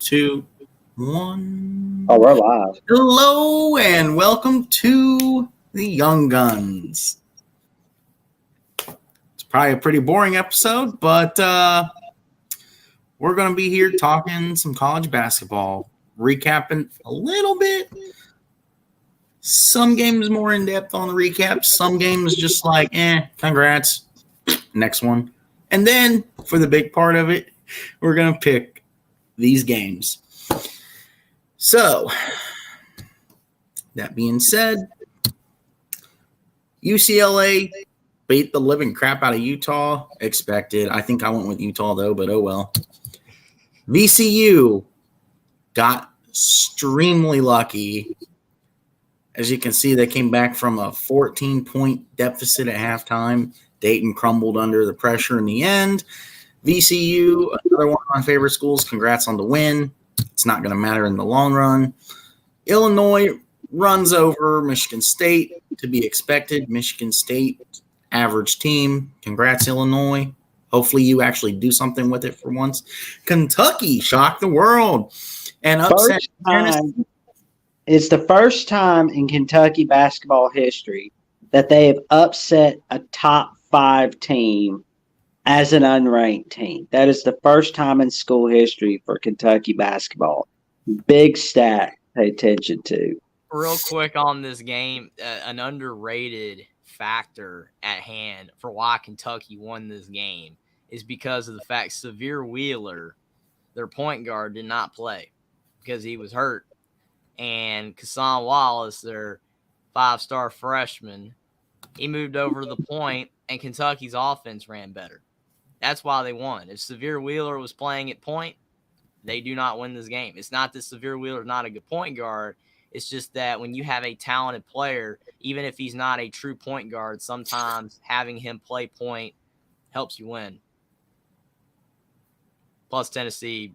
2, 1. Oh, we're live. Hello and welcome to the Young Guns. It's probably a pretty boring episode, but we're going to be here talking some college basketball, recapping a little bit. Some games more in depth on the recap. Some games just like, congrats. Next one. And then for the big part of it, we're going to pick these games. So, that being said, UCLA beat the living crap out of Utah. Expected. I think I went with Utah, though, but oh well. VCU got extremely lucky. As you can see, they came back from a 14-point deficit at halftime. Dayton crumbled under the pressure in the end. VCU, another one of my favorite schools. Congrats on the win. It's not going to matter in the long run. Illinois runs over Michigan State, to be expected. Michigan State, average team. Congrats, Illinois. Hopefully you actually do something with it for once. Kentucky shocked the world and upset Tennessee. It's the first time in Kentucky basketball history that they have upset a top 5 team as an unranked team. That is the first time in school history for Kentucky basketball. Big stat to pay attention to. Real quick on this game, an underrated factor at hand for why Kentucky won this game is because of the fact Sahvir Wheeler, their point guard, did not play because he was hurt. And Cason Wallace, their 5-star freshman, he moved over to the point, and Kentucky's offense ran better. That's why they won. If Sahvir Wheeler was playing at point, they do not win this game. It's not that Sahvir Wheeler is not a good point guard. It's just that when you have a talented player, even if he's not a true point guard, sometimes having him play point helps you win. Plus, Tennessee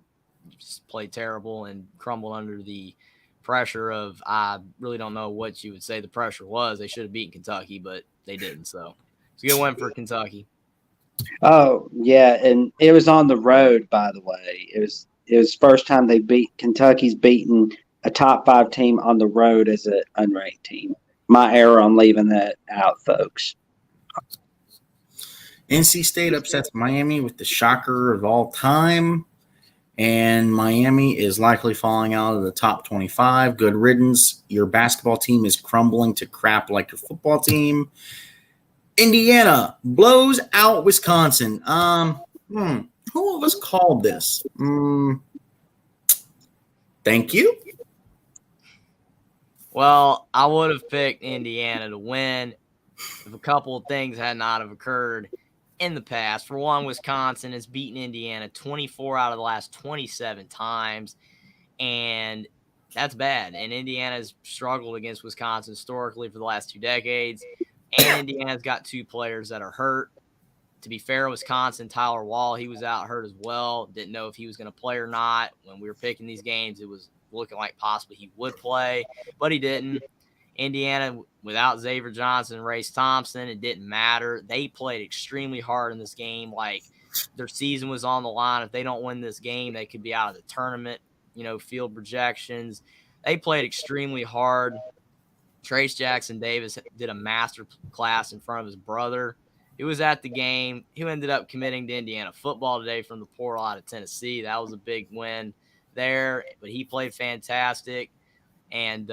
just played terrible and crumbled under the pressure of, I really don't know what you would say the pressure was. They should have beaten Kentucky, but they didn't. So it's a good win for Kentucky. Oh, yeah, and it was on the road, by the way. It was first time they beat Kentucky's beaten a top 5 team on the road as an unranked team. My error on leaving that out, folks. NC State upsets Miami with the shocker of all time. And Miami is likely falling out of the top 25. Good riddance. Your basketball team is crumbling to crap like your football team. Indiana blows out Wisconsin. Who of us called this? Thank you. Well, I would have picked Indiana to win if a couple of things had not have occurred in the past. For one, Wisconsin has beaten Indiana 24 out of the last 27 times, and that's bad. And Indiana has struggled against Wisconsin historically for the last 2 decades, and Indiana's got 2 players that are hurt. To be fair, Wisconsin, Tyler Wall, he was out hurt as well. Didn't know if he was going to play or not. When we were picking these games, it was looking like possibly he would play, but he didn't. Indiana, without Xavier Johnson and Race Thompson, it didn't matter. They played extremely hard in this game. Like, their season was on the line. If they don't win this game, they could be out of the tournament, field projections. They played extremely hard. Trace Jackson Davis did a master class in front of his brother. He was at the game. He ended up committing to Indiana football today from the portal out of Tennessee. That was a big win there, but he played fantastic. And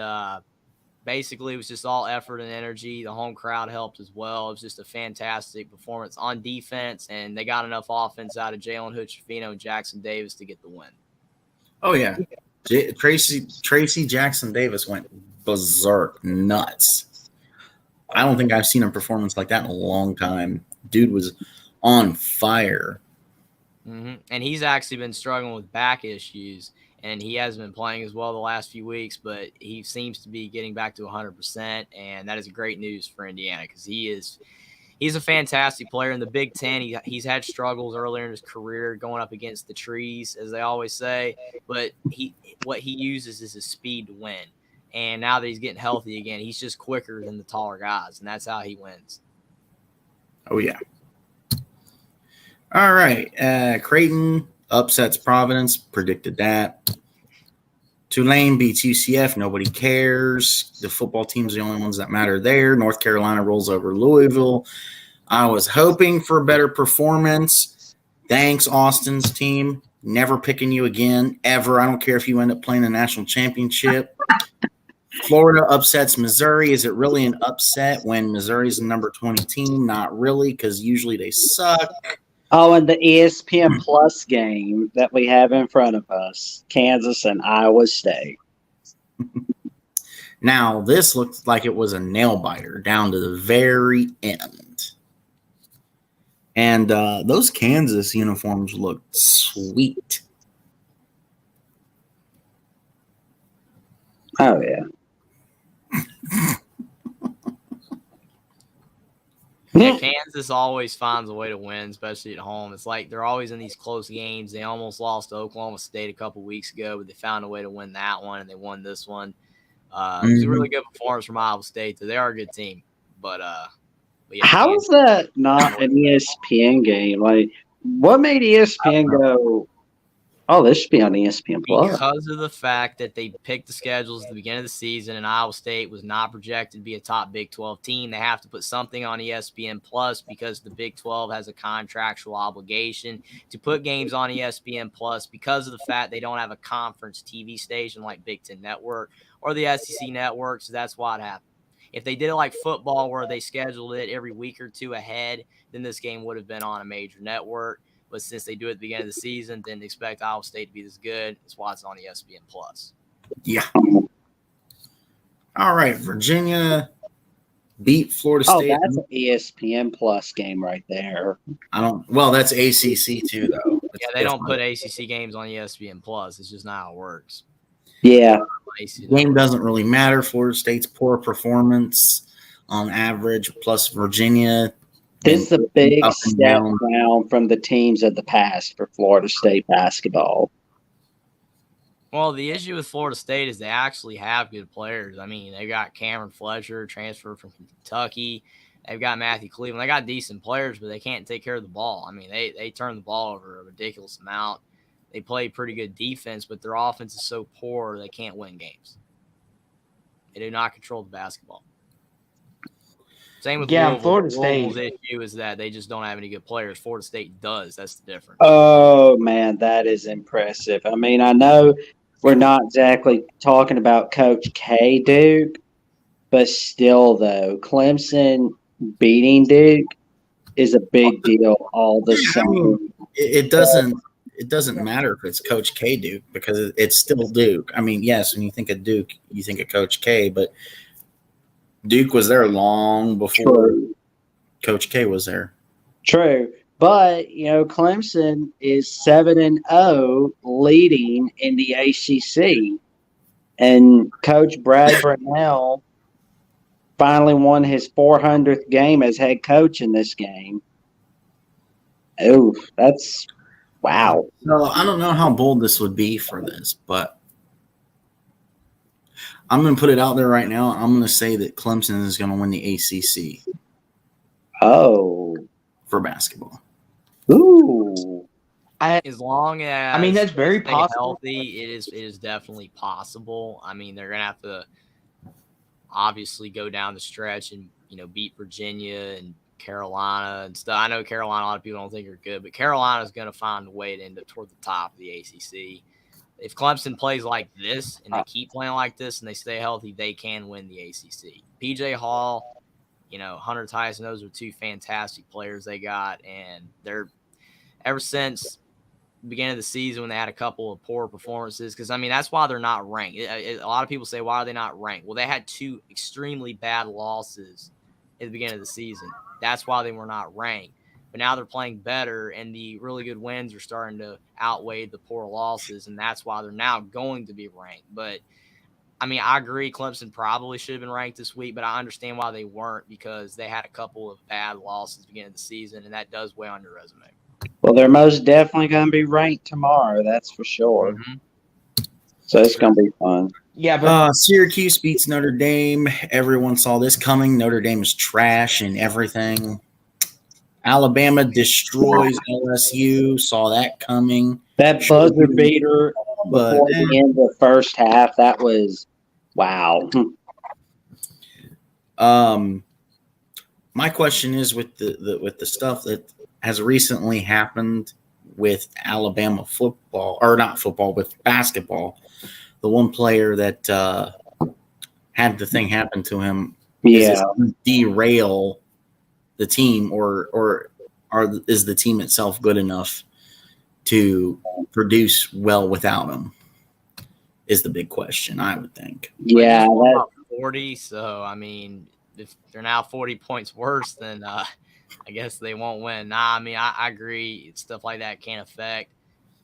basically, it was just all effort and energy. The home crowd helped as well. It was just a fantastic performance on defense, and they got enough offense out of Jalen Hood-Schifino and Jackson Davis to get the win. Oh, yeah. Tracy Jackson Davis went berserk, nuts. I don't think I've seen a performance like that in a long time. Dude was on fire. Mm-hmm. And he's actually been struggling with back issues, and he hasn't been playing as well the last few weeks, but he seems to be getting back to 100%, and that is great news for Indiana because he's a fantastic player in the Big Ten. He's had struggles earlier in his career going up against the trees, as they always say, but what he uses is his speed to win. And now that he's getting healthy again, he's just quicker than the taller guys, and that's how he wins. Oh, yeah. All right. Creighton upsets Providence. Predicted that. Tulane beats UCF. Nobody cares. The football team's the only ones that matter there. North Carolina rolls over Louisville. I was hoping for a better performance. Thanks, Austin's team. Never picking you again, ever. I don't care if you end up playing the national championship. Florida upsets Missouri. Is it really an upset when Missouri's the number 20 team? Not really, because usually they suck. Oh, and the ESPN Plus game that we have in front of us, Kansas and Iowa State. Now, this looks like it was a nail-biter down to the very end. And those Kansas uniforms looked sweet. Oh, yeah. Yeah, Kansas always finds a way to win, especially at home. It's like they're always in these close games. They almost lost to Oklahoma State a couple weeks ago, but they found a way to win that one, and they won this one. It was a really good performance from Iowa State. So they are a good team. But yeah, How is that not an ESPN game? Like, what made ESPN go, oh, this should be on ESPN Plus? Because of the fact that they picked the schedules at the beginning of the season and Iowa State was not projected to be a top Big 12 team, they have to put something on ESPN Plus because the Big 12 has a contractual obligation to put games on ESPN Plus because of the fact they don't have a conference TV station like Big Ten Network or the SEC Network, so that's why it happened. If they did it like football where they scheduled it every week or two ahead, then this game would have been on a major network. But since they do it at the beginning of the season, didn't expect Iowa State to be this good. That's why it's on ESPN Plus. Yeah. All right. Virginia beat Florida State. Oh, that's an ESPN Plus game right there. Well, that's ACC too, though. Yeah, they don't put ACC games on ESPN Plus. It's just not how it works. Yeah. The game doesn't really matter. Florida State's poor performance on average, plus Virginia. This is a big step down from the teams of the past for Florida State basketball. Well, the issue with Florida State is they actually have good players. I mean, they got Cameron Fletcher, transferred from Kentucky. They've got Matthew Cleveland. They got decent players, but they can't take care of the ball. I mean, they turn the ball over a ridiculous amount. They play pretty good defense, but their offense is so poor they can't win games. They do not control the basketball. Same with Louisville. Florida State. Louisville's issue is that they just don't have any good players. Florida State does. That's the difference. Oh, man, that is impressive. I mean, I know we're not exactly talking about Coach K, Duke, but still, though, Clemson beating Duke is a big deal all the same. It doesn't matter if it's Coach K Duke because it's still Duke. I mean, yes, when you think of Duke, you think of Coach K, but Duke was there long before Coach K was there. True. But, Clemson is 7-0 leading in the ACC. And Coach Brad Brownell finally won his 400th game as head coach in this game. Oh, that's wow. So I don't know how bold this would be for this, but I'm going to put it out there right now. I'm going to say that Clemson is going to win the ACC. Oh. For basketball. Ooh. As long as that's very they possible. healthy, it is definitely possible. I mean, they're gonna have to obviously go down the stretch and beat Virginia and Carolina and stuff. I know Carolina, a lot of people don't think are good, but Carolina's gonna find a way to end up toward the top of the ACC. If Clemson plays like this and they keep playing like this and they stay healthy, they can win the ACC. PJ Hall, Hunter Tyson, those are two fantastic players they got, and they're ever since the beginning of the season when they had a couple of poor performances, because, that's why they're not ranked. A lot of people say, why are they not ranked? Well, they had two extremely bad losses at the beginning of the season. That's why they were not ranked. But now they're playing better, and the really good wins are starting to outweigh the poor losses, and that's why they're now going to be ranked. But, I agree Clemson probably should have been ranked this week, but I understand why they weren't because they had a couple of bad losses at the beginning of the season, and that does weigh on your resume. Well, they're most definitely going to be ranked tomorrow, that's for sure. Mm-hmm. So it's going to be fun. Yeah, but Syracuse beats Notre Dame. Everyone saw this coming. Notre Dame is trash and everything. Alabama destroys LSU. Saw that coming. That buzzer beater but before the end of the first half, that was wow. My question is with the stuff that has recently happened with Alabama football, or not football, with basketball. The one player that had the thing happen to him, is Yeah, it derail the team, or is the team itself good enough to produce well without him? Is the big question, I would think. Well, yeah. just won That, by 40, so I mean, if they're now 40 points worse, then I guess they won't win. Nah, I mean, I agree. Stuff like that can't affect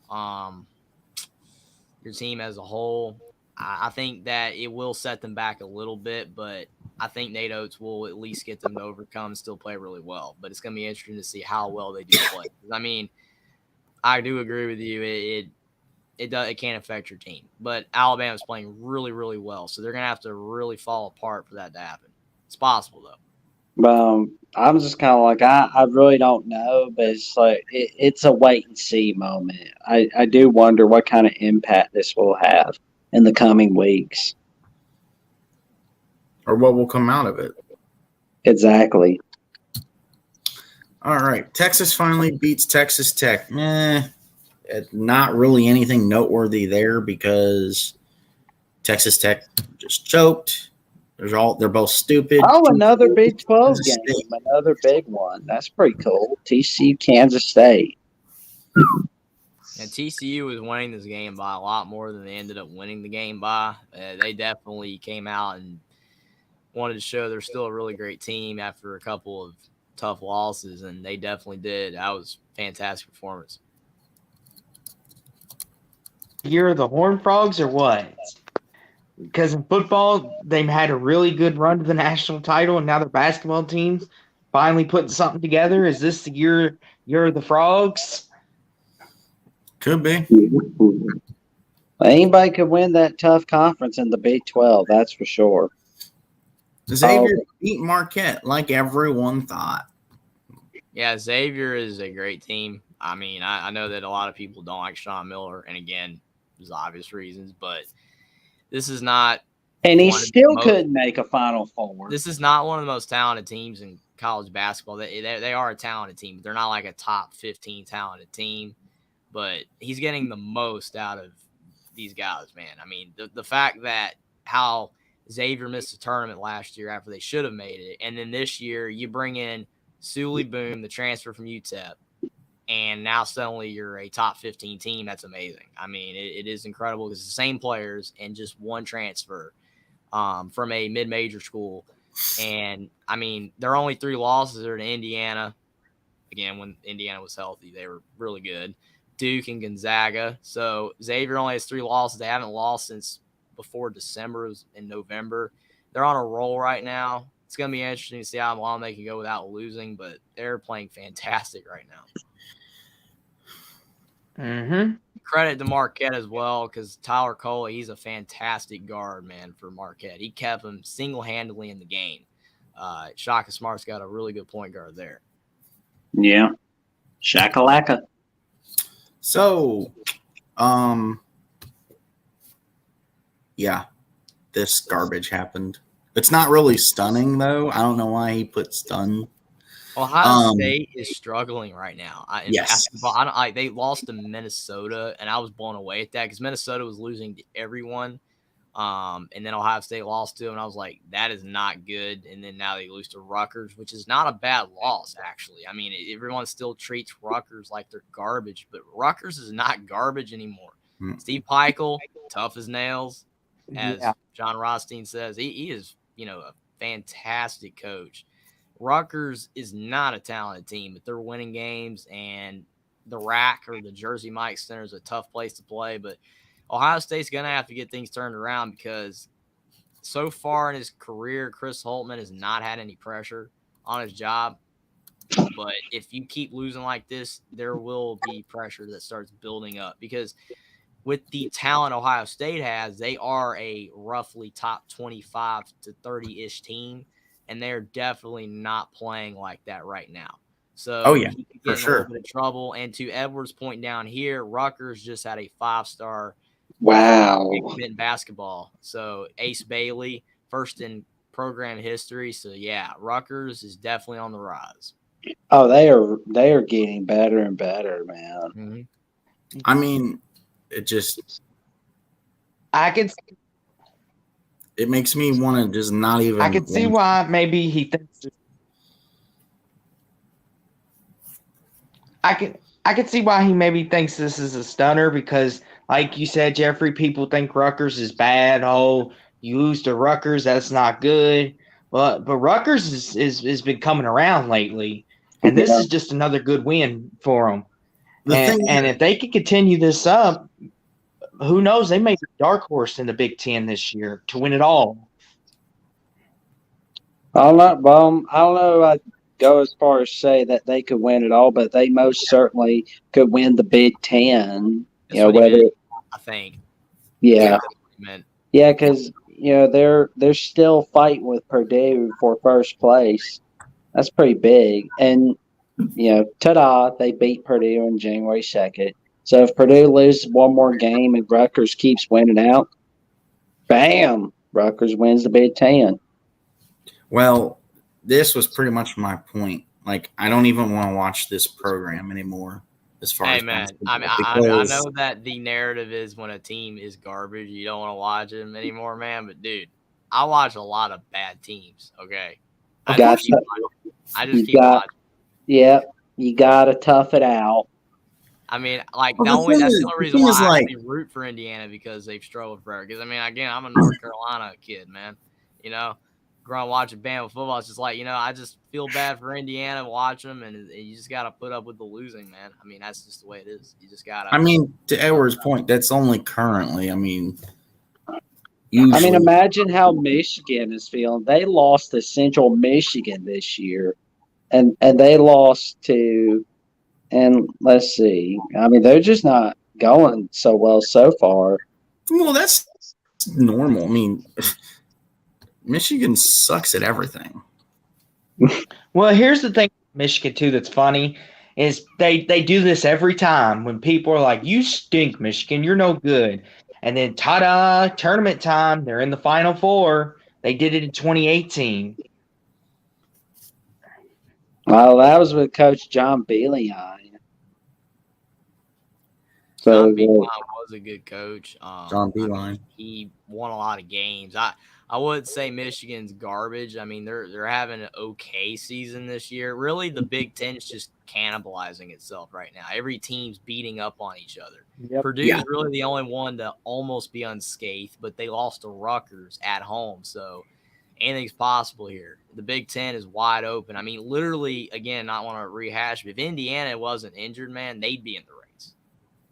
um, your team as a whole. I think that it will set them back a little bit, but I think Nate Oates will at least get them to overcome and still play really well. But it's going to be interesting to see how well they do play. I mean, I do agree with you. It can't affect your team, but Alabama's playing really, really well, so they're going to have to really fall apart for that to happen. It's possible though. I'm just kind of like I really don't know, but it's like it's a wait and see moment. I do wonder what kind of impact this will have in the coming weeks. Or what will come out of it. Exactly. All right. Texas finally beats Texas Tech. Not really anything noteworthy there because Texas Tech just choked. They're both stupid. Oh, another Big 12 Kansas game, State. another big one. That's pretty cool. TCU, Kansas State. And TCU was winning this game by a lot more than they ended up winning the game by. They definitely came out and wanted to show they're still a really great team after a couple of tough losses, and they definitely did. That was a fantastic performance. Year of the Horned Frogs or what? Because in football, they've had a really good run to the national title, and now their basketball team's finally putting something together. Is this the year of the Frogs? Could be. Anybody could win that tough conference in the Big 12, that's for sure. Xavier beat Marquette like everyone thought. Yeah, Xavier is a great team. I mean, I know that a lot of people don't like Sean Miller, and again, there's obvious reasons, but this is not. And he still couldn't make a Final Four. This is not one of the most talented teams in college basketball. They are a talented team, but they're not like a top 15 talented team. But he's getting the most out of these guys, man. I mean, the fact that how Xavier missed the tournament last year after they should have made it, and then this year you bring in Sully Boom, the transfer from UTEP, and now suddenly you're a top 15 team. That's amazing. I mean, it is incredible because it's the same players and just one transfer from a mid-major school. And, I mean, their only 3 losses are to Indiana. Again, when Indiana was healthy, they were really good. Duke and Gonzaga. So Xavier only has 3 losses. They haven't lost since before December. It was in November. They're on a roll right now. It's going to be interesting to see how long they can go without losing, but they're playing fantastic right now. Mm-hmm. Credit to Marquette as well because Tyler Cole, he's a fantastic guard, man, for Marquette. He kept him single-handedly in the game. Shaka Smart's got a really good point guard there. Yeah. Shakalaka. So, yeah, this garbage happened. It's not really stunning, though. I don't know why he put stun. Ohio State is struggling right now. In Yes. basketball, they lost to Minnesota, and I was blown away at that because Minnesota was losing to everyone. And then Ohio State lost to them, and I was like, that is not good. And then now they lose to Rutgers, which is not a bad loss, actually. I mean, everyone still treats Rutgers like they're garbage, but Rutgers is not garbage anymore. Steve Peichel, tough as nails, as John Rothstein says. He is, a fantastic coach. Rutgers is not a talented team, but they're winning games, and the RAC or the Jersey Mike Center is a tough place to play, but Ohio State's going to have to get things turned around because so far in his career, Chris Holtmann has not had any pressure on his job. But if you keep losing like this, there will be pressure that starts building up because with the talent Ohio State has, they are a roughly top 25 to 30-ish team, and they're definitely not playing like that right now. So he could get in a little bit of trouble. And to Edwards' point down here, Rutgers just had a 5-star Wow. Big Ten basketball. So Ace Bailey, first in program history. So yeah, Rutgers is definitely on the rise. Oh, they are getting better and better, man. Mm-hmm. I mean, it just I can it makes me want to just not even. I can see want- why maybe he thinks. I can see why he maybe thinks this is a stunner because, like you said, Jeffrey, people think Rutgers is bad. Oh, you lose to Rutgers, that's not good. But Rutgers is been coming around lately, and this Yeah. is just another good win for them. The thing And if they can continue this up, who knows? They may be a dark horse in the Big Ten this year to win it all. I don't know. I'd go as far as say that they could win it all, but they most certainly could win the Big Ten. That's what he whether meant, I think. yeah, That's what he meant. yeah, because they're still fighting with Purdue for first place. That's pretty big, and ta-da! They beat Purdue on January 2nd. So if Purdue loses one more game and Rutgers keeps winning out, bam, Rutgers wins the Big Ten. Well, this was pretty much my point. Like, I don't even want to watch this program anymore. As far Hey as man, basketball, I mean, I because know that the narrative is when a team is garbage, you don't want to watch them anymore, man. But dude, I watch a lot of bad teams. Okay, I Got just keep to- watching. I you just keep got- watching. Yeah, you got to tough it out. I mean, like Well, that's the the only reason thing why is, I like- actually root for Indiana because they've struggled forever. Because I mean, again, I'm a North Carolina kid, man. Growing up watching Bama football, it's just like I just feel bad for Indiana watching them, and you just got to put up with the losing, man. I mean, that's just the way it is. You just got to. I mean, to Edward's point, that's only currently. I mean, usually, Imagine how Michigan is feeling. They lost to Central Michigan this year, and they lost to, and let's see. I mean, they're just not going so well so far. well, that's normal. I mean, Michigan sucks at everything. Well, here's the thing, Michigan too. That's funny is they do this every time when people are like, "You stink, Michigan. You're no good," and then ta-da, tournament time. They're in the Final Four. They did it in 2018. Well, that was with Coach John Beilein. So John Beilein was a good coach. John I mean, Beilein. he won a lot of games. I wouldn't say Michigan's garbage. I mean, they're having an okay season this year. Really, the Big Ten is just cannibalizing itself right now. Every team's beating up on each other. Yep. Purdue Yeah. is really the only one to almost be unscathed, but they lost to Rutgers at home. So anything's possible here. The Big Ten is wide open. I mean, literally, again, not want to rehash, but if Indiana wasn't injured, man, they'd be in the race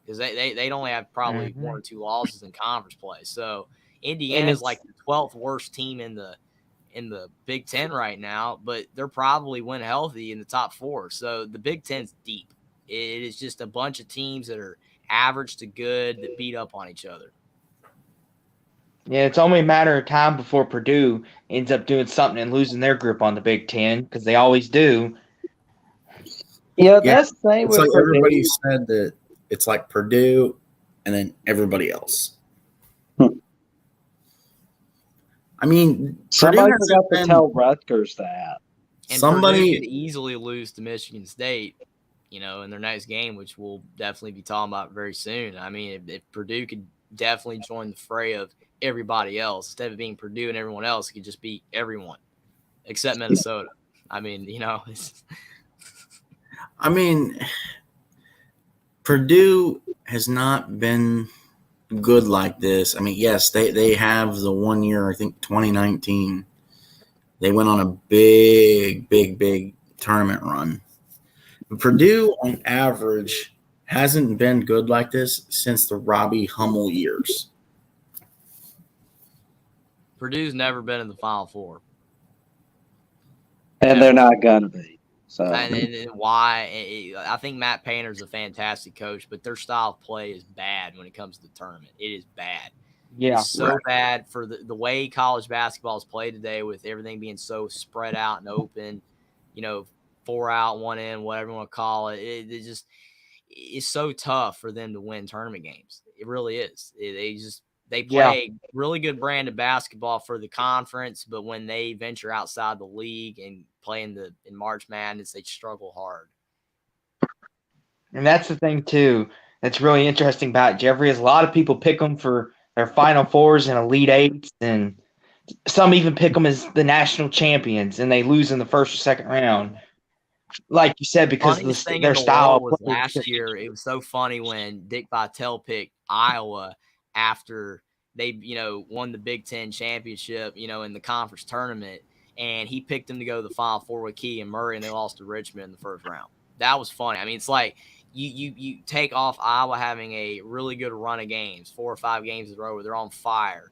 because they'd only have probably Mhm. 1 or 2 losses in conference play. So Indiana's like the 12th worst team in the Big Ten right now, but they're probably, when healthy, in the top 4. So the Big Ten's deep. It is just a bunch of teams that are average to good that beat up on each other. Yeah, it's only a matter of time before Purdue ends up doing something and losing their grip on the Big Ten because they always do. Yeah, that's the same It's with like Purdue. everybody said that it's like Purdue and then everybody else. I mean, Somebody Purdue forgot to hasn't tell Rutgers that. And somebody. Purdue could easily lose to Michigan State, in their next game, which we'll definitely be talking about very soon. I mean, if Purdue could definitely join the fray of everybody else, instead of being Purdue and everyone else, it could just be everyone except Minnesota. I mean, I mean, Purdue has not been good like this. I mean, yes, they have the 1 year, I think 2019. They went on a big tournament run. But Purdue, on average, hasn't been good like this since the Robbie Hummel years. Purdue's never been in the Final Four. And they're not going to be. So And why? I think Matt Painter's a fantastic coach, but their style of play is bad when it comes to the tournament. It is bad. Yeah. It's so bad for the way college basketball is played today, with everything being so spread out and open, 4 out, 1 in, whatever you want to call it. It's so tough for them to win tournament games. It really is. They Yeah. play really good brand of basketball for the conference, but when they venture outside the league and play in March Madness, they struggle hard. And that's the thing too. That's really interesting about Jeffrey is a lot of people pick them for their Final Fours and Elite Eights, and some even pick them as the national champions, and they lose in the first or second round. Like you said, because Funniest thing their in the style world of was play. last year. It was so funny when Dick Vitale picked Iowa after they, won the Big Ten championship, in the conference tournament, and he picked them to go to the Final Four with Keegan Murray, and they lost to Richmond in the first round. That was funny. I mean, it's like you take off Iowa having a really good run of games, 4 or 5 games in a row where they're on fire.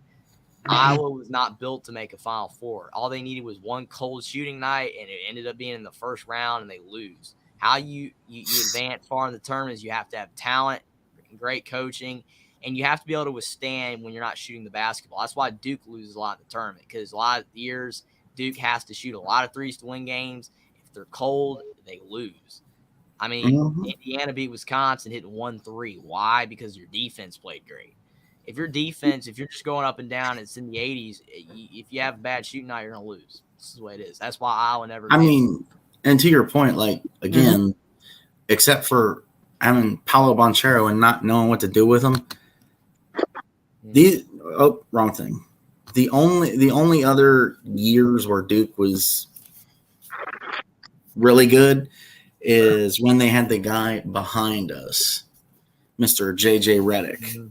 Iowa was not built to make a Final Four. All they needed was one cold shooting night, and it ended up being in the first round, and they lose. How you advance far in the tournament is you have to have talent, great coaching, and you have to be able to withstand when you're not shooting the basketball. That's why Duke loses a lot in the tournament, because a lot of years Duke has to shoot a lot of threes to win games. If they're cold, they lose. I mean, Indiana beat Wisconsin hitting 1-3. Why? Because your defense played great. If your defense, if you're just going up and down, it's in the 80s. If you have a bad shooting night, you're going to lose. This is the way it is. That's why Iowa never. I mean, and to your point, like, again, except for having Paolo Banchero and not knowing what to do with him, wrong thing. The only other years where Duke was really good is when they had the guy behind us, Mr. J.J. Redick. Mm-hmm.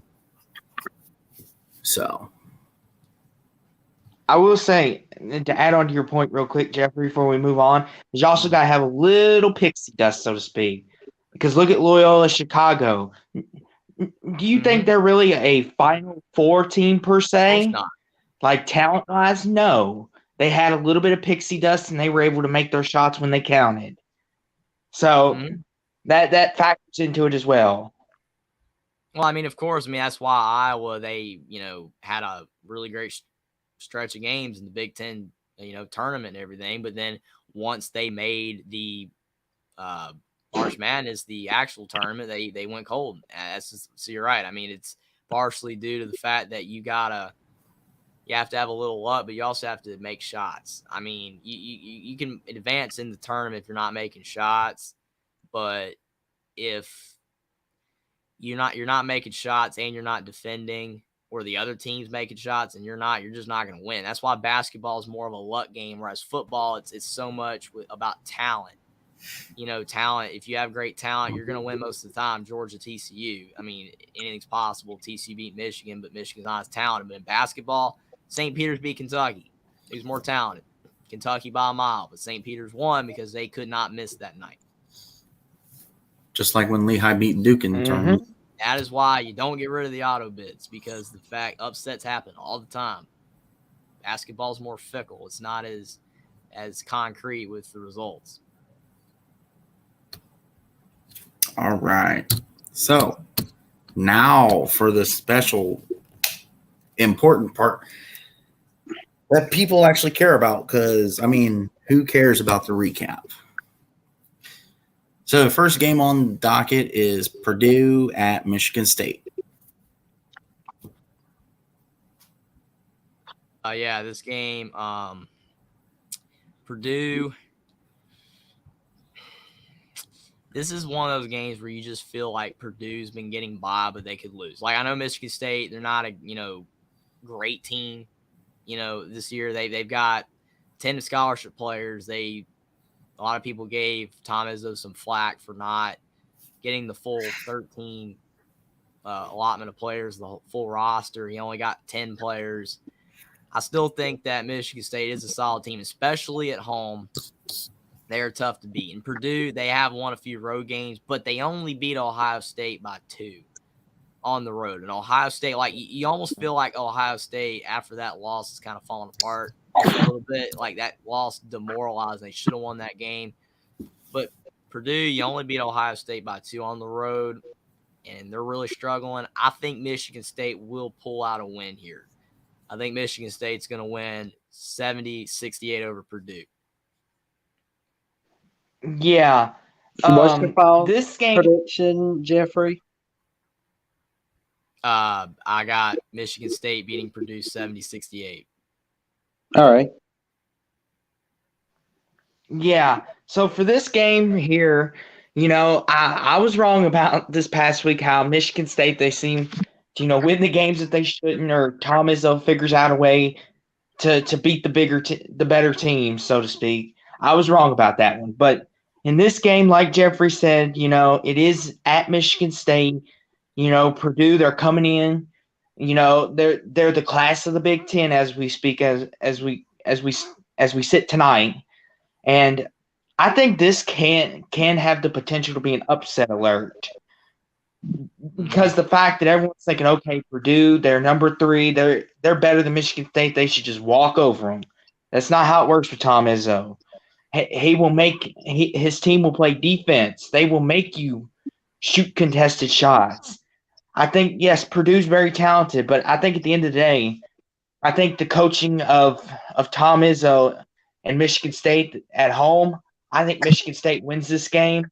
So, I will say, to add on to your point real quick, Jeffrey, before we move on, is you also got to have a little pixie dust, so to speak. Because look at Loyola Chicago. Do you think they're really a Final Four team per se? Not. Like talent-wise, no. They had a little bit of pixie dust, and they were able to make their shots when they counted. So that factors into it as well. Well, I mean, of course, that's why Iowa, they, had a really great stretch of games in the Big Ten, tournament and everything. But then once they made the March Madness, the actual tournament, they went cold. So you're right. I mean, it's partially due to the fact that you have to have a little luck, but you also have to make shots. I mean, you can advance in the tournament if you're not making shots, but if you're not making shots and you're not defending, or the other team's making shots and you're just not going to win. That's why basketball is more of a luck game, whereas football, it's so much about talent. Talent. If you have great talent, you're going to win most of the time. Georgia, TCU. I mean, anything's possible. TCU beat Michigan, but Michigan's not as talented. But in basketball, St. Peter's beat Kentucky. Who's more talented? Kentucky by a mile, but St. Peter's won because they could not miss that night. Just like when Lehigh beat Duke in the tournament. That is why you don't get rid of the auto bids, because the fact upsets happen all the time. Basketball's more fickle. It's not as concrete with the results. All right. So now for the special important part that people actually care about, because, I mean, who cares about the recap? So the first game on the docket is Purdue at Michigan State. This game, Purdue. This is one of those games where you just feel like Purdue's been getting by, but they could lose. Like, I know Michigan State, they're not a great team. This year they've got 10 scholarship players. A lot of people gave Tom Izzo some flack for not getting the full 13 allotment of players, the full roster. He only got 10 players. I still think that Michigan State is a solid team, especially at home. They are tough to beat. And Purdue, they have won a few road games, but they only beat Ohio State by 2 on the road. And Ohio State, like, you almost feel like Ohio State, after that loss, is kind of falling apart a little bit. Like, that loss demoralized. They should have won that game. But Purdue, you only beat Ohio State by 2 on the road, and they're really struggling. I think Michigan State will pull out a win here. I think Michigan State's going to win 70-68 over Purdue. Yeah. What's the final this game prediction, Jeffrey? I got Michigan State beating Purdue 70-68. All right. Yeah. So for this game here, I was wrong about this past week how Michigan State, they seem to, win the games that they shouldn't, or Tom Izzo figures out a way to beat the better team, so to speak. I was wrong about that one. But in this game, like Jeffrey said, it is at Michigan State. Purdue, they're coming in. They're the class of the Big Ten as we speak, as we sit tonight. And I think this can have the potential to be an upset alert, because the fact that everyone's thinking, okay, Purdue, they're number 3, they're better than Michigan State, they should just walk over them. That's not how it works with Tom Izzo. He will his team will play defense. They will make you shoot contested shots. I think, yes, Purdue's very talented, but I think at the end of the day, I think the coaching of Tom Izzo and Michigan State at home, I think Michigan State wins this game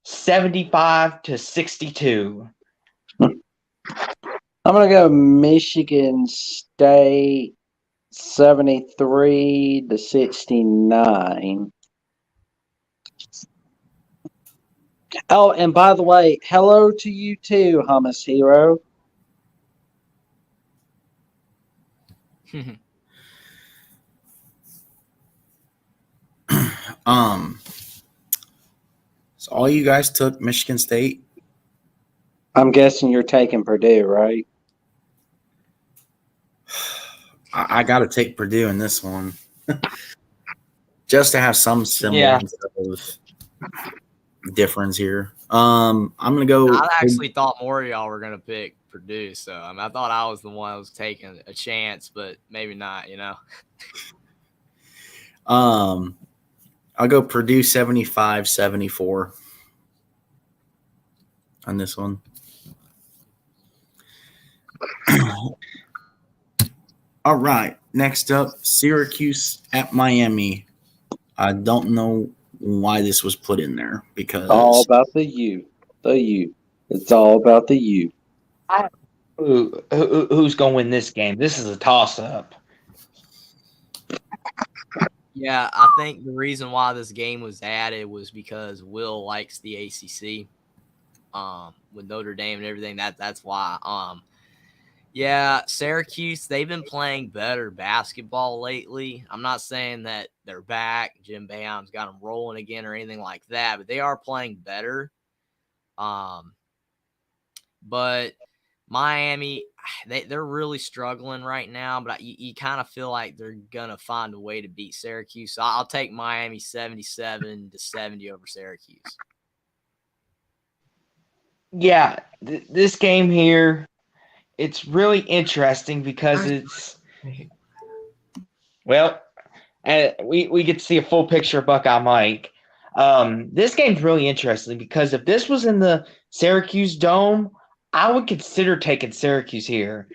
75-62. I'm going to go Michigan State 73-69. Oh, and by the way, hello to you too, Hummus Hero. So all you guys took Michigan State. I'm guessing you're taking Purdue, right? I got to take Purdue in this one, just to have some semblance of difference here. I'm gonna go. I actually thought more of y'all were gonna pick Purdue, so I thought I was the one that was taking a chance, but maybe not. I'll go Purdue 75-74 on this one. All right. Next up, Syracuse at Miami. I don't know why this was put in there because all about the U. The U. It's all about the U. Who's going to win this game? This is a toss-up. Yeah, I think the reason why this game was added was because Will likes the ACC, with Notre Dame and everything. That's why. Yeah, Syracuse, they've been playing better basketball lately. I'm not saying that they're back. Jim Boeheim's got them rolling again or anything like that, but they are playing better. But Miami, they're really struggling right now, but you kind of feel like they're going to find a way to beat Syracuse. So I'll take Miami 77-70 over Syracuse. Yeah, this game here, it's really interesting because it's – well, we get to see a full picture of Buckeye Mike. This game's really interesting because if this was in the Syracuse Dome, I would consider taking Syracuse here.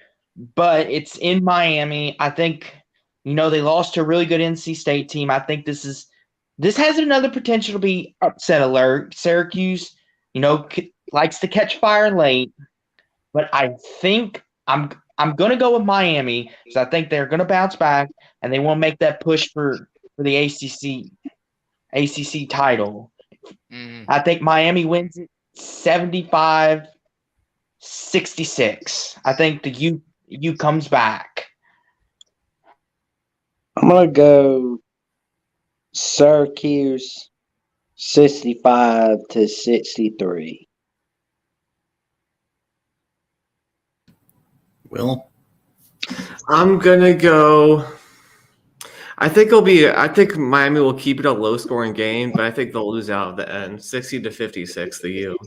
But it's in Miami. I think, they lost to a really good NC State team. I think this has another potential to be upset alert. Syracuse, likes to catch fire late. But I think I'm going to go with Miami because I think they're going to bounce back and they won't make that push for the ACC title. I think Miami wins it 75-66. I think the U comes back. I'm going to go Syracuse 65-63. Will? I'm gonna go. I think Miami will keep it a low scoring game, but I think they'll lose out at the end. 60-56, the U.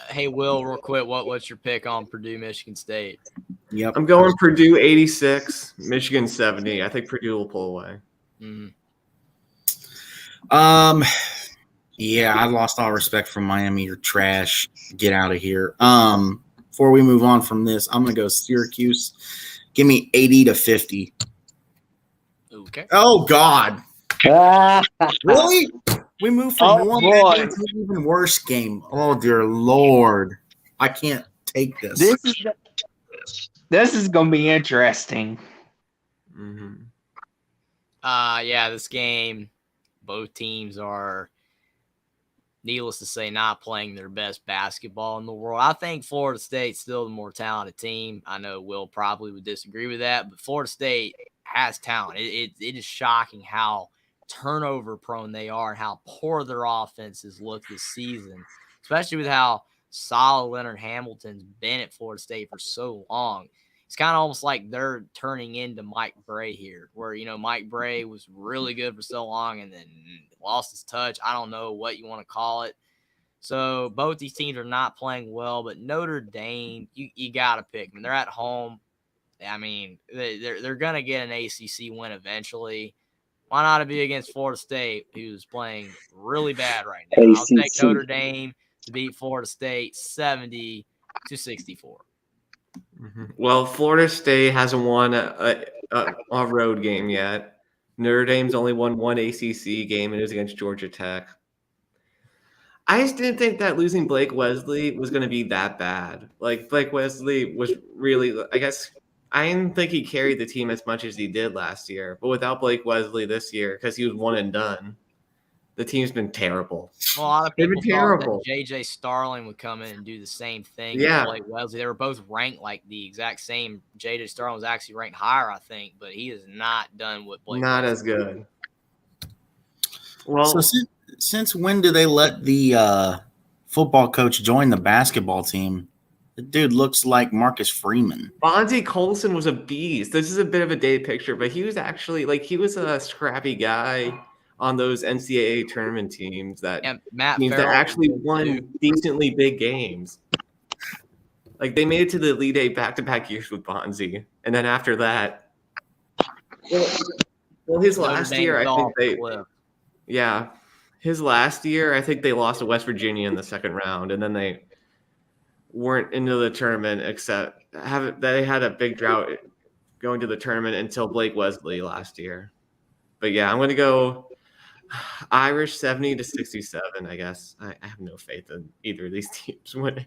Hey, Will, real quick, what's your pick on Purdue, Michigan State? Yep. I'm going Purdue 86, Michigan 70. I think Purdue will pull away. Yeah, I lost all respect for Miami. You're trash. Get out of here. Before we move on from this, I'm gonna go Syracuse. Give me 80-50. Okay. Oh God. Really? We moved from one game to an even worse game. Oh dear Lord. I can't take this. This is gonna be interesting. Mm-hmm. Yeah, this game, both teams are, needless to say, not playing their best basketball in the world. I think Florida State's still the more talented team. I know Will probably would disagree with that, but Florida State has talent. It is shocking how turnover prone they are and how poor their offenses look this season, especially with how solid Leonard Hamilton's been at Florida State for so long. It's kind of almost like they're turning into Mike Bray here, where, Mike Bray was really good for so long and then lost his touch. I don't know what you want to call it. So both these teams are not playing well, but Notre Dame, you got to pick. I mean, they're at home. I mean, they're going to get an ACC win eventually. Why not it be against Florida State, who's playing really bad right now? I'll take ACC. Notre Dame to beat Florida State 70-64. Mm-hmm. Well, Florida State hasn't won a road game yet. Notre Dame's only won one ACC game, and it was against Georgia Tech. I just didn't think that losing Blake Wesley was going to be that bad. Like, Blake Wesley was really, I guess, I didn't think he carried the team as much as he did last year. But without Blake Wesley this year, because he was one and done, the team's been terrible. Well, a lot of They've people been thought terrible. that J.J. Starling would come in and do the same thing Yeah. as Blake Wesley. They were both ranked like the exact same. J.J. Starling was actually ranked higher, I think, but he has not done what Blake Not Wesley as good. Well, So since when do they let the football coach join the basketball team? The dude looks like Marcus Freeman. Bonzie Colson was a beast. This is a bit of a day picture, but he was actually he was a scrappy guy on those NCAA tournament teams that Matt teams that Farrell actually was good, won too. decently big games. Like they made it to the Elite Eight back-to-back years with Bonzie, and then after that, well, his Notre last Dame year, I fell think off the they, cliff. yeah, his last year, I think they lost to West Virginia in the second round, and then they weren't into the tournament they had a big drought going to the tournament until Blake Wesley last year. But yeah, I'm going to go Irish 70-67, I guess. I have no faith in either of these teams winning.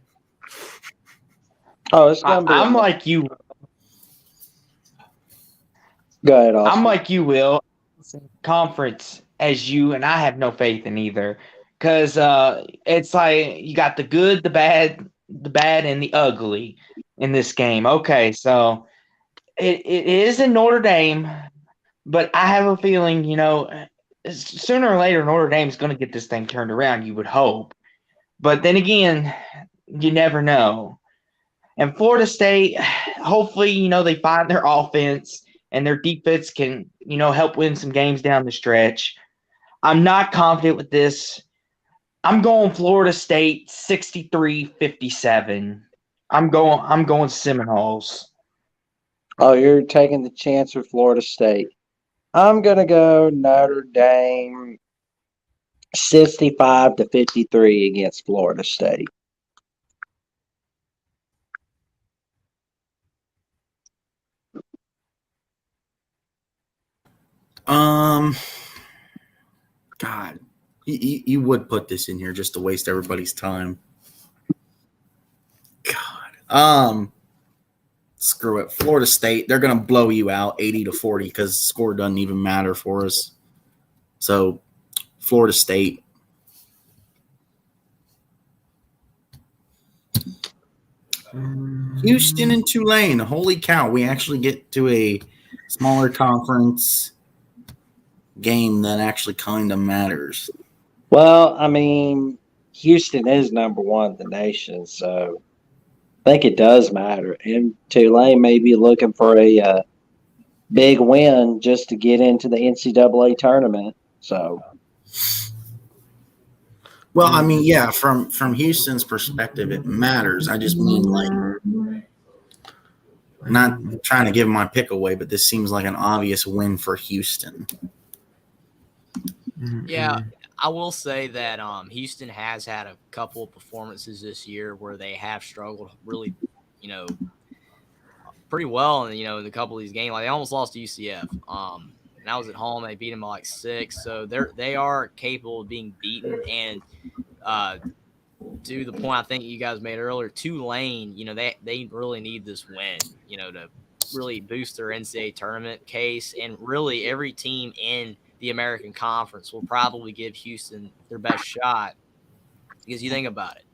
Oh, it's gonna be. I'm like you. Go ahead, Austin. I'm like you, Will. Conference as you, and I have no faith in either, because it's like you got the good, the bad, and the ugly in this game. Okay, so it is in Notre Dame, but I have a feeling, sooner or later Notre Dame's going to get this thing turned around. You would hope, but then again, you never know. And Florida State, hopefully, they find their offense and their defense can, help win some games down the stretch. I'm not confident with this. I'm going Florida State 63-57. I'm going Seminoles. Oh, you're taking the chance with Florida State. I'm gonna go Notre Dame 65-53 against Florida State. God, you would put this in here just to waste everybody's time. God, screw it. Florida State, they're gonna blow you out 80-40 because score doesn't even matter for us. So, Florida State. Houston and Tulane. Holy cow, we actually get to a smaller conference game that actually kind of matters. Well, I mean, Houston is number one in the nation, so I think it does matter. And Tulane may be looking for a big win just to get into the NCAA tournament. So, well, I mean, yeah, from Houston's perspective, it matters. I just mean, like, not trying to give my pick away, but this seems like an obvious win for Houston. Yeah, I will say that Houston has had a couple of performances this year where they have struggled really, pretty well in a couple of these games. Like they almost lost to UCF. And that was at home. They beat them by like 6. So they are capable of being beaten. And to the point I think you guys made earlier, Tulane, they really need this win, to really boost their NCAA tournament case. And really every team in the American Conference will probably give Houston their best shot, because you think about it.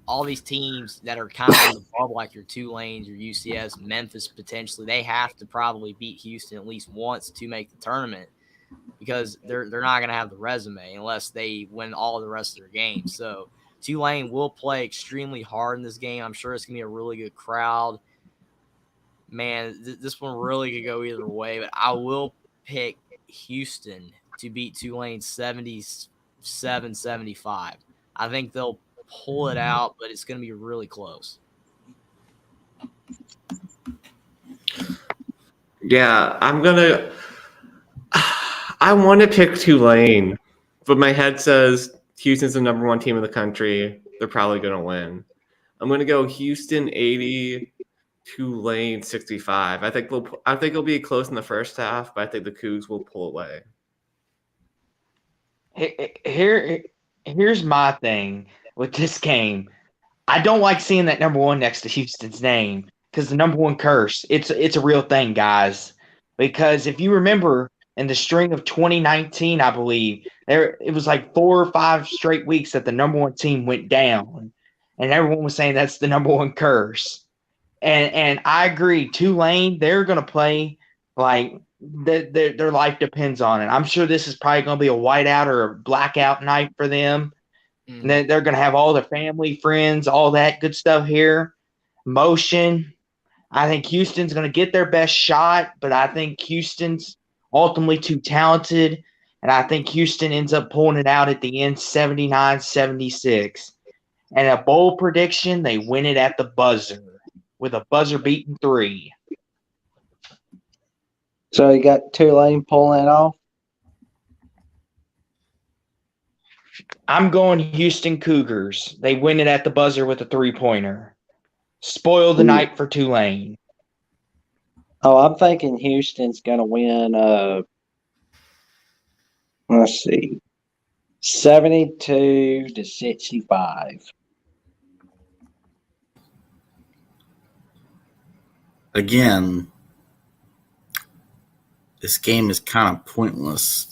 All these teams that are kind of on the bubble, like your Tulanes, your UCS, Memphis potentially, they have to probably beat Houston at least once to make the tournament, because they're not going to have the resume unless they win all the rest of their games. So Tulane will play extremely hard in this game. I'm sure it's going to be a really good crowd. Man, this one really could go either way, but I will pick Houston to beat Tulane 77-75. I think they'll pull it out, but it's going to be really close. Yeah, I want to pick Tulane, but my head says Houston's the number 1 team in the country. They're probably going to win. I'm going to go Houston 80, Tulane 65. I think it'll be close in the first half, but I think the Cougs will pull away. Here's my thing with this game. I don't like seeing that number 1 next to Houston's name, because the number 1 curse, it's a real thing, guys. Because if you remember in the string of 2019, I believe, it was like 4 or 5 straight weeks that the number 1 team went down, and everyone was saying that's the number 1 curse. And I agree, Tulane, they're going to play like their life depends on it. I'm sure this is probably going to be a whiteout or a blackout night for them. And they're going to have all their family, friends, all that good stuff here. Motion. I think Houston's going to get their best shot, but I think Houston's ultimately too talented, and I think Houston ends up pulling it out at the end 79-76. And a bold prediction, they win it at the buzzer with a buzzer-beating 3. So you got Tulane pulling it off? I'm going Houston Cougars. They win it at the buzzer with a 3-pointer. Spoil the night for Tulane. Oh, I'm thinking Houston's going to win, let's see, 72-65. Again, this game is kind of pointless.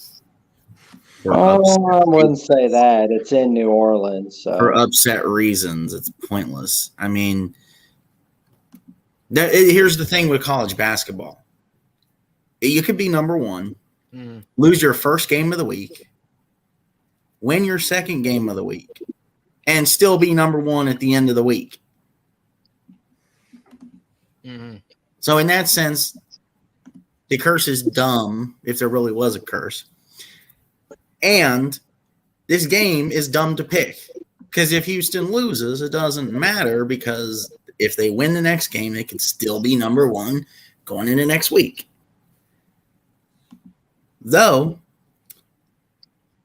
I wouldn't say that. It's in New Orleans. So. For upset reasons, it's pointless. I mean, here's the thing with college basketball. You could be number 1, lose your first game of the week, win your second game of the week, and still be number 1 at the end of the week. Mm-hmm. So in that sense, the curse is dumb, if there really was a curse. And this game is dumb to pick, because if Houston loses, it doesn't matter, because if they win the next game, they can still be number 1 going into next week. Though,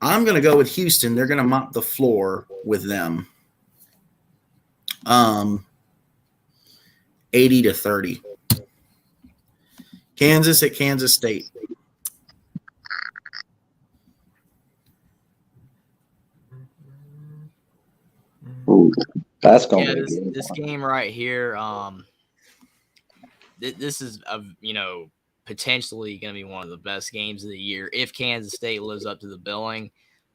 I'm going to go with Houston. They're going to mop the floor with them. 80-30. Kansas at Kansas State. Ooh, that's going to be this game right here. This is potentially going to be one of the best games of the year if Kansas State lives up to the billing.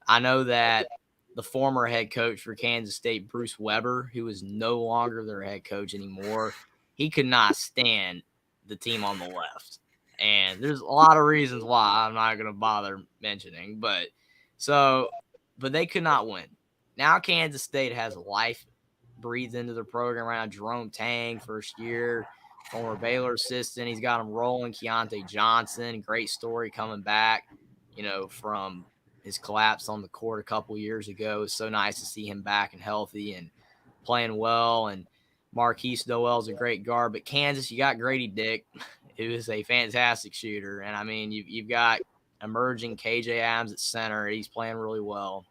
I know that the former head coach for Kansas State, Bruce Weber, who is no longer their head coach anymore, he could not stand the team on the left. And there's a lot of reasons why I'm not going to bother mentioning. But they could not win. Now Kansas State has life breathed into their program right now. Jerome Tang, first year, former Baylor assistant. He's got them rolling. Keontae Johnson, great story coming back, from his collapse on the court a couple years ago. It's so nice to see him back and healthy and playing well. And Marquise Noel's a great guard. But Kansas, you got Grady Dick, who is a fantastic shooter. And, I mean, you've got emerging KJ Adams at center. He's playing really well.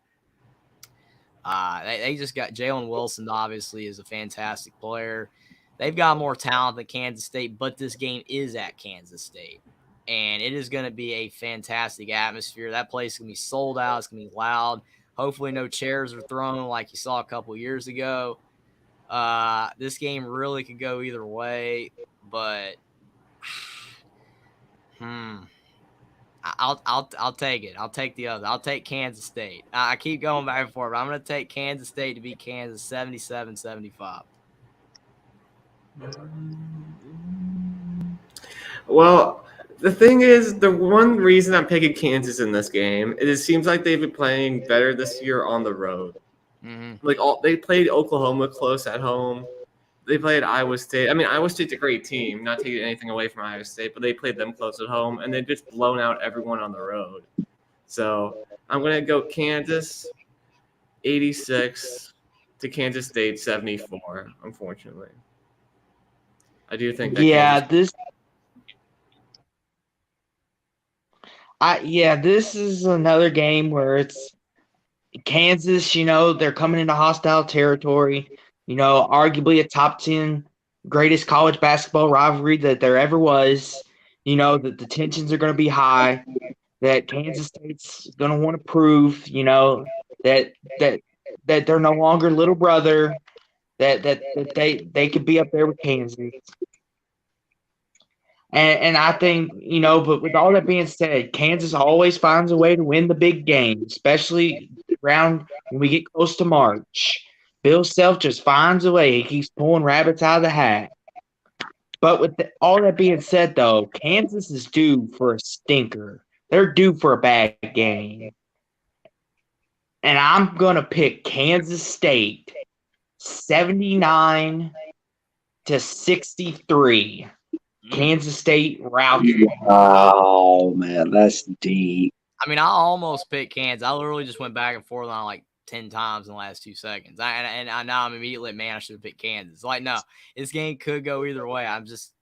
They just got Jalen Wilson, obviously, is a fantastic player. They've got more talent than Kansas State, but this game is at Kansas State. And it is going to be a fantastic atmosphere. That place is going to be sold out. It's going to be loud. Hopefully, no chairs are thrown like you saw a couple years ago. This game really could go either way, but I'll take it. I'll take the other. I'll take Kansas State. I keep going back and forth, but I'm going to take Kansas State to beat Kansas 77-75. Well, the thing is, the one reason I'm picking Kansas in this game is it seems like they've been playing better this year on the road. Mm-hmm. Like they played Oklahoma close at home. They played Iowa State. I mean, Iowa State's a great team, not taking anything away from Iowa State, but they played them close at home, and they've just blown out everyone on the road. So I'm going to go Kansas 86 to Kansas State 74, unfortunately. I do think that this is another game where it's Kansas, they're coming into hostile territory. Arguably a top 10 greatest college basketball rivalry that there ever was. That the tensions are going to be high. That Kansas State's going to want to prove, that they're no longer little brother. That they could be up there with Kansas. And I think, but with all that being said, Kansas always finds a way to win the big game, especially around when we get close to March. Bill Self just finds a way. He keeps pulling rabbits out of the hat. But with all that being said, though, Kansas is due for a stinker. They're due for a bad game. And I'm going to pick Kansas State 79-63. Kansas State routed. Oh, man, that's deep. I mean, I almost picked Kansas. I literally just went back and forth on like 10 times in the last 2 seconds. And I now I'm immediately, man, I should have picked Kansas. Like, no, this game could go either way. I'm just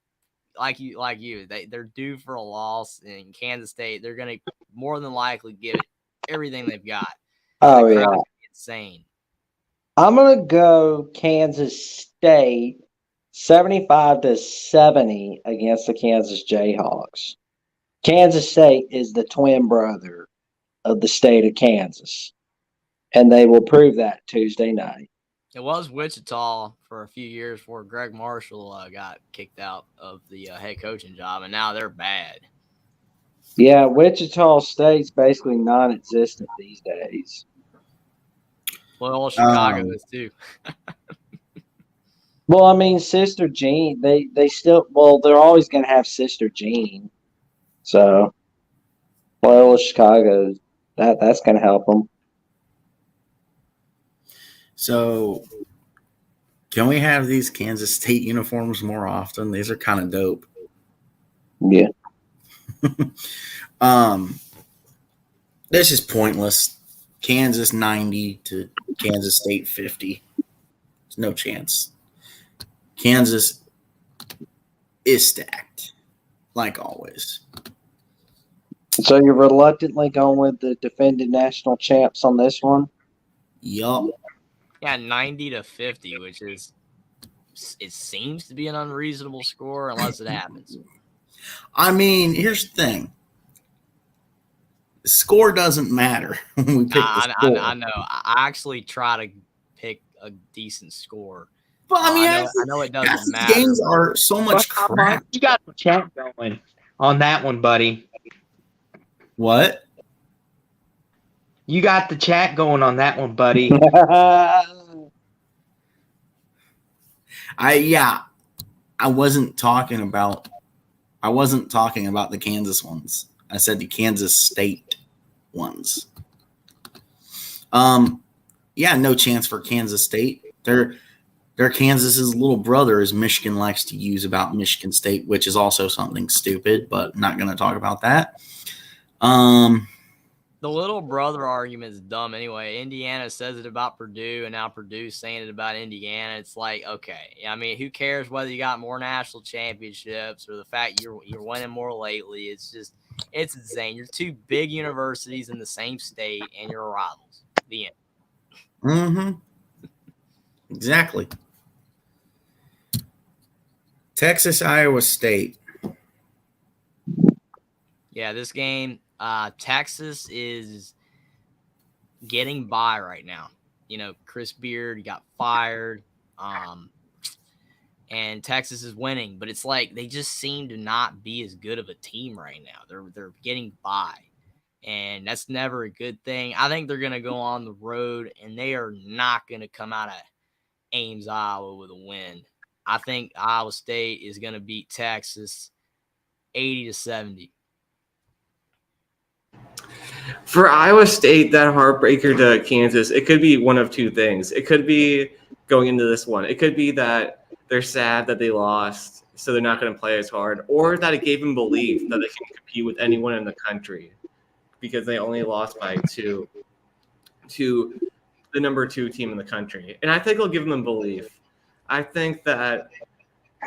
like you. They're due for a loss in Kansas State. They're going to more than likely give it everything they've got. Oh, yeah. Insane. I'm going to go Kansas State 75-70 against the Kansas Jayhawks. Kansas State is the twin brother of the state of Kansas, and they will prove that Tuesday night. It was Wichita for a few years before Greg Marshall got kicked out of the head coaching job, and now they're bad. Yeah, Wichita State's basically non-existent these days. Well, Chicago is too. Well, I mean, Sister Jean, they still, well, they're always going to have Sister Jean. So, well, Chicago, that's going to help them. So, can we have these Kansas State uniforms more often? These are kind of dope. Yeah. This is pointless. Kansas 90 to Kansas State 50. There's no chance. Kansas is stacked, like always. So you're reluctantly going with the defending national champs on this one? Yup. Yeah, 90-50, which is, it seems to be an unreasonable score unless it happens. I mean, here's the thing. The score doesn't matter when we pick the score. I know. I actually try to pick a decent score. But I mean, I know it doesn't matter. Games are so much crap. You got the chat going on that one, buddy. What? You got the chat going on that one, buddy. I wasn't talking about the Kansas ones. I said the Kansas State ones. No chance for Kansas State. They're Kansas's little brother, as Michigan likes to use about Michigan State, which is also something stupid, but not going to talk about that. The little brother argument is dumb anyway. Indiana says it about Purdue, and now Purdue's saying it about Indiana. It's like, okay, I mean, who cares whether you got more national championships or the fact you're winning more lately? It's insane. You're two big universities in the same state, and you're rivals. The end. Mm-hmm. Exactly. Texas, Iowa State. Yeah, this game, Texas is getting by right now. Chris Beard got fired, and Texas is winning, but it's like they just seem to not be as good of a team right now. They're getting by, and that's never a good thing. I think they're gonna go on the road, and they are not gonna come out of Ames, Iowa with a win. I think Iowa State is gonna beat Texas 80-70. For Iowa State, that heartbreaker to Kansas, it could be one of two things. It could be going into this one. It could be that they're sad that they lost, so they're not going to play as hard, or that it gave them belief that they can compete with anyone in the country because they only lost by 2 to the number 2 team in the country. And I think it'll give them belief. I think that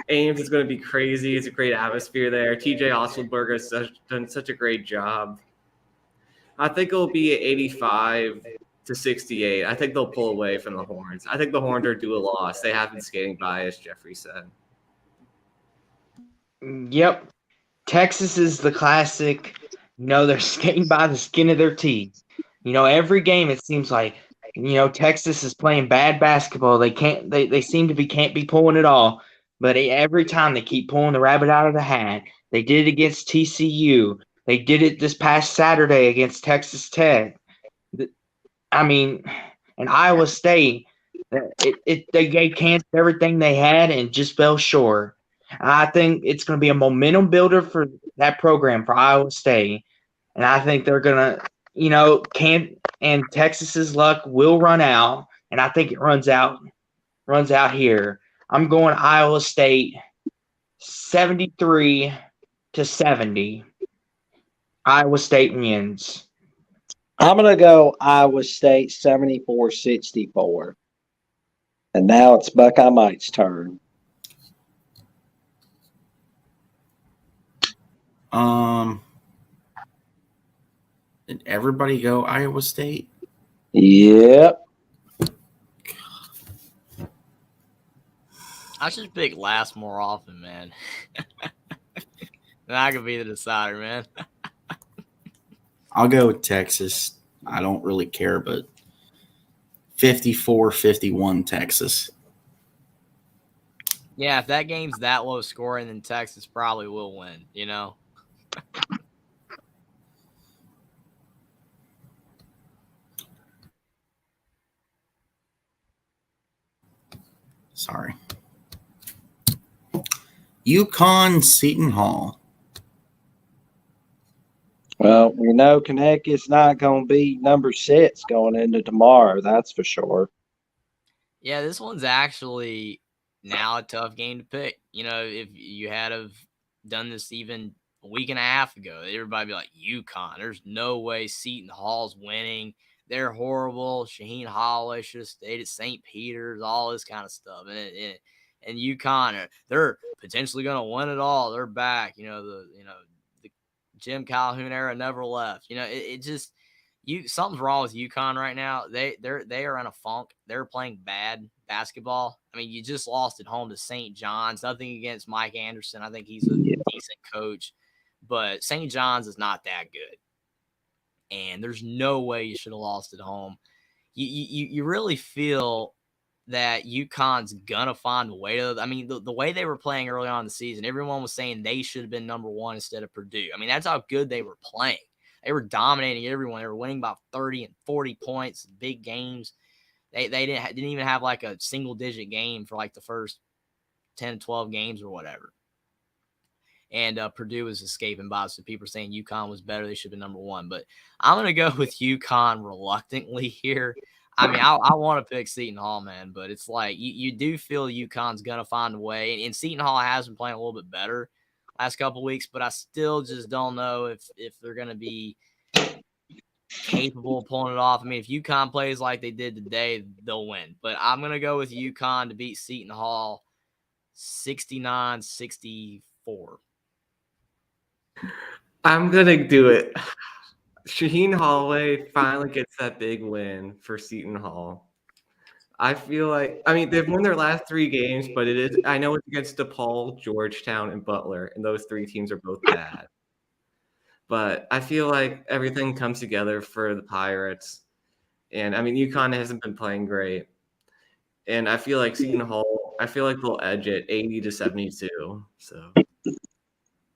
Ames is going to be crazy. It's a great atmosphere there. TJ Oswaldberg has done such a great job. I think it'll be 85-68. I think they'll pull away from the Horns. I think the Horns are due a loss. They have been skating by, as Jeffrey said. Yep. Texas is the classic, they're skating by the skin of their teeth. Every game it seems like, Texas is playing bad basketball. They seem to can't be pulling it all. But every time they keep pulling the rabbit out of the hat. They did it against TCU. They did it this past Saturday against Texas Tech. And Iowa State, they gave Kansas everything they had and just fell short. I think it's going to be a momentum builder for that program for Iowa State. And I think they're going to, and Texas's luck will run out. And I think it runs out here. I'm going Iowa State 73-70. Iowa State wins. I'm going to go Iowa State 74-64. And now it's Buckeye Mike's turn. Did everybody go Iowa State? Yep. I should pick last more often, man. Then I could be the decider, man. I'll go with Texas. I don't really care, but 54-51 Texas. Yeah, if that game's that low scoring, then Texas probably will win, Sorry. UConn Seton Hall. Well, Connecticut's not going to be number 6 going into tomorrow. That's for sure. Yeah, this one's actually now a tough game to pick. If you had have done this even a week and a half ago, everybody would be like, UConn. There's no way Seton Hall's winning. They're horrible. Shaheen Holloway should have stayed at St. Peter's, all this kind of stuff. And UConn, they're potentially going to win it all. They're back. The Jim Calhoun era never left. It just something's wrong with UConn right now. They are in a funk. They're playing bad basketball. I mean, you just lost at home to St. John's. Nothing against Mike Anderson. I think he's a decent coach, but St. John's is not that good. And there's no way you should have lost at home. You really feel that UConn's gonna find a way to. I mean, the way they were playing early on in the season, everyone was saying they should have been number 1 instead of Purdue. I mean, that's how good they were playing. They were dominating everyone. They were winning by 30 and 40 points, big games. They didn't even have like a single digit game for like the first 10, 12 games or whatever. And Purdue was escaping by, so people are saying UConn was better. They should have been number 1. But I'm going to go with UConn reluctantly here. I mean, I want to pick Seton Hall, man, but it's like you do feel UConn's going to find a way. And Seton Hall has been playing a little bit better last couple of weeks, but I still just don't know if they're going to be capable of pulling it off. I mean, if UConn plays like they did today, they'll win. But I'm going to go with UConn to beat Seton Hall 69-64. I'm going to do it. Shaheen Holloway finally gets that big win for Seton Hall. I feel like, I mean, they've won their last 3 games, but I know it's against DePaul, Georgetown, and Butler, and those 3 teams are both bad. But I feel like everything comes together for the Pirates. And I mean, UConn hasn't been playing great. And I feel like Seton Hall, I feel like they'll edge it 80-72. So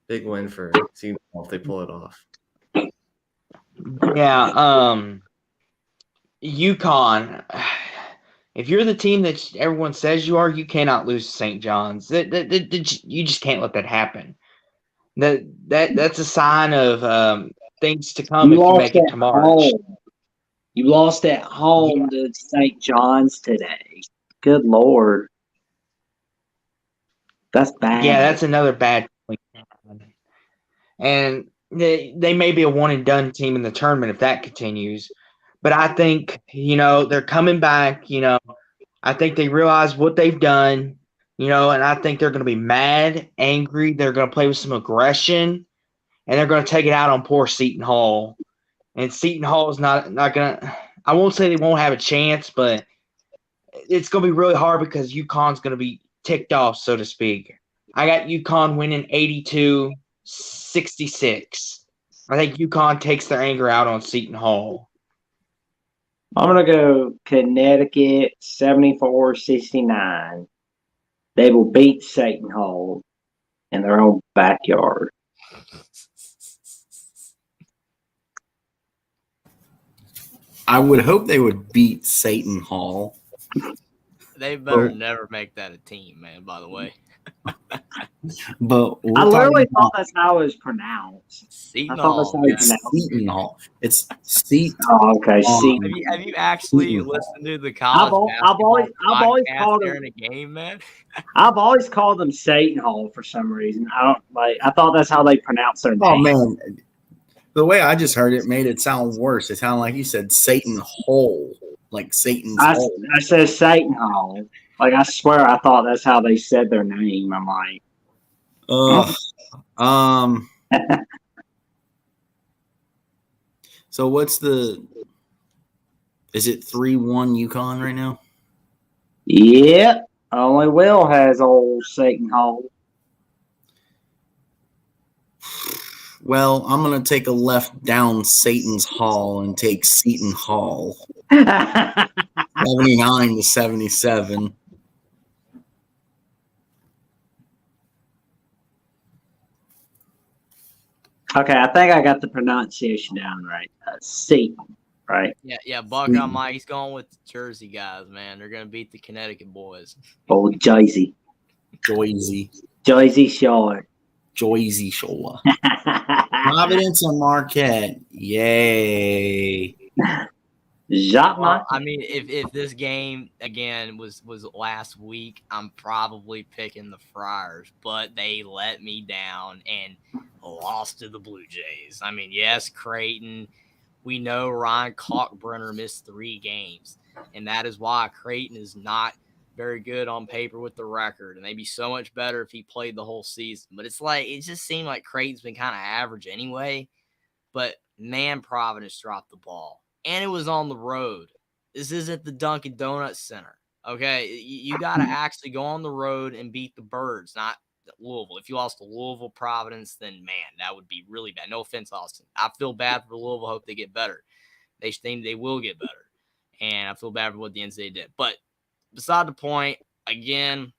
big win for Seton Hall if they pull it off. Yeah, UConn. If you're the team that everyone says you are, you cannot lose to St. John's. You just can't let that happen. That's a sign of things to come if you make it to March. Home. You lost at home to St. John's today. Good Lord. That's bad. Yeah, that's another bad point. And they may be a one-and-done team in the tournament if that continues. But I think, they're coming back. I think they realize what they've done, and I think they're going to be mad, angry. They're going to play with some aggression, and they're going to take it out on poor Seton Hall. And Seton Hall is not going to – I won't say they won't have a chance, but it's going to be really hard because UConn's going to be ticked off, so to speak. I got UConn winning 82-66. I think UConn takes their anger out on Seton Hall. I'm going to go Connecticut 74-69. They will beat Seton Hall in their own backyard. I would hope they would beat Seton Hall. They better never make that a team, man, by the way. But I literally thought that's how it was pronounced. Seton I thought that's Hall. how it was pronounced. Seton Hall. It's Seton. Oh, okay. Seton. Have you actually Seton Hall. listened to the college I've always podcast called during them. a game, man? I've always called them Satan Hall for some reason. I thought that's how they pronounce their name. Oh man, the way I just heard it made it sound worse. It sounded like you said Satan Hole, like Satan's hole. I said Satan Hall. Like I swear, I thought that's how they said their name. I'm like, So what's the? Is it 3-1 UConn right now? yep. Only Will has old Satan Hall. Well, I'm gonna take a left down Satan's Hall and take Seton Hall, 79-77. Okay, I think I got the pronunciation down right. Satan, right? Yeah, Buck on Mike. He's going with the Jersey guys, man. They're going to beat the Connecticut boys. Old Jersey. Joyzy Shore. Joyzy Shore. Providence and Marquette. Yay. Jacques Well, I mean, if this game again was last week, I'm probably picking the Friars, but they let me down and lost to the Blue Jays. I mean, yes, Creighton. We know Ryan Kalkbrenner missed 3 games, and that is why Creighton is not very good on paper with the record, and they'd be so much better if he played the whole season. But it's like it just seemed like Creighton's been kind of average anyway. But man, Providence dropped the ball. And it was on the road. This isn't the Dunkin' Donuts Center. Okay, you got to actually go on the road and beat the Birds, not Louisville. If you lost to Louisville, Providence, then man, that would be really bad. No offense, Austin. I feel bad for Louisville. Hope they get better. They think they will get better, and I feel bad for what the NCAA did. But beside the point, again,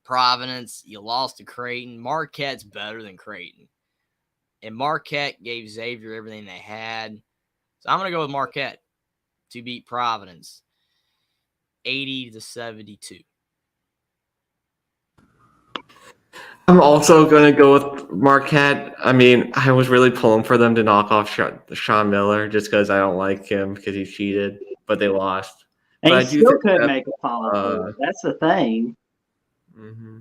Providence, you lost to Creighton. Marquette's better than Creighton, and Marquette gave Xavier everything they had. So I'm going to go with Marquette to beat Providence 80-72. I'm also going to go with Marquette. I mean, I was really pulling for them to knock off Sean Miller just because I don't like him because he cheated, but they lost. And But I he do still think couldn't that, make a follow. That's the thing. Mm-hmm.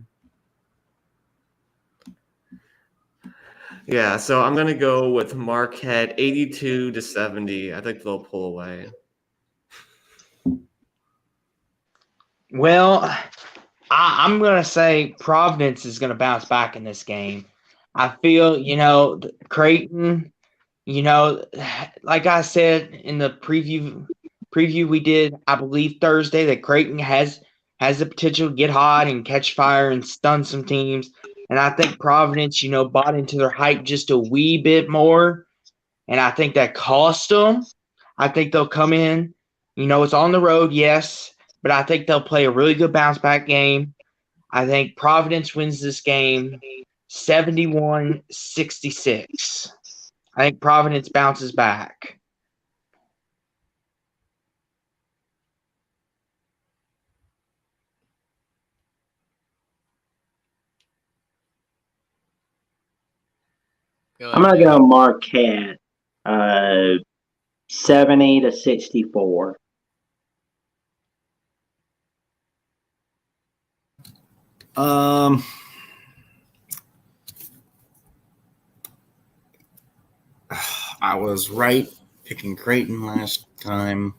Yeah, so I'm going to go with Marquette 82-70. I think they'll pull away. Well, I'm going to say Providence is going to bounce back in this game. I feel, Creighton, like I said in the preview we did, I believe Thursday, that Creighton has the potential to get hot and catch fire and stun some teams. And I think Providence, bought into their hype just a wee bit more. And I think that cost them. I think they'll come in. It's on the road, yes, but I think they'll play a really good bounce back game. I think Providence wins this game 71-66. I think Providence bounces back. Go I'm ahead, gonna Jake. go Marquette, 70-64. I was right picking Creighton last time.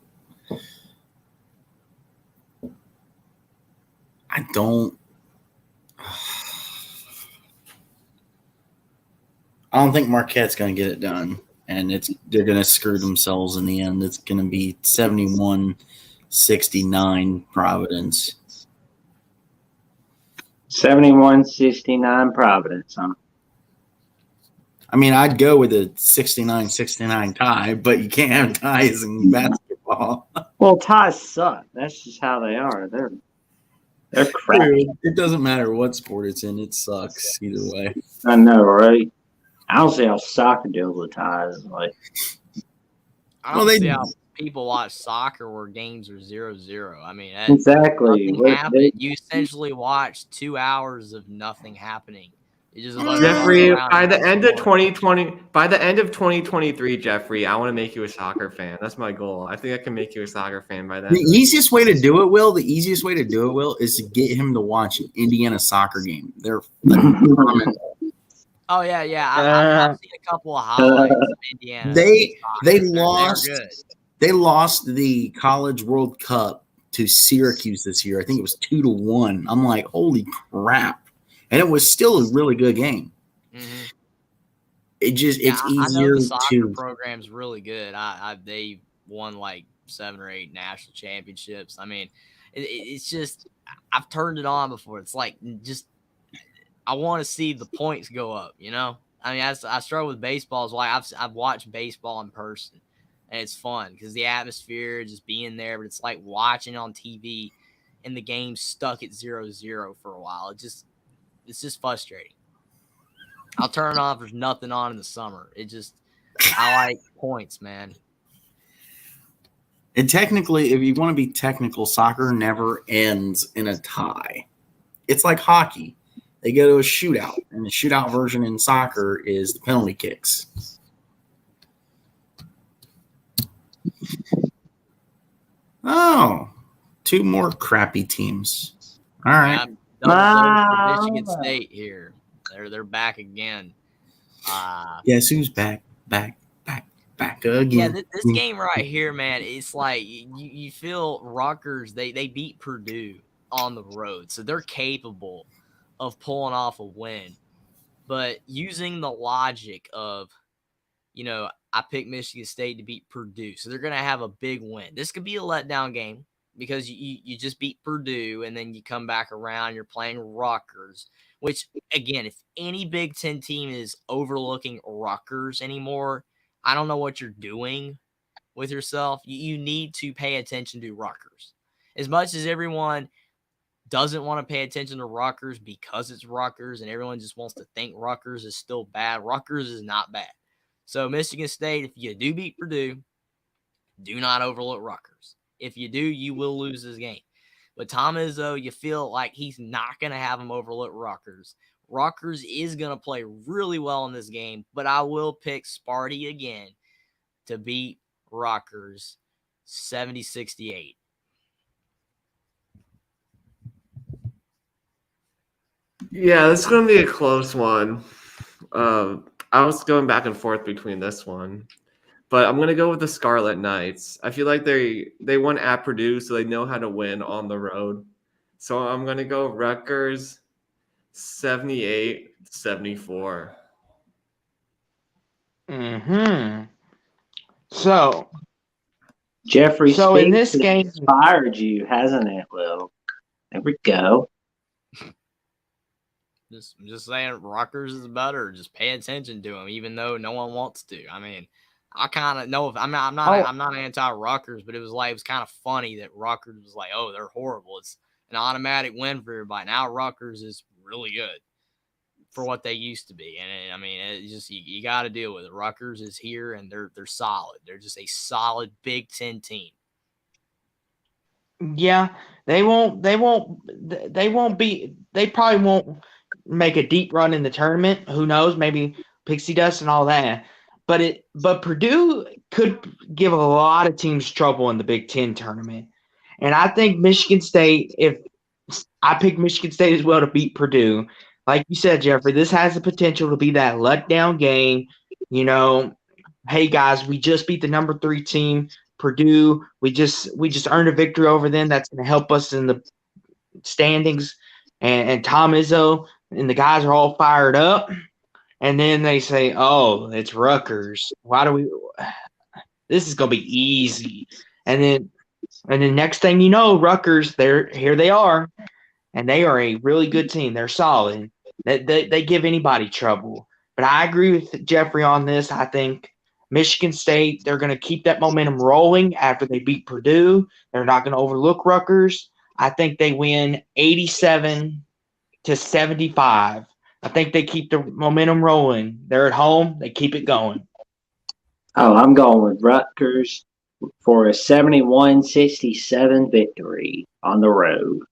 I don't think Marquette's going to get it done, and they're going to screw themselves in the end. It's going to be 71-69 Providence. 71-69 Providence, huh? I mean, I'd go with a 69-69 tie, but you can't have ties in basketball. Well, ties suck. That's just how they are. They're crappy. It doesn't matter what sport it's in; it sucks either way. I know, right? I don't see how soccer deals with ties. Like, I Well, don't they- see how people watch soccer where games are 0-0. I mean, exactly. nothing happened. You essentially watch 2 hours of nothing happening. You just Jeffrey, around by the and end of score. 2023, Jeffrey, I want to make you a soccer fan. That's my goal. I think I can make you a soccer fan by then. The easiest way to do it, Will, is to get him to watch an Indiana soccer game. They're phenomenal. Oh yeah. I've seen a couple of highlights of Indiana. They They're lost. good. They lost the College World Cup to Syracuse this year. I think it was 2-1. I'm like, holy crap! And it was still a really good game. Mhm. It's I know easier the soccer to. program's really good. They won like 7 or 8 national championships. I mean, it's just I've turned it on before. It's like just I want to see the points go up. I mean, I struggle with baseball. Is why I've watched baseball in person, and it's fun because the atmosphere, just being there. But it's like watching on TV, and the game's stuck at 0-0 for a while. It's just frustrating. I'll turn it on if there's nothing on in the summer. I like points, man. And technically, if you want to be technical, soccer never ends in a tie. It's like hockey. They go to a shootout, and the shootout version in soccer is the penalty kicks. Oh, 2 more crappy teams. All right. Double dose for Michigan State here. They're back again. Guess who's back again? Yeah, this game right here, man, it's like you feel Rutgers, they beat Purdue on the road, so they're capable of pulling off a win. But using the logic of, I picked Michigan State to beat Purdue, so they're going to have a big win. This could be a letdown game because you just beat Purdue, and then you come back around, you're playing Rutgers, which, again, if any Big Ten team is overlooking Rutgers anymore, I don't know what you're doing with yourself. You need to pay attention to Rutgers. As much as everyone doesn't want to pay attention to Rutgers because it's Rutgers and everyone just wants to think Rutgers is still bad, Rutgers is not bad. So Michigan State, if you do beat Purdue, do not overlook Rutgers. If you do, you will lose this game. But Tom Izzo, you feel like he's not going to have him overlook Rutgers. Rutgers is going to play really well in this game, but I will pick Sparty again to beat Rutgers 70-68. Yeah, this is going to be a close one. I was going back and forth between this one, but I'm going to go with the Scarlet Knights. I feel like they won at Purdue, so they know how to win on the road. So I'm going to go Rutgers 78-74. So, Jeffrey, So in Speaks this has game- inspired you, hasn't it, Will? There we go. I'm just saying Rutgers is better. Just pay attention to them, even though no one wants to. I mean, I kind of know if I'm not Oh. I'm not anti Rutgers, but it was kind of funny that Rutgers was like, oh, they're horrible. It's an automatic win for everybody. Now Rutgers is really good for what they used to be, and I mean, it's just you got to deal with it. Rutgers is here, and they're solid. They're just a solid Big Ten team. Yeah, they won't be. They probably won't make a deep run in the tournament. Who knows? Maybe pixie dust and all that. But Purdue could give a lot of teams trouble in the Big Ten tournament, and I think Michigan State. If I pick Michigan State as well to beat Purdue, like you said, Jeffrey, this has the potential to be that letdown game. You know, hey guys, we just beat the number 3 team. Purdue, we just earned a victory over them. That's going to help us in the standings. And Tom Izzo and the guys are all fired up. And then they say, "Oh, it's Rutgers. Why do we? This is going to be easy." And then next thing you know, Rutgers, here they are, and they are a really good team. They're solid. They give anybody trouble. But I agree with Jeffrey on this. I think Michigan State, they're going to keep that momentum rolling after they beat Purdue. They're not going to overlook Rutgers. I think they win 87-75. I think they keep the momentum rolling. They're at home. They keep it going. Oh, I'm going with Rutgers for a 71-67 victory on the road.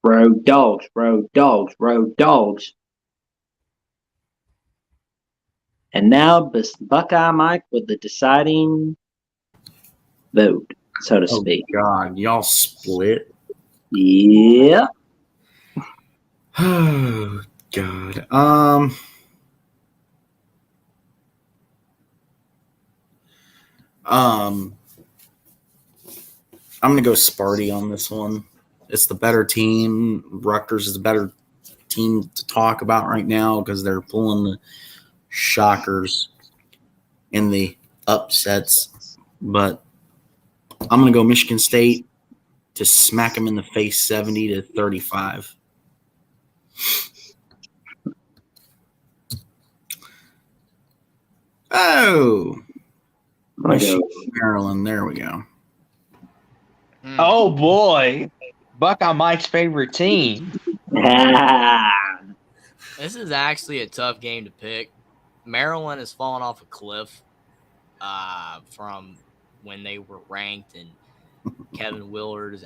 Road dogs, road dogs, road dogs. And now Buckeye Mike with the deciding vote, so to speak. God, y'all split. Yeah. Oh God. I'm gonna go Sparty on this one. It's the better team. Rutgers is the better team to talk about right now because they're pulling the shockers in the upsets. But I'm gonna go Michigan State to smack them in the face, 70-35. Oh, Maryland. There we go. Oh boy, Buckeye Mike's favorite team. This is actually a tough game to pick. Maryland has fallen off a cliff from when they were ranked, and Kevin Willard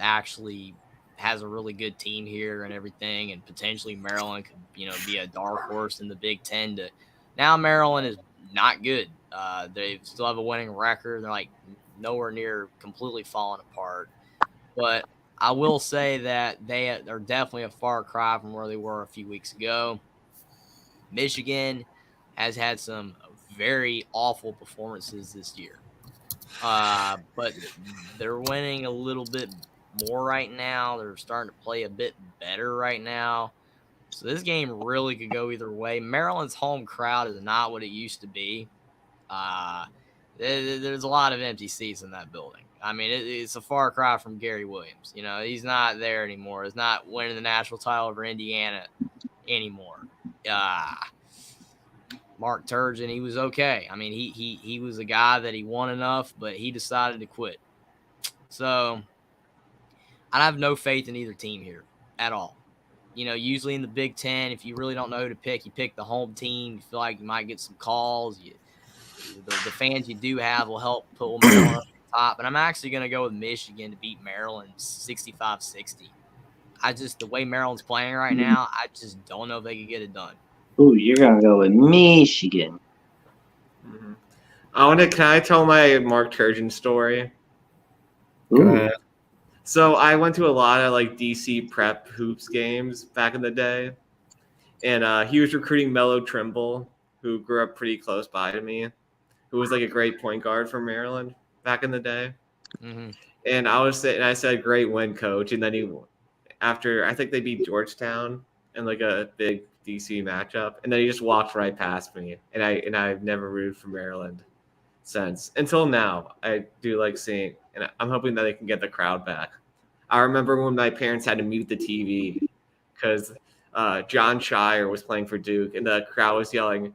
has a really good team here and everything, and potentially Maryland could be a dark horse in the Big Ten. Now Maryland is not good. They still have a winning record. They're like nowhere near completely falling apart, but I will say that they are definitely a far cry from where they were a few weeks ago. Michigan has had some very awful performances this year, but they're winning a little bit more right now. They're starting to play a bit better right now. So this game really could go either way. Maryland's home crowd is not what it used to be. There's a lot of empty seats in that building. I mean, it's a far cry from Gary Williams. He's not there anymore. He's not winning the national title over Indiana anymore. Mark Turgeon, he was okay. I mean, he was a guy that he won enough, but he decided to quit. So I have no faith in either team here at all. Usually in the Big Ten, if you really don't know who to pick, you pick the home team. You feel like you might get some calls. The fans you do have will help put Maryland up the top. But I'm actually going to go with Michigan to beat Maryland 65-60. The way Maryland's playing right now, I just don't know if they could get it done. Ooh, you're going to go with Michigan. Mm-hmm. Can I tell my Mark Turgeon story? Ooh. So I went to a lot of DC prep hoops games back in the day, and he was recruiting Melo Trimble, who grew up pretty close by to me, who was a great point guard for Maryland back in the day. Mm-hmm. And I said, "Great win, coach." And then after I think they beat Georgetown in a big DC matchup, and then he just walked right past me, and I've never rooted for Maryland since until now. I do like seeing, and I'm hoping that they can get the crowd back. I remember when my parents had to mute the TV because John Shire was playing for Duke, and the crowd was yelling,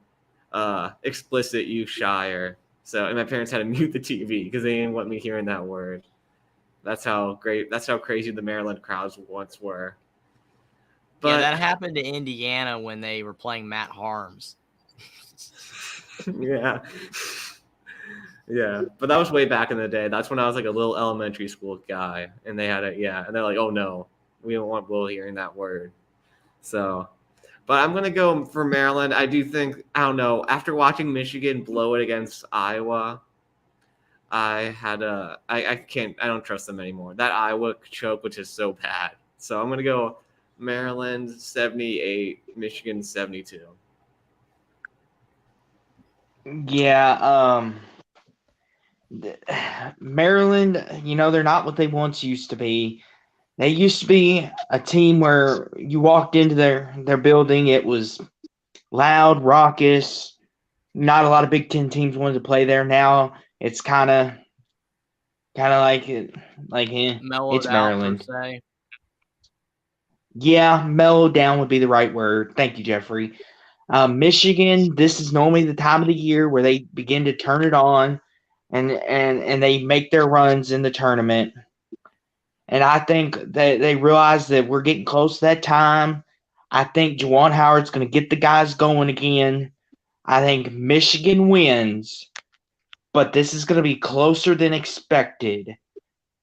"Explicit, you Shire." So, and my parents had to mute the TV because they didn't want me hearing that word. That's how crazy the Maryland crowds once were. Yeah, But that happened to Indiana when they were playing Matt Harms. yeah. Yeah, but that was way back in the day. That's when I was like a little elementary school guy, and they had and they're like, "Oh no, we don't want Will hearing that word." So, but I'm gonna go for Maryland. I do think, I don't know, after watching Michigan blow it against Iowa, I don't trust them anymore. That Iowa choke, which is so bad. So I'm gonna go Maryland 78, Michigan 72. Yeah, Maryland, they're not what they once used to be. They used to be a team where you walked into their building, it was loud, raucous. Not a lot of Big Ten teams wanted to play there. Now it's kind of Mellowed it's out per Maryland. se. Yeah, mellowed down would be the right word. Thank you, Jeffrey. Michigan, this is normally the time of the year where they begin to turn it on, and they make their runs in the tournament. And I think that they realize that we're getting close to that time. I think Juwan Howard's going to get the guys going again. I think Michigan wins, but this is going to be closer than expected.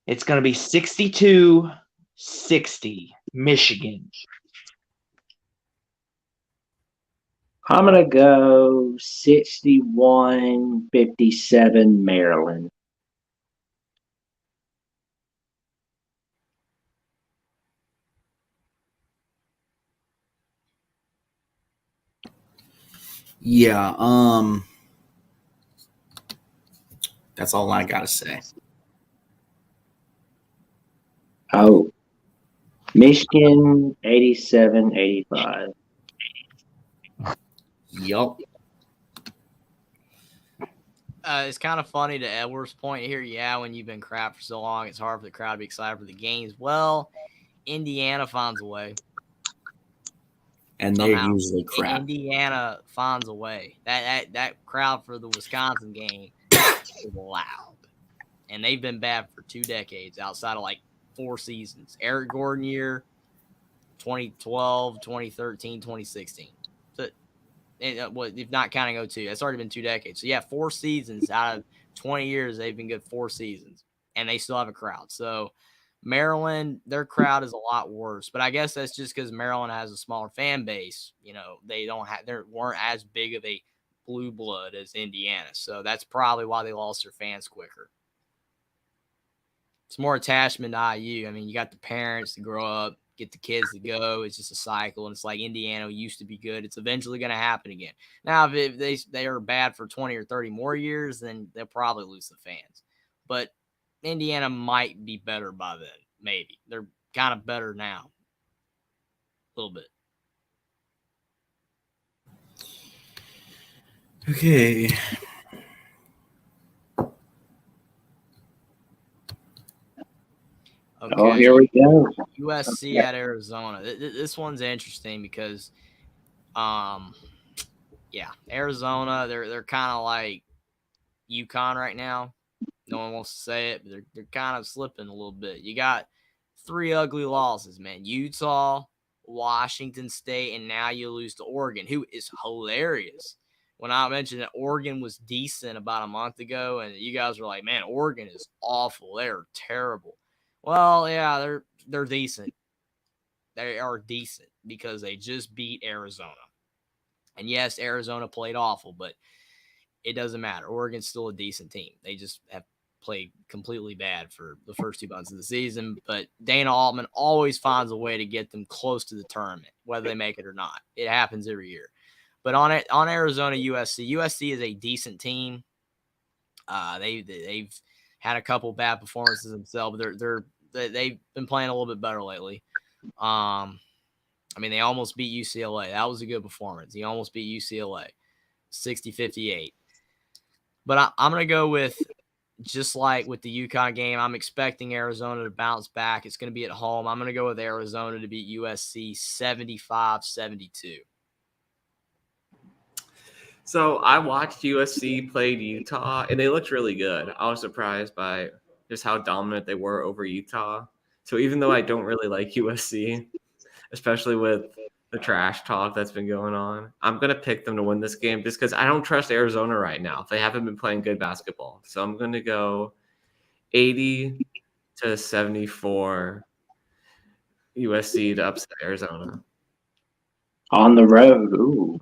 It's going to be 62-60, Michigan. I'm going to go 61-57 Maryland. Yeah, that's all I gotta say. Oh, Michigan 87-85. Yup. It's kind of funny to Edward's point here. Yeah, when you've been crap for so long, it's hard for the crowd to be excited for the games. Well, Indiana finds a way. And they're Somehow. usually crap. Indiana finds a way. That crowd for the Wisconsin game is loud. And they've been bad for 2 decades outside of like 4 seasons. Eric Gordon year, 2012, 2013, 2016. So, if not counting 02, it's already been 2 decades. So, yeah, 4 seasons out of 20 years, they've been good 4 seasons. And they still have a crowd. So, Maryland, their crowd is a lot worse. But I guess that's just because Maryland has a smaller fan base. They weren't as big of a blue blood as Indiana. So, that's probably why they lost their fans quicker. It's more attachment to IU. I mean, you got the parents to grow up, get the kids to go. It's just a cycle. And it's like Indiana used to be good. It's eventually going to happen again. Now, if they are bad for 20 or 30 more years, then they'll probably lose the fans. But Indiana might be better by then. Maybe. They're kind of better now. A little bit. Okay. Okay. Oh, here we go. USC at Arizona. This one's interesting because, Arizona, they're kind of like UConn right now. No one wants to say it, but they're kind of slipping a little bit. You got 3 ugly losses, man. Utah, Washington State, and now you lose to Oregon, who is hilarious. When I mentioned that Oregon was decent about a month ago, and you guys were like, man, Oregon is awful. They're terrible. Well, yeah, they're decent. They are decent because they just beat Arizona. And yes, Arizona played awful, but it doesn't matter. Oregon's still a decent team. They just have played completely bad for the first 2 months of the season. But Dana Altman always finds a way to get them close to the tournament, whether they make it or not. It happens every year. But on Arizona, USC is a decent team. They've had a couple bad performances themselves. They've been playing a little bit better lately. They almost beat UCLA. That was a good performance. He almost beat UCLA, 60-58. But I'm going to go with, just like with the UConn game, I'm expecting Arizona to bounce back. It's going to be at home. I'm going to go with Arizona to beat USC 75-72. So I watched USC play Utah, and they looked really good. I was surprised by just how dominant they were over Utah. So even though I don't really like USC, especially with the trash talk that's been going on, I'm going to pick them to win this game just because I don't trust Arizona right now. They haven't been playing good basketball. So I'm going to go 80-74 USC to upset Arizona. On the road. Ooh.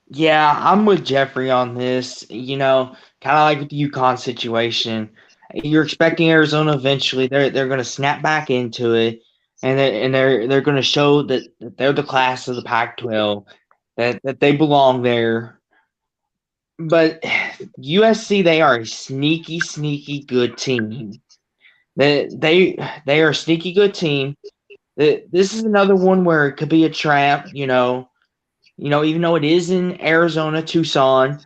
Yeah, I'm with Jeffrey on this. Kind of like with the UConn situation. You're expecting Arizona eventually. They're going to snap back into it, and they're going to show that they're the class of the Pac-12, that they belong there. But USC, they are a sneaky, sneaky good team. They are a sneaky good team. This is another one where it could be a trap. Even though it is in Arizona, Tucson,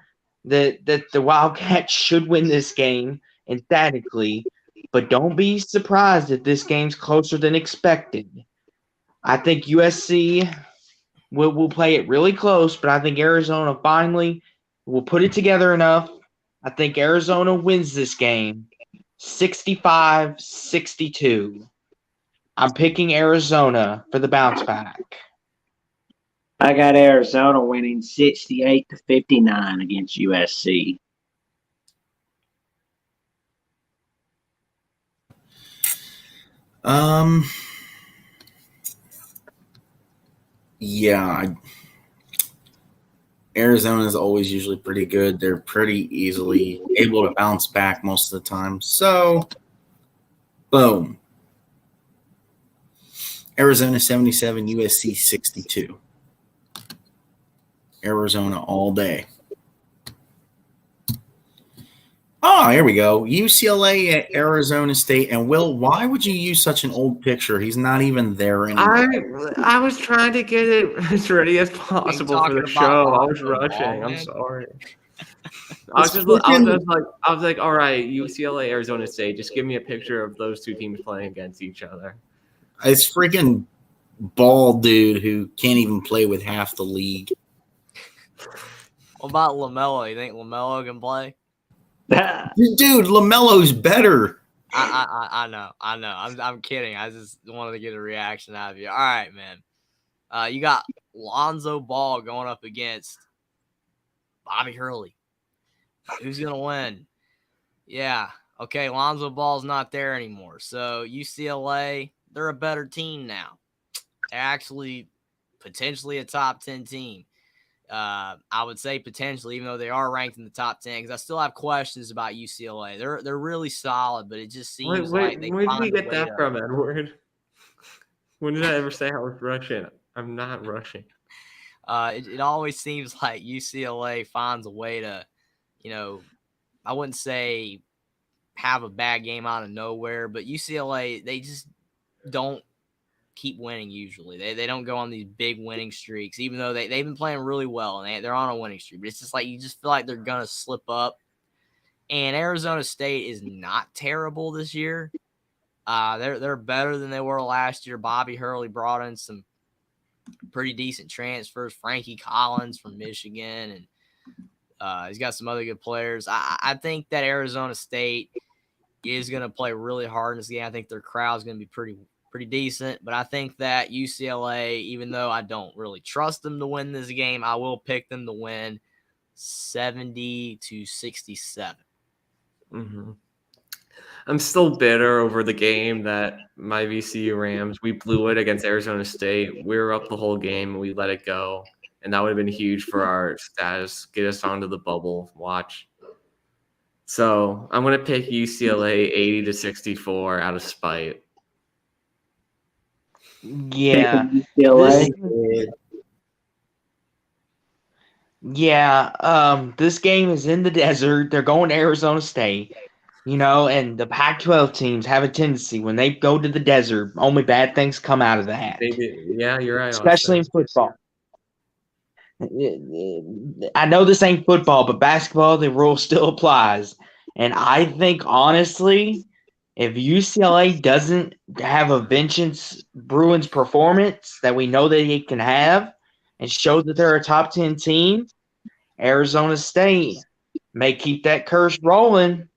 that the Wildcats should win this game emphatically. But don't be surprised if this game's closer than expected. I think USC will play it really close, but I think Arizona finally will put it together enough. I think Arizona wins this game 65-62. I'm picking Arizona for the bounce back. I got Arizona winning 68-59 against USC. Yeah, Arizona is always usually pretty good. They're pretty easily able to bounce back most of the time. So, boom. Arizona 77, USC 62. Arizona all day. Oh, here we go. UCLA at Arizona State. And Will, why would you use such an old picture? He's not even there anymore. I was trying to get it as ready as possible for the show. I was rushing. I'm sorry. I was like, all right, UCLA, Arizona State. Just give me a picture of those two teams playing against each other. It's freaking bald dude who can't even play with half the league. What about LaMelo? You think LaMelo can play? Dude, LaMelo's better. I know. I'm kidding. I just wanted to get a reaction out of you. All right, man. You got Lonzo Ball going up against Bobby Hurley. Who's gonna win? Yeah. Okay, Lonzo Ball's not there anymore. So UCLA, they're a better team now. They're actually potentially a top 10 team. I would say potentially, even though they are ranked in the top 10, because I still have questions about UCLA. They're really solid, but it just seems like they. Where did we get that from, Edward? When did I ever say I was rushing? I'm not rushing. It always seems like UCLA finds a way to, I wouldn't say have a bad game out of nowhere, but UCLA, they just don't keep winning usually. They don't go on these big winning streaks, even though they've been playing really well and they're on a winning streak. But it's just like you just feel like they're going to slip up. And Arizona State is not terrible this year. They're better than they were last year. Bobby Hurley brought in some pretty decent transfers. Frankie Collins from Michigan, and he's got some other good players. I think that Arizona State is going to play really hard in this game. I think their crowd is going to be pretty decent, but I think that UCLA, even though I don't really trust them to win this game, I will pick them to win 70-67. Mm-hmm. I'm still bitter over the game that my VCU Rams, we blew it against Arizona State. We were up the whole game and we let it go, and that would have been huge for our status, get us onto the bubble watch. So I'm going to pick UCLA 80-64 out of spite. Yeah. This game is in the desert. They're going to Arizona State, and the Pac-12 teams have a tendency when they go to the desert, only bad things come out of that. Yeah, you're right. Especially in football. I know this ain't football, but basketball, the rule still applies. And I think, honestly, if UCLA doesn't have a Vengeance Bruins performance that we know that they can have and show that they're a top 10 team, Arizona State may keep that curse rolling.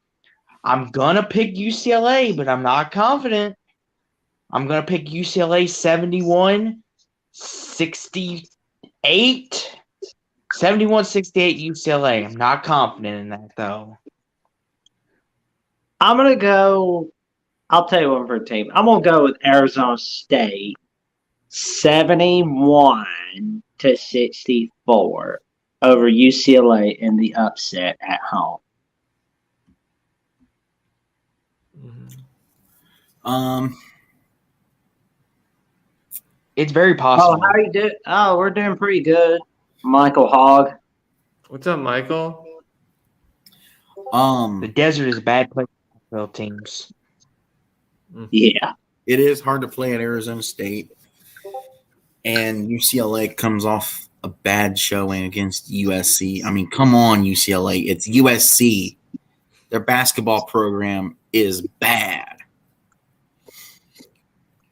I'm going to pick UCLA, but I'm not confident. I'm going to pick UCLA 71-68. 71-68 UCLA. I'm not confident in that, though. I'm going to go. I'll tell you one for a team. I'm going to go with Arizona State 71-64 over UCLA in the upset at home. It's very Oh, possible. how are you doing? Oh, we're doing pretty good. Michael Hogg. What's up, Michael? The desert is a bad place for NFL teams. Yeah. It is hard to play at Arizona State, and UCLA comes off a bad showing against USC. I mean, come on, UCLA. It's USC. Their basketball program is bad.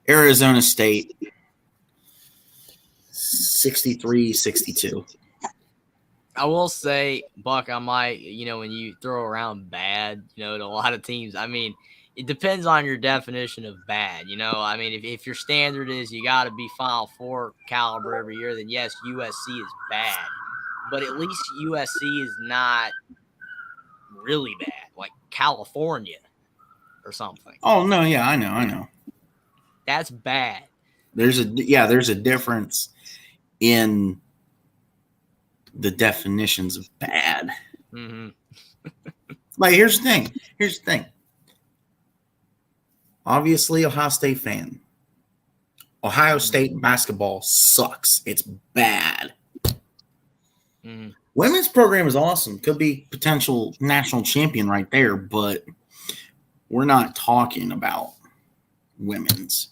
Arizona State, 63-62. I will say, Buck, I might, when you throw around bad, to a lot of teams, I mean, it depends on your definition of bad. I mean, if your standard is you got to be Final Four caliber every year, then yes, USC is bad. But at least USC is not really bad, like California or something. Oh, no, yeah, I know. That's bad. There's a difference in the definitions of bad. Mm-hmm. Like, here's the thing. Obviously, Ohio State fan. Ohio State basketball sucks. It's bad. Mm-hmm. Women's program is awesome. Could be potential national champion right there, but we're not talking about women's.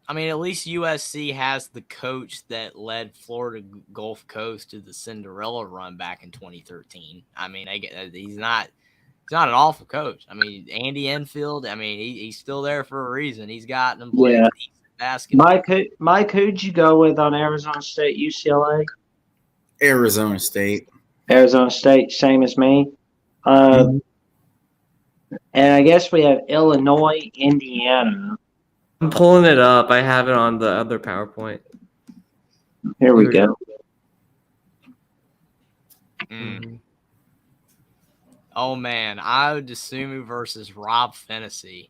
I mean, at least USC has the coach that led Florida Gulf Coast to the Cinderella run back in 2013. I mean, he's not an awful coach. I mean, Andy Enfield, I mean, he's still there for a reason. He's gotten them playing decent basketball. Mike, who'd you go with on Arizona State, UCLA? Arizona State. Arizona State, same as me. And I guess we have Illinois, Indiana. I'm pulling it up. I have it on the other PowerPoint. Here we go. Oh, man. Iowa versus Rob Fennessy.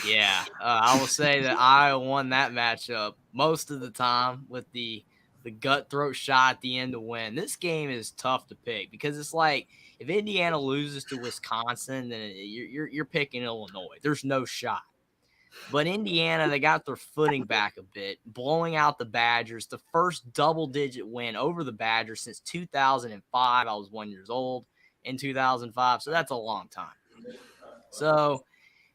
Yeah. I will say that Iowa won that matchup most of the time with the gut throat shot at the end to win. This game is tough to pick because it's like if Indiana loses to Wisconsin, then you're picking Illinois. There's no shot. But Indiana, they got their footing back a bit, blowing out the Badgers. The first double-digit win over the Badgers since 2005. I was 1 year old in 2005, so that's a long time. So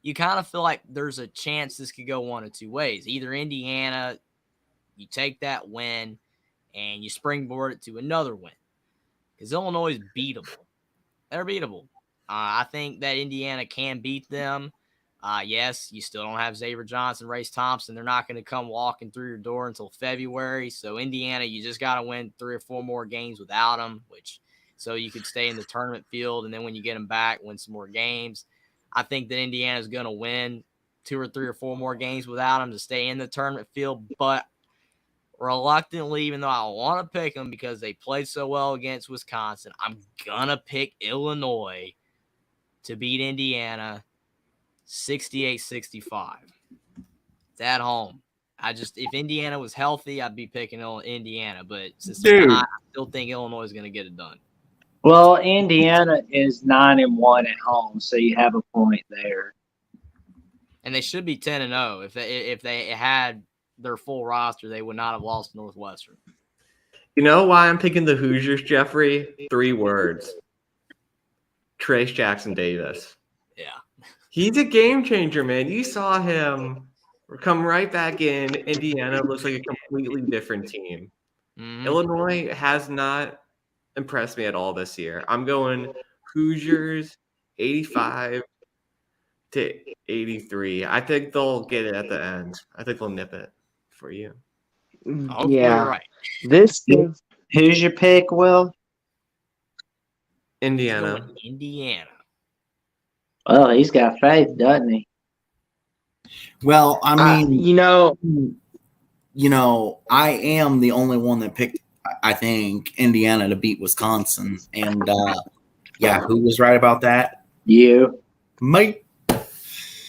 you kind of feel like there's a chance this could go one of two ways. Either Indiana, you take that win and you springboard it to another win because Illinois is beatable. They're beatable. I think that Indiana can beat them. Yes, you still don't have Xavier Johnson, Race Thompson. They're not going to come walking through your door until February. So Indiana, you just got to win 3 or 4 more games without them, so you could stay in the tournament field. And then when you get them back, win some more games. I think that Indiana is going to win 2 or 3 or 4 more games without them to stay in the tournament field. But reluctantly, even though I want to pick them because they played so well against Wisconsin, I'm going to pick Illinois to beat Indiana 68-65. It's at home. If Indiana was healthy, I'd be picking Indiana. But since they're not, I still think Illinois is going to get it done. Well, Indiana is 9-1 at home, so you have a point there. And they should be 10-0. If they had their full roster, they would not have lost Northwestern. You know why I'm picking the Hoosiers, Jeffrey? 3 words. Trace Jackson Davis. Yeah. He's a game changer, man. You saw him come right back in. Indiana looks like a completely different team. Mm-hmm. Illinois has not impressed me at all this year. I'm going Hoosiers 85-83. I think they'll get it at the end. I think they'll nip it for you. Hopefully you're right. Who's your pick, Will? Indiana. Going Indiana. Well, he's got faith, doesn't he? Well, I mean, I am the only one that picked, I think, Indiana to beat Wisconsin. And yeah, who was right about that? You Mate.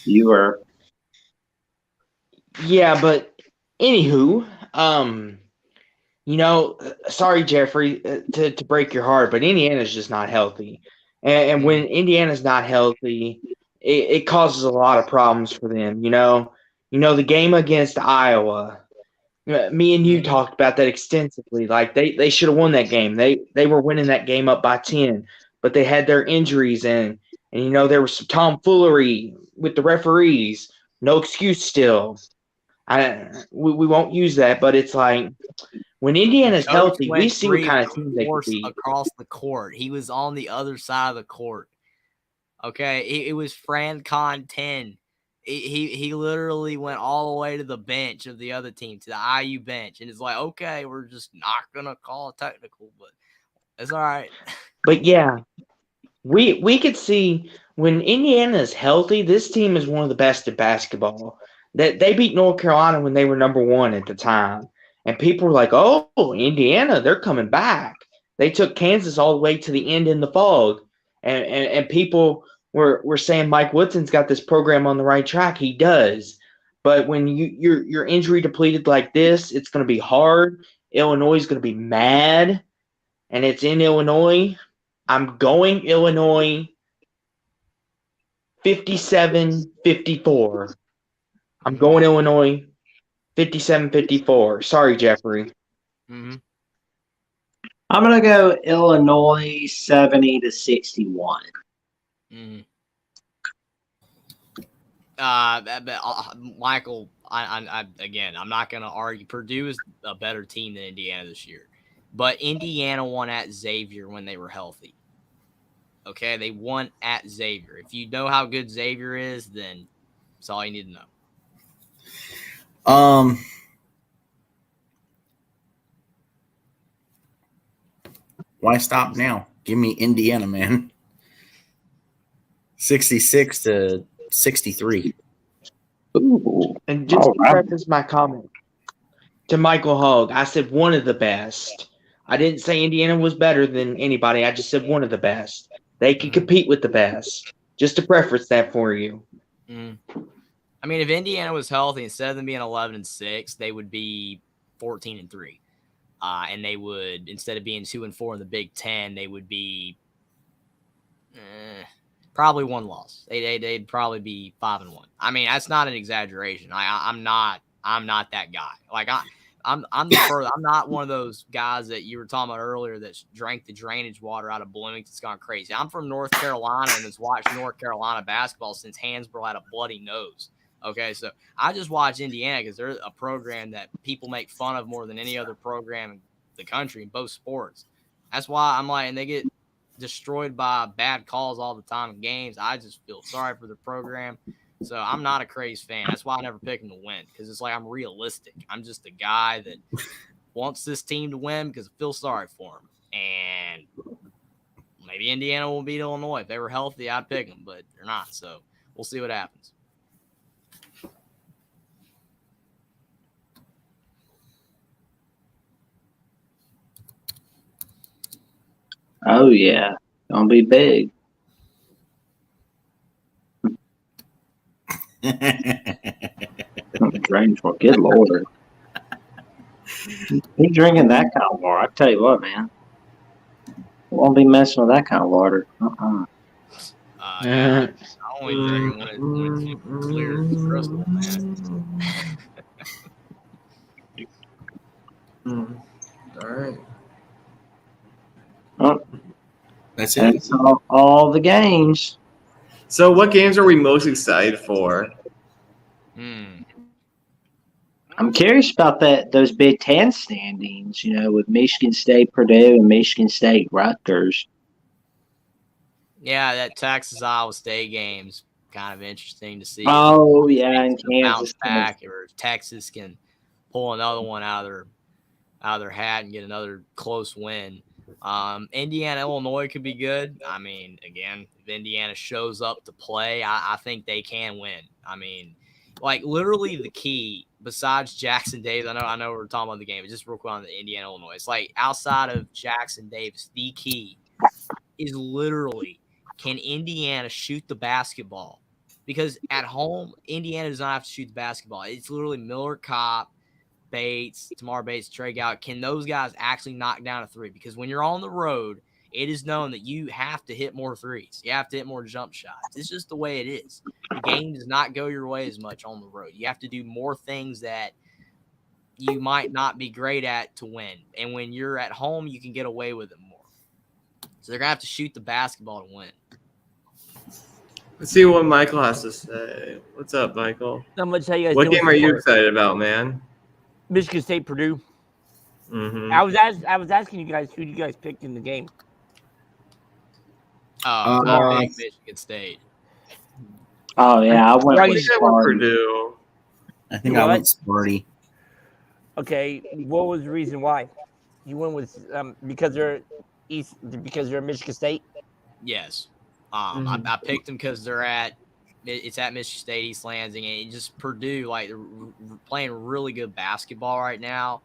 were. Yeah, but anywho, sorry, Jeffrey, to break your heart, but Indiana's just not healthy. And when Indiana's not healthy, it causes a lot of problems for them. The game against Iowa, me and you talked about that extensively. Like they should have won that game. They were winning that game up by 10, but they had their injuries and there was some tomfoolery with the referees. No excuse still. We won't use that, but it's like when Indiana's healthy, we see what kind of team they can be. Across the court, he was on the other side of the court. Okay, it was FranCon 10. He literally went all the way to the bench of the other team, to the IU bench, and it's like, okay, we're just not gonna call a technical, but it's all right. But yeah, we could see when Indiana is healthy, this team is one of the best at basketball. That they beat North Carolina when they were number 1 at the time, and people were like, "Oh, Indiana, they're coming back." They took Kansas all the way to the end in the fog, and people were saying Mike Woodson's got this program on the right track. He does, but when you're injury depleted like this, it's going to be hard. Illinois is going to be mad, and it's in Illinois. I'm going Illinois 57-54. I'm going Illinois 57-54. Sorry, Jeffrey. Mm-hmm. I'm going to go Illinois 70-61. Mm-hmm. Michael, I again, I'm not going to argue. Purdue is a better team than Indiana this year, but Indiana won at Xavier when they were healthy. Okay, they won at Xavier. If you know how good Xavier is, then that's all you need to know. Why stop now? Give me Indiana, man. 66-63. Ooh. And just to preface my comment to Michael Hogg, I said one of the best. I didn't say Indiana was better than anybody. I just said one of the best. They can compete with the best. Just to preface that for you. I mean, if Indiana was healthy, instead of them being 11-6, they would be 14-3. And they would, instead of being 2-4 in the Big Ten, they would be probably one loss. They'd probably be 5-1. I mean, that's not an exaggeration. I'm not that guy. Like I'm not one of those guys that you were talking about earlier that drank the drainage water out of Bloomington. It's gone crazy. I'm from North Carolina and has watched North Carolina basketball since Hansbrough had a bloody nose. Okay, so I just watch Indiana because they're a program that people make fun of more than any other program in the country in both sports. That's why I'm like, and they get destroyed by bad calls all the time in games. I just feel sorry for the program. So I'm not a crazy fan. That's why I never pick them to win, because it's like I'm realistic. I'm just a guy that wants this team to win because I feel sorry for them. And maybe Indiana will beat Illinois. If they were healthy, I'd pick them, but they're not. So we'll see what happens. Oh, yeah. Gonna be big. Drainage water. Good Lord. He drinking that kind of water. I tell you what, man. Won't be messing with that kind of water. Yeah, I only drink when it's clear as crystal, man. All right. Oh, that's it. That's all the games. So, what games are we most excited for? I'm curious about those Big Ten standings, with Michigan State, Purdue, and Michigan State, Rutgers. Yeah, that Texas-Iowa State game's kind of interesting to see. Oh, yeah, and Kansas Kansas back, or Texas can pull another one out of their hat and get another close win. Indiana, Illinois could be good. I mean, again, if Indiana shows up to play, I think they can win. I mean, like literally the key besides Jackson Davis. I know we're talking about the game, but just real quick on the Indiana, Illinois. It's like outside of Jackson Davis, the key is literally can Indiana shoot the basketball? Because at home, Indiana does not have to shoot the basketball. It's literally Miller Kopp, Bates, Tamar Bates, Trey Gowdy. Can those guys actually knock down a three? Because when you're on the road, it is known that you have to hit more threes. You have to hit more jump shots. It's just the way it is. The game does not go your way as much on the road. You have to do more things that you might not be great at to win. And when you're at home, you can get away with it more. So they're going to have to shoot the basketball to win. Let's see what Michael has to say. What's up, Michael? Not much. How you guys What doing game are so you far? excited about, man? Michigan State, Purdue. Mm-hmm. I was asking you guys who you guys picked in the game. I think Michigan State. Oh yeah, I went Right. with I think I went Sparty. Purdue. I think You I what? went Sparty. Okay, what was the reason why you went with because they're Michigan State? Yes. Mhm. I picked them because it's at Michigan State, East Lansing, and just Purdue, like they're playing really good basketball right now.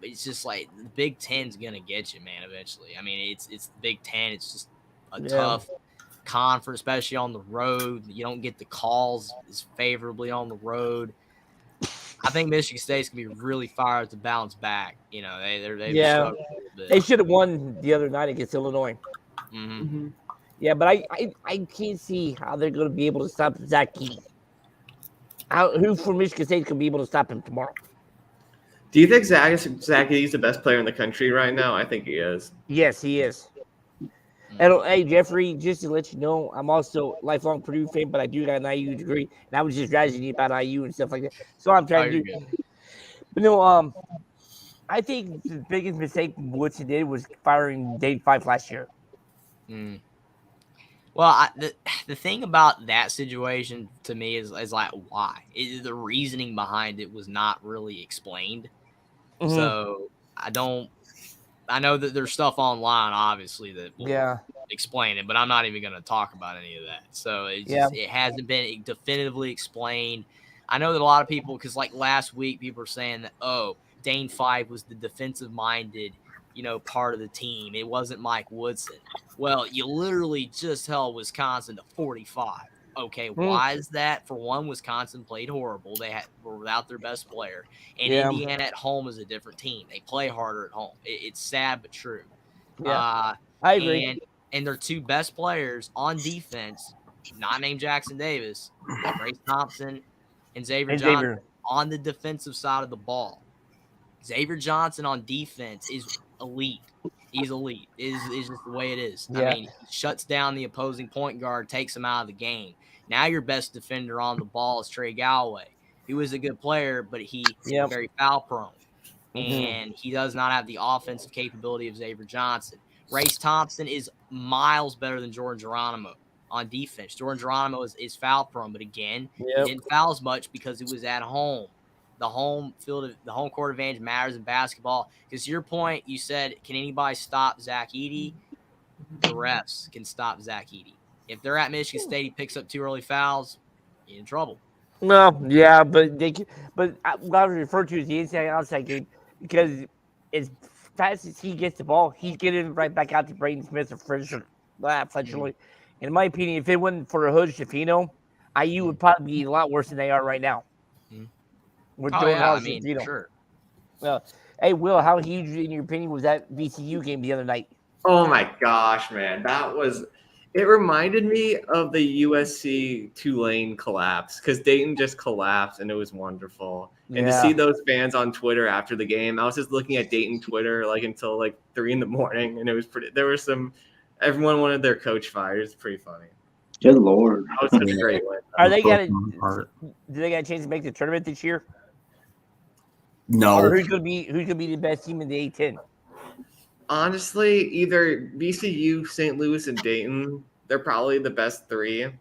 It's just like the Big Ten's gonna get you, man. Eventually, I mean, it's the Big Ten. It's just a tough conference, especially on the road. You don't get the calls as favorably on the road. I think Michigan State's gonna be really fired to bounce back. You know, they've Yeah. struggled a little bit. They should have won the other night against Illinois. Mhm. Yeah, but I can't see how they're going to be able to stop Zach Edey. Who from Michigan State could be able to stop him tomorrow? Do you think Zach Edey's the best player in the country right now? I think he is. Yes, he is. And hey, Jeffrey, just to let you know, I'm also a lifelong Purdue fan, but I do got an IU degree, and I was just razzing you about IU and stuff like that. So I'm trying to do. But no, I think the biggest mistake Woodson did was firing Dave Fife last year. Mm. Well, the thing about that situation to me is like why the reasoning behind it was not really explained. Mhm. So I know that there's stuff online, obviously, that will explain it, but I'm not even going to talk about any of that. So it hasn't been definitively explained. I know that a lot of people, because like last week, people were saying that, Dane Fife was the defensive-minded, part of the team. It wasn't Mike Woodson. Well, you literally just held Wisconsin to 45. Okay, why is that? For one, Wisconsin played horrible. They were without their best player. And Indiana at home is a different team. They play harder at home. It's sad but true. Yeah, I agree. And their two best players on defense, not named Jackson Davis, Grace Thompson and Xavier Johnson on the defensive side of the ball. Xavier Johnson on defense is elite. He's elite. Is just the way it is. Yeah. I mean, he shuts down the opposing point guard, takes him out of the game. Now your best defender on the ball is Trey Galloway, who is a good player, but he's very foul prone. And he does not have the offensive capability of Xavier Johnson. Race Thompson is miles better than Jordan Geronimo on defense. Jordan Geronimo is foul prone, but again, he didn't foul as much because he was at home. The home court advantage matters in basketball. Because to your point, you said, can anybody stop Zach Edey? The refs can stop Zach Edey. If they're at Michigan State, he picks up 2 early fouls, you're in trouble. No, yeah, but what I was referring to is the inside-outside game because as fast as he gets the ball, he's getting right back out to Braden Smith or Fletcher. In my opinion, if it wasn't for a Hood Shafino, IU would probably be a lot worse than they are right now. Sure. Well, hey, Will, how huge, in your opinion, was that VCU game the other night? Oh my gosh, man. It reminded me of the USC Tulane collapse because Dayton just collapsed and it was wonderful. And to see those fans on Twitter after the game, I was just looking at Dayton Twitter until 3 a.m. and it was everyone wanted their coach fired. It's pretty funny. Good Lord. That was such a great win. Do they got a chance to make the tournament this year? No. Or who's gonna be the best team in the A10? Honestly, either VCU, St. Louis, and Dayton. They're probably the best 3.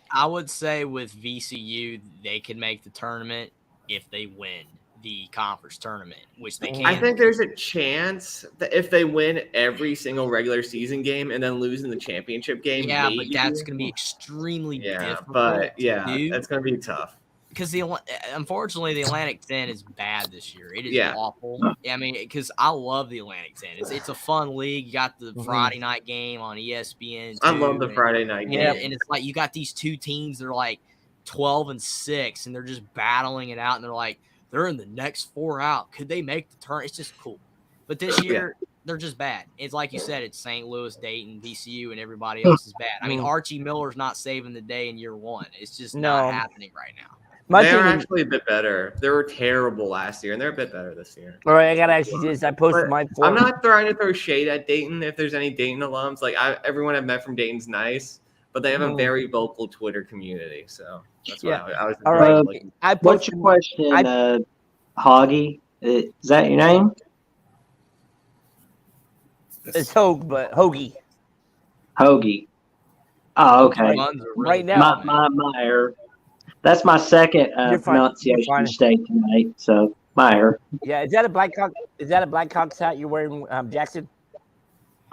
I would say with VCU, they can make the tournament if they win. the conference tournament, which they can. I think there's a chance that if they win every single regular season game and then lose in the championship game, Yeah, maybe. but that's going to be extremely difficult. But yeah, to do. that's going to be tough. Because unfortunately the Atlantic 10 is bad this year. It is awful. I mean, because I love the Atlantic 10. It's a fun league. You got the Friday night game on ESPN. I love the Friday night game. And it's like you got these two teams that are like 12-6, and they're just battling it out. And they're in the next 4 out. Could they make the turn? It's just cool. But this year they're just bad. It's like you said. It's St. Louis, Dayton, VCU, and everybody else is bad. I mean, Archie Miller's not saving the day in year 1. It's just not happening right now. They're actually a bit better. They were terrible last year, and they're a bit better this year. All right, I gotta ask you this. I posted my form. I'm not trying to throw shade at Dayton if there's any Dayton alums. Like everyone I've met from Dayton's nice, but they have a very vocal Twitter community. So that's why I was. All right. What's your question, Hoggy? Is that your name? It's Hoagie. Hoagie. Oh, okay. Right now, my error. That's my second pronunciation mistake tonight. So my error. Yeah, is that a Blackhawk? Is that a Blackhawks hat you're wearing, Jackson?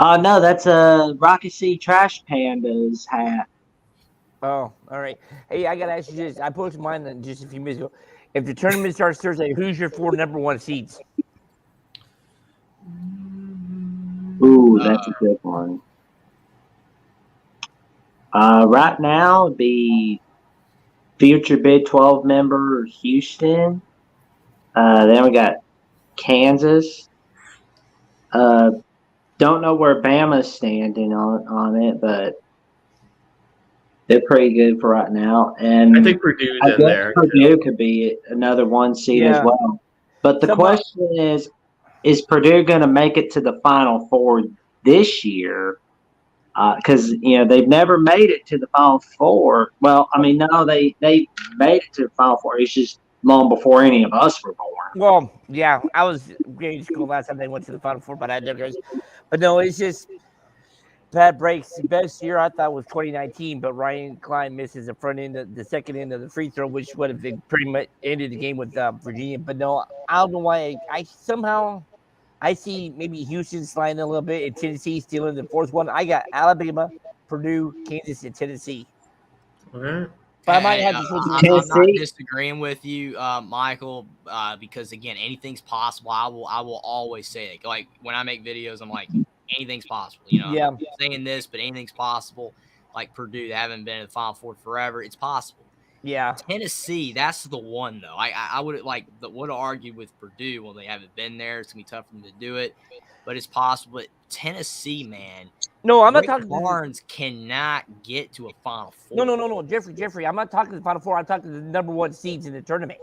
No, that's a Rocky Sea Trash Pandas hat. Oh, all right. Hey, I gotta ask you this. I posted mine just a few minutes ago. If the tournament starts Thursday, who's your 4 number 1 seeds? Ooh, that's a good one. Right now, the future Big 12 member Houston. Then we got Kansas. Don't know where Bama's standing on it, but they're pretty good for right now. And I think Purdue's in there. Purdue could be another 1 seed as well. But the question is Purdue going to make it to the Final Four this year? Because they've never made it to the Final Four. Well, I mean, no, they made it to the Final Four. It's just long before any of us were born. Well, yeah, I was grade school last time they went to the Final Four, but I digress. But no, it's just bad breaks. The best year I thought was 2019, but Ryan Klein misses the second end of the free throw, which would have been pretty much ended the game with Virginia. But no, I don't know why I see maybe Houston sliding a little bit and Tennessee stealing the 4th one. I got Alabama, Purdue, Kansas, and Tennessee. Okay. But I might have to I'm not disagreeing with you, Michael, because again, anything's possible. I will always say it. Like when I make videos, I'm like, anything's possible. I'm saying this, but anything's possible. Like Purdue, they haven't been in the Final Four forever. It's possible. Yeah. Tennessee, that's the one though. I would would argue with Purdue. Well, they haven't been there. It's gonna be tough for them to do it, but it's possible. But Tennessee, man. No, I'm not Rick talking. Barnes cannot get to a Final Four. No, Jeffrey. I'm not talking to the Final Four. I'm talking to the number 1 seeds in the tournament.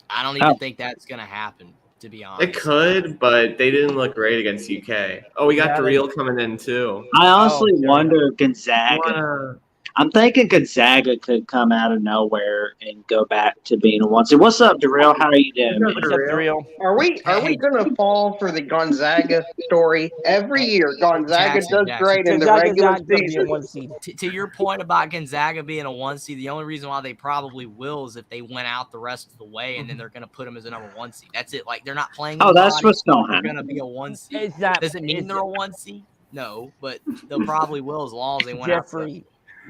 I don't even think that's gonna happen. To be honest, it could, but they didn't look great against UK. Oh, we got Darrell coming in too. I honestly wonder if Gonzaga. I'm thinking Gonzaga could come out of nowhere and go back to being a 1 seed. What's up, Darrell? How are you doing? What's up, Darrell? Are we going to fall for the Gonzaga story every year? Gonzaga does great in the regular season. To your point about Gonzaga being a 1 seed, the only reason why they probably will is if they went out the rest of the way, and then they're going to put them as a number 1 seed. That's it. Like they're not playing. Oh, that's what's going to happen. They're going to be a 1 seed. Does it mean they're a 1 seed? No, but they'll probably will as long as they went out.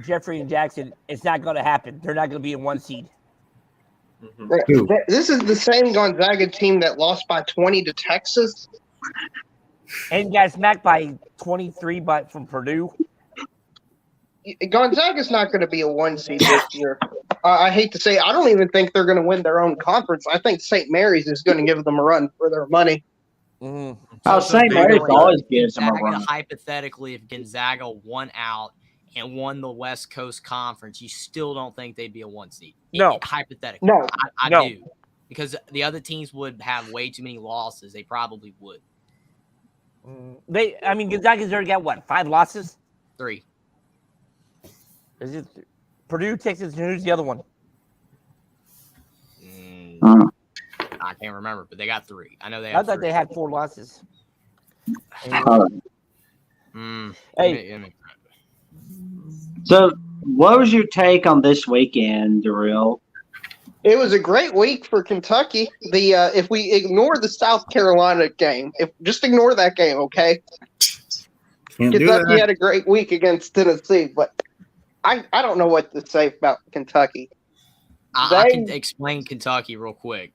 Jeffrey and Jackson, it's not going to happen. They're not going to be in 1 seed. Mm-hmm. This is the same Gonzaga team that lost by 20 to Texas. And got smacked by 23 from Purdue. Gonzaga's not going to be a 1 seed this year. I hate to say, I don't even think they're going to win their own conference. I think St. Mary's is going to give them a run for their money. Mm-hmm. St. Mary's always gives them a run. Hypothetically, if Gonzaga won out and won the West Coast Conference, you still don't think they'd be a 1 seed? No. Hypothetically. No. I do. Because the other teams would have way too many losses. They probably would. Gonzaga's already got, what, 5 losses? 3. Is it Purdue, Texas, and who's the other one? I can't remember, but they got 3. I know they I have thought 3. they had 4 losses. Hey. So, what was your take on this weekend, Darrell? It was a great week for Kentucky. If we ignore the South Carolina game, just ignore that game, okay? Can't do Kentucky that. had a great week against Tennessee, but I don't know what to say about Kentucky. I can explain Kentucky real quick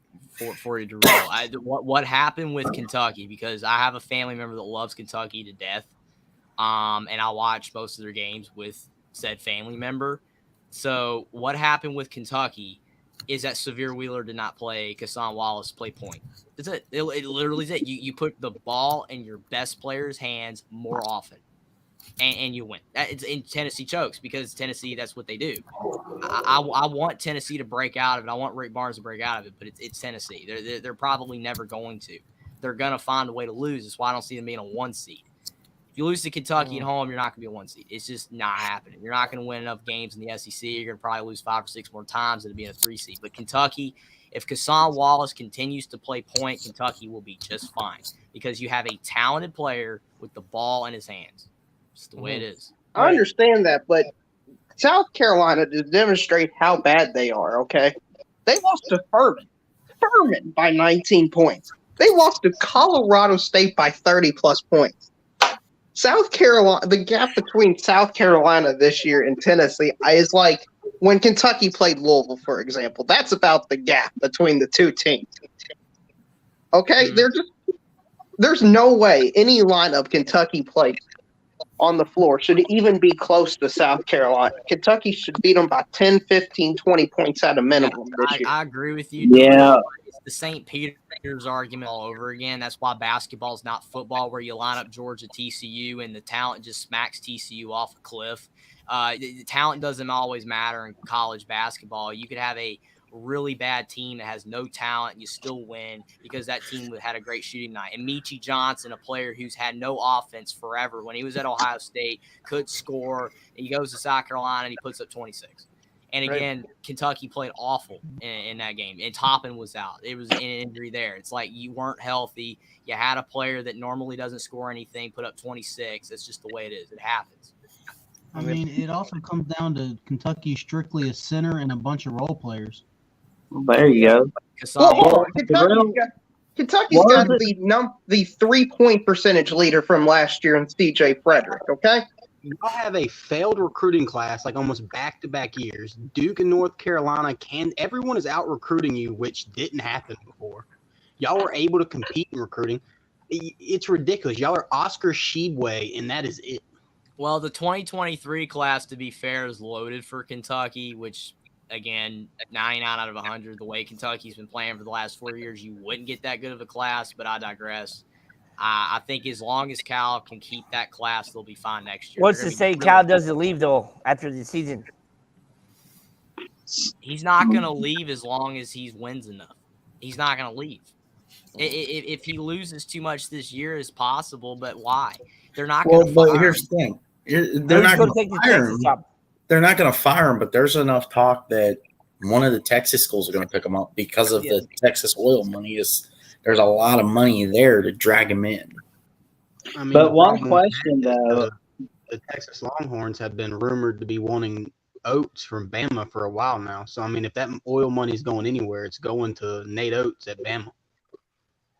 for you to real. What happened with Kentucky, because I have a family member that loves Kentucky to death, and I watch most of their games with said family member. So what happened with Kentucky is that Severe Wheeler did not play. Kassan Wallace play point. That's it. It literally is it. You put the ball in your best player's hands more often, and you win. It's in Tennessee chokes because Tennessee, that's what they do. I want Tennessee to break out of it. I want Rick Barnes to break out of it, but it's Tennessee. They're probably never going to. They're going to find a way to lose. That's why I don't see them being a 1 seed. If you lose to Kentucky at home, you're not going to be a 1 seed. It's just not happening. You're not going to win enough games in the SEC. You're going to probably lose 5 or 6 more times than being a 3 seed. But Kentucky, if Kassan Wallace continues to play point, Kentucky will be just fine because you have a talented player with the ball in his hands. It's the way it is. I understand that, but South Carolina, to demonstrate how bad they are, okay? They lost to Furman by 19 points. They lost to Colorado State by 30-plus points. South Carolina, the gap between South Carolina this year and Tennessee is like when Kentucky played Louisville, for example. That's about the gap between the two teams. Okay? There's no way any lineup Kentucky plays on the floor should even be close to South Carolina. Kentucky should beat them by 10, 15, 20 points at a minimum this year. I agree with you. Yeah. It's the St. Peter's argument all over again. That's why basketball is not football, where you line up Georgia, TCU, and the talent just smacks TCU off a cliff. The talent doesn't always matter in college basketball. You could have a really bad team that has no talent and you still win because that team had a great shooting night. And Meechie Johnson, a player who's had no offense forever, when he was at Ohio State, could score. And he goes to South Carolina and he puts up 26. And again, Kentucky played awful in that game. And Toppin was out. It was an injury there. It's like you weren't healthy. You had a player that normally doesn't score anything, put up 26. That's just the way it is. It happens. I mean, it also comes down to Kentucky strictly a center and a bunch of role players. There you go. Hold on. Kentucky's got the 3-point percentage leader from last year in C.J. Frederick, okay? Y'all have a failed recruiting class like almost back-to-back years. Duke and North Carolina everyone is out recruiting you, which didn't happen before. Y'all were able to compete in recruiting. It's ridiculous. Y'all are Oscar Tshiebwe, and that is it. Well, the 2023 class, to be fair, is loaded for Kentucky, which, again, 99 out of 100, the way Kentucky's been playing for the last 4 years, you wouldn't get that good of a class, but I digress. I think as long as Cal can keep that class, they'll be fine next year. What's to say Cal doesn't leave, though, after the season? He's not going to leave as long as he wins enough. He's not going to leave. If he loses too much this year, it's possible, but why? They're not going to fire him. But here's the thing. They're not going to fire him. They're not going to fire him, but there's enough talk that one of the Texas schools are going to pick him up because of the Texas oil money. There's a lot of money there to drag him in. I mean, but one question, though. The Texas Longhorns have been rumored to be wanting Oates from Bama for a while now. So, I mean, if that oil money is going anywhere, it's going to Nate Oates at Bama.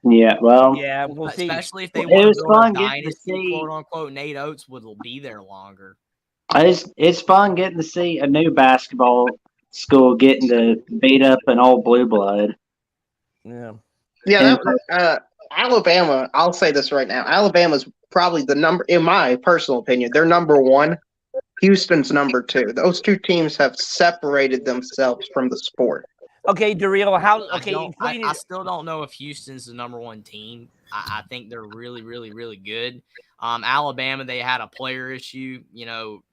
Yeah, well, yeah, we'll see. Especially if they want to go to dynasty, quote unquote, Nate Oates will be there longer. It's fun getting to see a new basketball school getting to beat up an old blue blood. Yeah, Alabama. I'll say this right now: Alabama's probably in my personal opinion, they're number one. Houston's number two. Those two teams have separated themselves from the sport. Okay, Dario, I still don't know if Houston's the number one team. I think they're really, really, really good. Alabama, they had a player issue,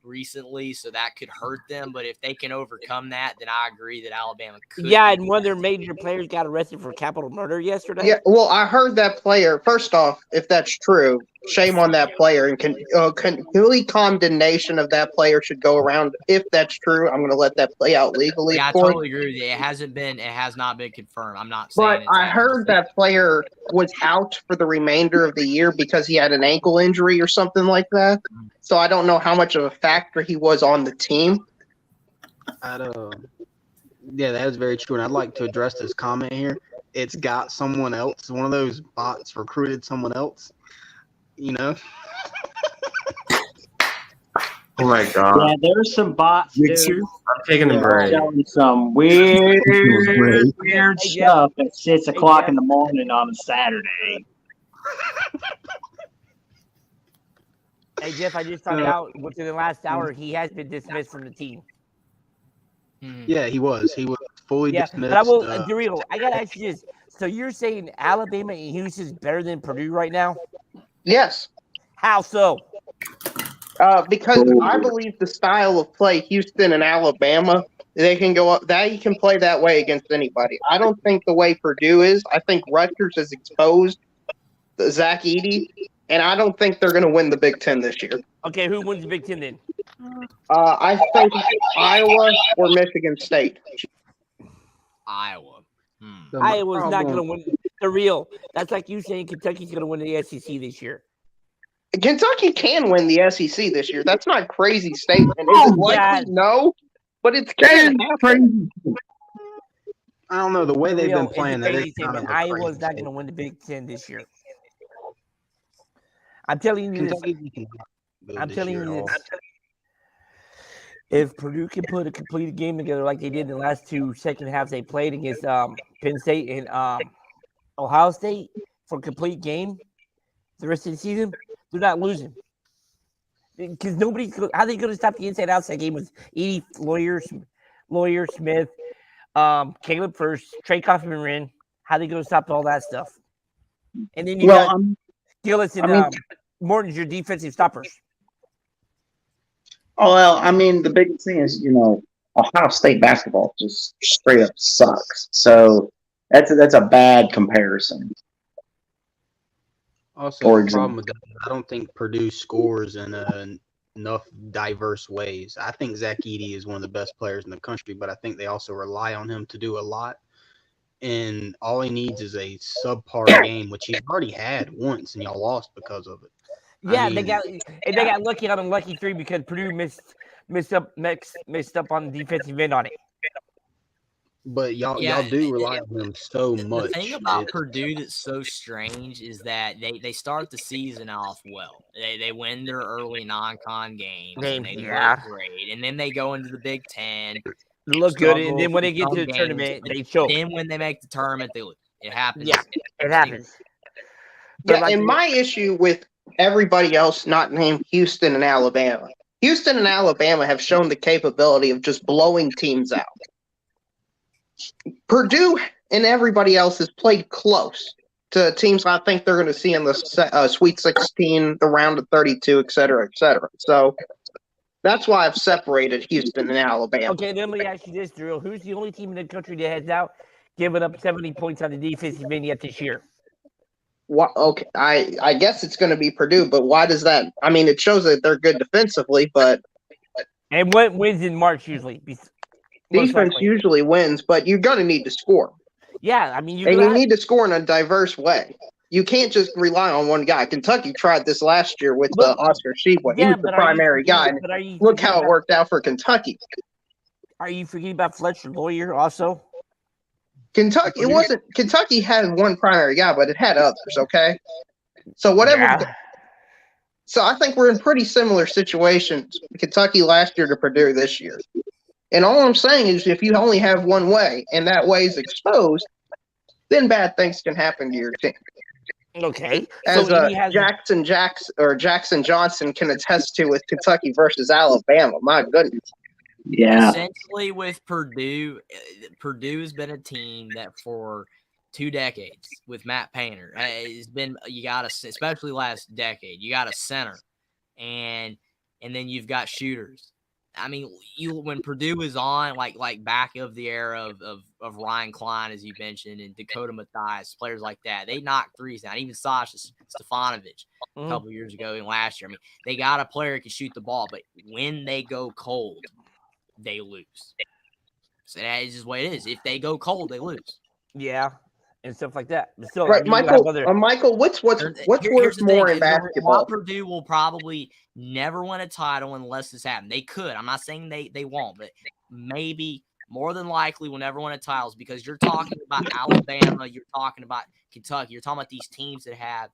recently, so that could hurt them. But if they can overcome that, then I agree that Alabama could. Yeah, and one of their major players got arrested for capital murder yesterday. Yeah, well, I heard that player. First off, if that's true, shame on that player, and complete condemnation of that player should go around. If that's true, I'm going to let that play out legally. Yeah, I totally agree with you. It has not been confirmed. I'm not saying. But I heard that player was out for the remainder of the year because he had an ankle injury or something like that. So I don't know how much of a factor he was on the team. Yeah, that is very true. And I'd like to address this comment here. It's got someone else. One of those bots recruited someone else. You know? Oh my god! Yeah, there's some bots, dude. I'm taking a break. Showing some weird Hey, Jeff. stuff at 6 o'clock Jeff. in the morning on a Saturday. Hey, Jeff, I just found out within the last hour he has been dismissed from the team. Yeah, he was. He was fully Yeah, dismissed. but I will, Dario, I got to ask you this. So you're saying Alabama and Houston's better than Purdue right now? Yes, How so? because I believe the style of play Houston and Alabama, they can go up. They can play that way against anybody. I don't think the way Purdue is. I think Rutgers has exposed Zach Edey, and I don't think they're going to win the Big Ten this year. Okay, who wins the Big Ten then? I think Iowa or Michigan State. Iowa. Iowa's not going to win the real. That's like you saying Kentucky's going to win the SEC this year. Kentucky can win the SEC this year. That's not a crazy statement. Is it likely? No, but it's can happen. I don't know. The way they've Real, been playing, it's a that crazy is kind of statement. a Iowa's crazy not going to win the Big Ten this year. I'm telling you this. Kentucky can I'm this telling year you at all. this. If Purdue can put a completed game together like they did in the last two second halves they played against Penn State and Ohio State for a complete game the rest of the season, they're not losing. Because nobody's – how are they going to stop the inside-outside game with Edie, Lawyer, Smith, Caleb First, Trey Kaufman-Wren? How are they going to stop all that stuff? And then you got Gillis and Morton's your defensive stoppers. Oh, well, I mean, the biggest thing is, Ohio State basketball just straight up sucks. So that's a bad comparison. Also, For the problem example. with that, I don't think Purdue scores in enough diverse ways. I think Zach Edey is one of the best players in the country, but I think they also rely on him to do a lot. And all he needs is a subpar game, which he's already had once, and y'all lost because of it. Yeah, I mean, they got lucky on a lucky three because Purdue missed up on the defensive end on it. But y'all Yeah, do rely on him so much. The thing about Purdue that's so strange is that they start the season off well. They win their early non-con games. And they look great. And then they go into the Big Ten. They look good, and then when struggle they get some to the games, tournament, but they choke. Then when they make the tournament, they lose. It happens. Yeah, it happens. Yeah, and my issue with everybody else not named Houston and Alabama. Houston and Alabama have shown the capability of just blowing teams out. Purdue and everybody else has played close to teams I think they're going to see in the Sweet 16, the round of 32, et cetera, et cetera. So that's why I've separated Houston and Alabama. Okay, then let me ask you this, Drew. Who's the only team in the country that has now given up 70 points on the defensive end yet this year? Okay, I guess it's going to be Purdue, but why does that? I mean, it shows that they're good defensively, but and what wins in March usually? Defense usually wins, but you're going to need to score. Yeah, I mean, you need to score in a diverse way. You can't just rely on one guy. Kentucky tried this last year with Oscar Tshiebwe. He was the primary guy. Look how it worked out for Kentucky. Are you forgetting about Fletcher Lawyer also? Kentucky had one primary guy, but it had others, okay? So whatever. Yeah. So I think we're in pretty similar situations, Kentucky last year to Purdue this year. And all I'm saying is if you only have one way and that way is exposed, then bad things can happen to your team. Okay. As Jackson Johnson can attest to with Kentucky versus Alabama. My goodness. Yeah. Essentially with Purdue has been a team that for 2 decades with Matt Painter has been, especially last decade, you got a center and then you've got shooters. I mean, when Purdue is on, like back of the era of Ryan Klein, as you mentioned, and Dakota Mathias, players like that, they knock threes down. Even Sasha Stefanovic a couple of years ago and last year. I mean, they got a player who can shoot the ball, but when they go cold, they lose. So that is just what it is. If they go cold, they lose. Yeah, and stuff like that. But still, right, Michael. What's worth more in basketball? Purdue will probably never win a title unless this happens. They could. I'm not saying they won't, but maybe more than likely will never win a title because you're talking about Alabama, you're talking about Kentucky, you're talking about these teams that have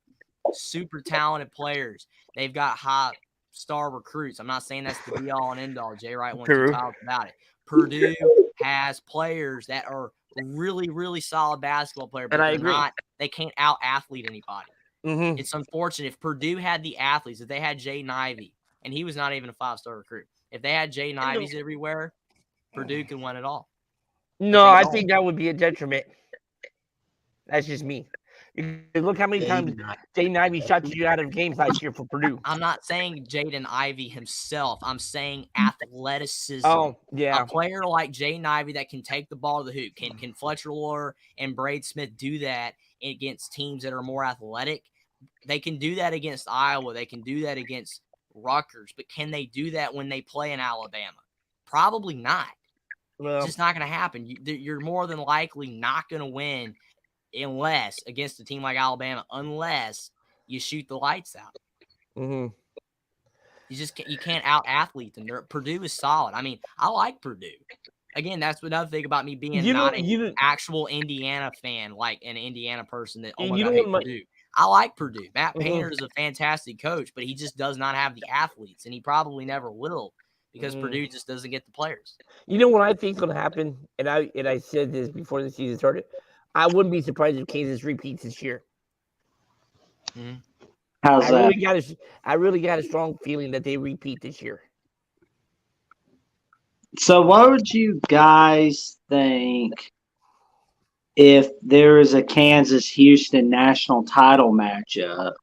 super talented players. They've got high star recruits. I'm not saying that's the be all and end all. Jay Wright won 2 titles about it. Purdue has players that are really, really solid basketball players, but And I they're agree. not. They can't out athlete anybody. Mm-hmm. It's unfortunate. If Purdue had the athletes, if they had Jaden Ivey, and he was not even a 5-star recruit, if they had Jaden Ivies everywhere, Purdue can win it all. No, they I don't. think that would be a detriment. That's just me. Look how many times Jaden Ivey shot you out of games last year for Purdue. I'm not saying Jaden Ivey himself. I'm saying athleticism. Oh, yeah. A player like Jaden Ivey that can take the ball to the hoop. Can Fletcher Loyer and Braid Smith do that against teams that are more athletic? They can do that against Iowa. They can do that against Rutgers. But can they do that when they play in Alabama? Probably not. Well, It's just not going to happen. You're more than likely not going to win unless against a team like Alabama, unless you shoot the lights out. mm-hmm. You can't out athlete them. Purdue is solid. I mean, I like Purdue. Again, that's another thing about me being not an actual Indiana fan, like an Indiana person that I hate Purdue. I like Purdue. Matt Painter is a fantastic coach, but he just does not have the athletes, and he probably never will because Purdue just doesn't get the players. You know what I think is going to happen, and I said this before the season started. I wouldn't be surprised if Kansas repeats this year. Mm-hmm. How's that? I really got a strong feeling that they repeat this year. So what would you guys think if there is a Kansas-Houston national title matchup?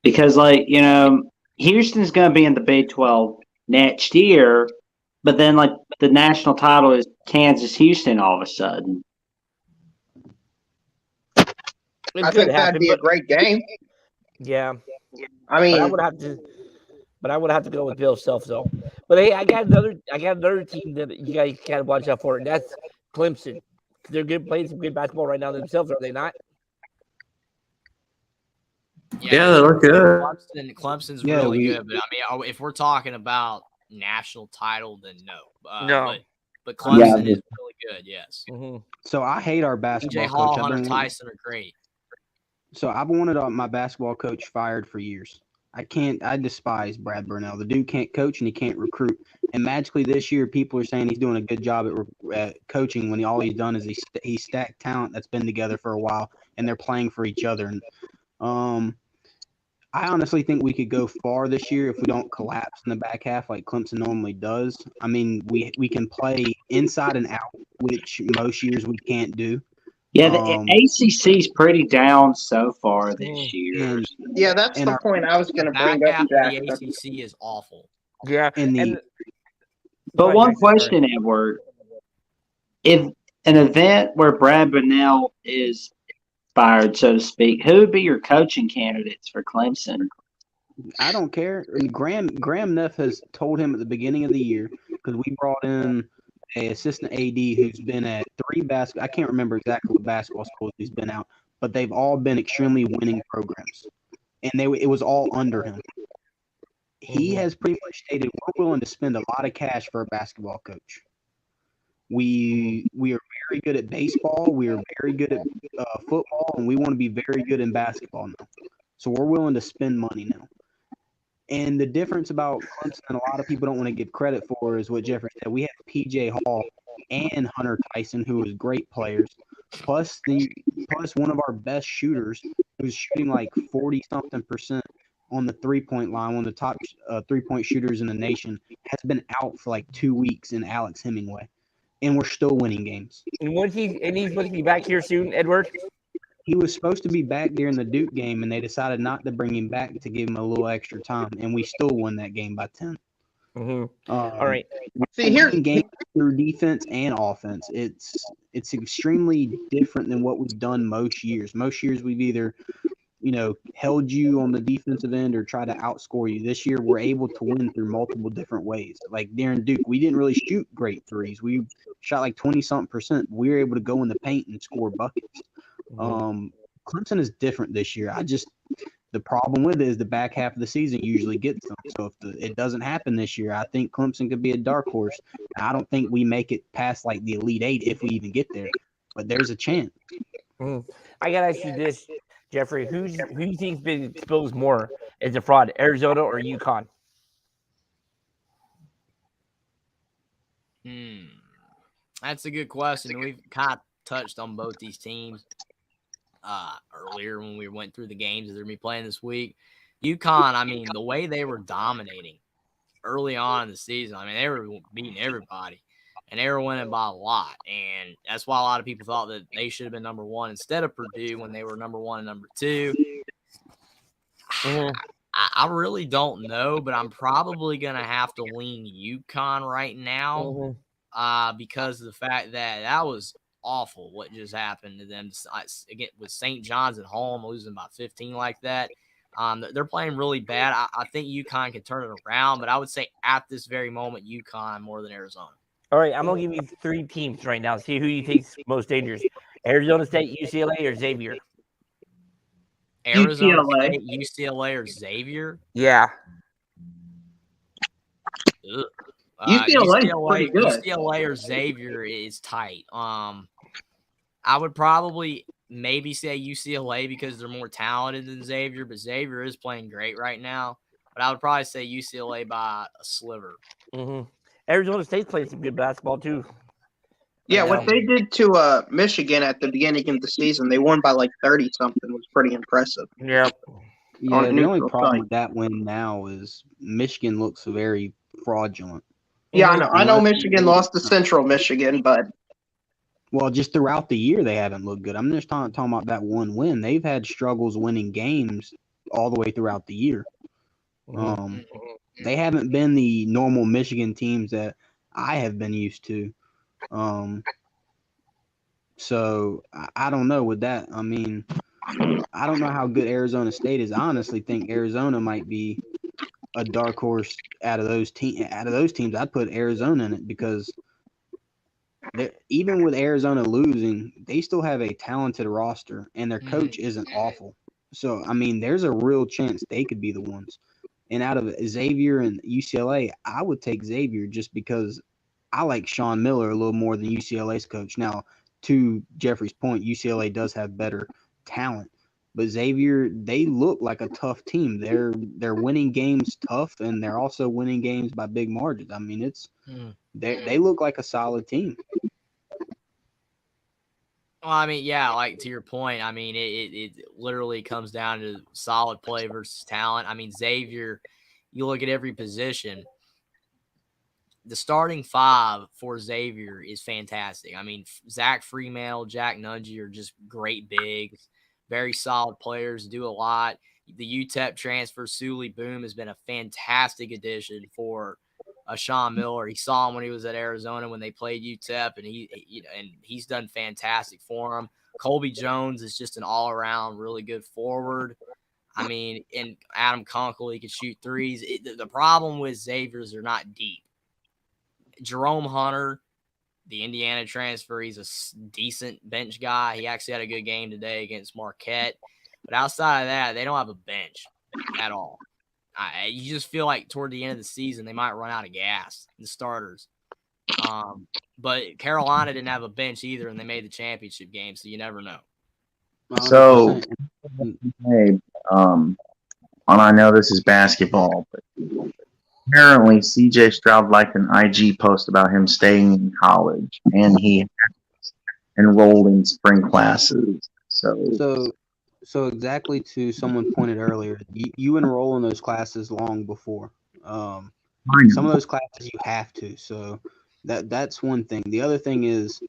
Because, like, you know, Houston's going to be in the Big 12 next year, but then, like, the national title is Kansas-Houston all of a sudden. I think that'd be a great game. Yeah. I mean, but I would have to go with Bill Self though. But hey, I got another team that you guys gotta watch out for, and that's Clemson. They're playing some good basketball right now themselves, are they not? Yeah, they look good. Clemson's really good, but I mean, if we're talking about national title, then no. No. But Clemson is really good. Yes. Mm-hmm. So I hate our basketball TJ Hall, coach. Hunter Tyson are great. So I've wanted my basketball coach fired for years. I despise Brad Burnell. The dude can't coach and he can't recruit. And magically this year, people are saying he's doing a good job at coaching when all he's done is he stacked talent that's been together for a while and they're playing for each other. And I honestly think we could go far this year if we don't collapse in the back half like Clemson normally does. I mean, we can play inside and out, which most years we can't do. Yeah, the ACC's pretty down so far this year. Yeah, that's the point I was going to bring up. The ACC is awful. Yeah, but one question, Edward: if an event where Brad Burnell is fired, so to speak, who would be your coaching candidates for Clemson? I don't care. And Graham Neff has told him at the beginning of the year, because we brought in an assistant AD who's been at 3 basketball. I can't remember exactly what basketball schools he's been out, but they've all been extremely winning programs, and it was all under him. He has pretty much stated we're willing to spend a lot of cash for a basketball coach. We are very good at baseball. We are very good at football, and we want to be very good in basketball now. So we're willing to spend money now. And the difference about Clemson, and a lot of people don't want to give credit for, is what Jeffrey said. We have P.J. Hall and Hunter Tyson, who is great players, plus one of our best shooters, who's shooting like 40-something% on the three-point line, one of the top 3-point shooters in the nation, has been out for like 2 weeks in Alex Hemingway. And we're still winning games. And he's supposed to be back here soon, Edward? He was supposed to be back during the Duke game, and they decided not to bring him back to give him a little extra time, and we still won that game by 10. Mm-hmm. All right. See here, game through defense and offense. It's extremely different than what we've done most years. Most years we've either, held you on the defensive end or tried to outscore you. This year we're able to win through multiple different ways. Like during Duke, we didn't really shoot great threes. We shot like 20-something%. We were able to go in the paint and score buckets. Clemson is different this year. The problem with it is the back half of the season usually gets them. So if it doesn't happen this year, I think Clemson could be a dark horse. I don't think we make it past like the Elite Eight if we even get there, but there's a chance. I gotta ask you this, Jeffrey. Who you think's been exposed more as a fraud, Arizona or UConn? That's a good question. We've kind of touched on both these teams earlier when we went through the games that they're going to be playing this week. UConn, I mean, the way they were dominating early on in the season, I mean, they were beating everybody, and they were winning by a lot. And that's why a lot of people thought that they should have been number one instead of Purdue when they were number one and number two. I really don't know, but I'm probably going to have to lean UConn right now because of the fact that was awful what just happened to them. Again, with St. John's at home, losing by 15 like that. They're playing really bad. I think UConn can turn it around, but I would say at this very moment, UConn more than Arizona. All right, I'm going to give you three teams right now. See who you think's most dangerous. Arizona State, UCLA, or Xavier? Arizona UCLA. State, UCLA, or Xavier? Yeah. UCLA, pretty good. UCLA or Xavier is tight. I would probably maybe say UCLA because they're more talented than Xavier, but Xavier is playing great right now. But I would probably say UCLA by a sliver. Arizona State's playing some good basketball too. Yeah, what they did to Michigan at the beginning of the season, they won by like 30 something, was pretty impressive. Yep. Yeah, On the neutral only problem site. with that win now is Michigan looks very fraudulent. Yeah, I know Michigan lost to Central Michigan, but Well, just throughout the year, they haven't looked good. I'm just talking about that one win. They've had struggles winning games all the way throughout the year. They haven't been the normal Michigan teams that I have been used to. So I don't know with that. I mean, I don't know how good Arizona State is. I honestly think Arizona might be a dark horse out of those teams. I'd put Arizona in it because even with Arizona losing, they still have a talented roster, and their coach isn't awful. So, I mean, there's a real chance they could be the ones. And out of Xavier and UCLA, I would take Xavier just because I like Sean Miller a little more than UCLA's coach. Now, to Jeffrey's point, UCLA does have better talent. But Xavier, they look like a tough team. They're winning games tough, and they're also winning games by big margins. I mean, they look like a solid team. Well, I mean, yeah, like to your point, I mean, it literally comes down to solid play versus talent. I mean, Xavier, you look at every position. The starting five for Xavier is fantastic. I mean, Zach Freemantle, Jack Nungy are just great bigs, very solid players, do a lot. The UTEP transfer, Sully Boom, has been a fantastic addition for Sean Miller. He saw him when he was at Arizona when they played UTEP, and he's done fantastic for him. Colby Jones is just an all-around really good forward. I mean, and Adam Kunkel, he can shoot threes. The problem with Xavier is they're not deep. Jerome Hunter, the Indiana transfer, he's a decent bench guy. He actually had a good game today against Marquette. But outside of that, they don't have a bench at all. You just feel like toward the end of the season, they might run out of gas, the starters. But Carolina didn't have a bench either, and they made the championship game, so you never know. So, hey, and I know this is basketball, but apparently CJ Stroud liked an IG post about him staying in college, and he enrolled in spring classes. So exactly to someone pointed earlier, you enroll in those classes long before. Some of those classes you have to. So that's one thing. The other thing is,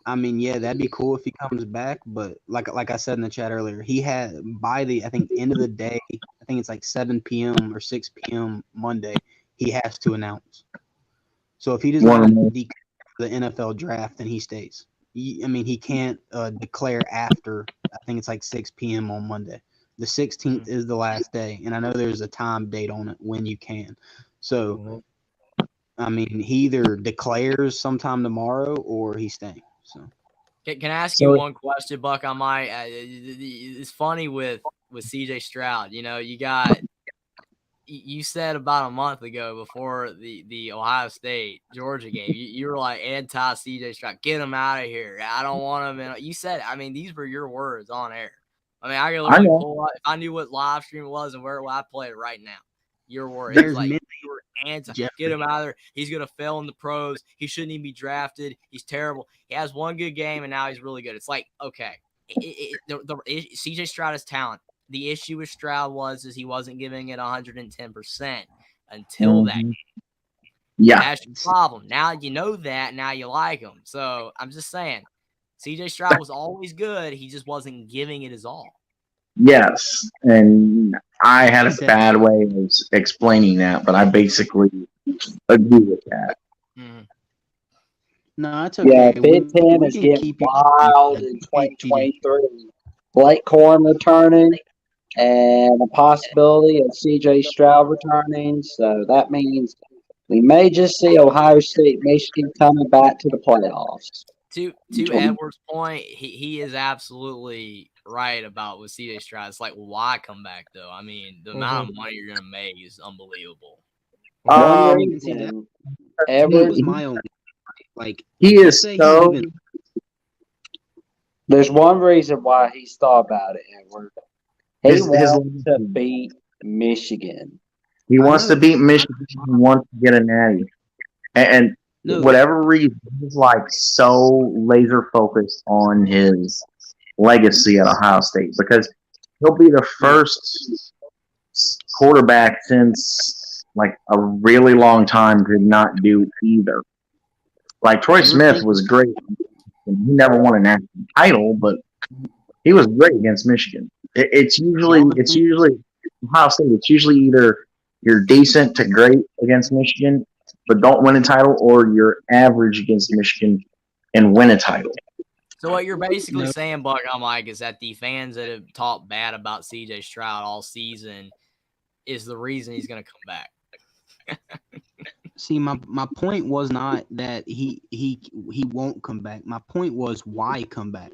I mean, yeah, that'd be cool if he comes back. But like I said in the chat earlier, he had by the end of the day, I think it's like 7 p.m. or 6 p.m. Monday, he has to announce. So if he does not declare the NFL draft, then he stays. He can't declare after, I think it's like 6 p.m. on Monday. The 16th is the last day, and I know there's a time date on it when you can. So, I mean, he either declares sometime tomorrow or he's staying. So, Can I ask you one question, Buck? It's funny with with CJ Stroud. You said about a month ago before the Ohio State Georgia game, you were like anti CJ Stroud, get him out of here. I don't want him. You said, I mean, these were your words on air. I mean, I could literally pull up if I knew what live stream it was and where I play it right now. Your words, There's like many- you were anti. Jeffrey. Get him out of there. He's gonna fail in the pros. He shouldn't even be drafted. He's terrible. He has one good game and now he's really good. It's like, okay, CJ Stroud has talent. The issue with Stroud was he wasn't giving it 110% until that game. Yeah. That's your problem. Now you know that. Now you like him. So I'm just saying, CJ Stroud was always good. He just wasn't giving it his all. Yes, and I had a bad way of explaining that, but I basically agree with that. No, it's okay. Yeah, Big Ten we is can getting keep it- wild in 2023. Blake Corum returning, and a possibility of CJ Stroud returning. So that means we may just see Ohio State, Michigan coming back to the playoffs. To Edward's point, he is absolutely right about with CJ Stroud. It's like, why come back though? I mean, the amount of money you're gonna make is unbelievable. Edward was my only like he is say so. he even- There's one reason why he's thought about it, Edward. He His- wants to beat Michigan. He wants to beat Michigan. He wants to get a natty, and No. whatever reason, he's like so laser focused on his legacy at Ohio State because he'll be the first quarterback since like a really long time to not do either. Like Troy Smith was great. He never won a national title, but he was great against Michigan. It's usually Ohio State. It's usually either you're decent to great against Michigan, but don't win a title, or you're average against Michigan and win a title. So what you're basically saying, Buck, on Mike, is that the fans that have talked bad about CJ Stroud all season is the reason he's going to come back. See, my point was not that he won't come back. My point was why come back.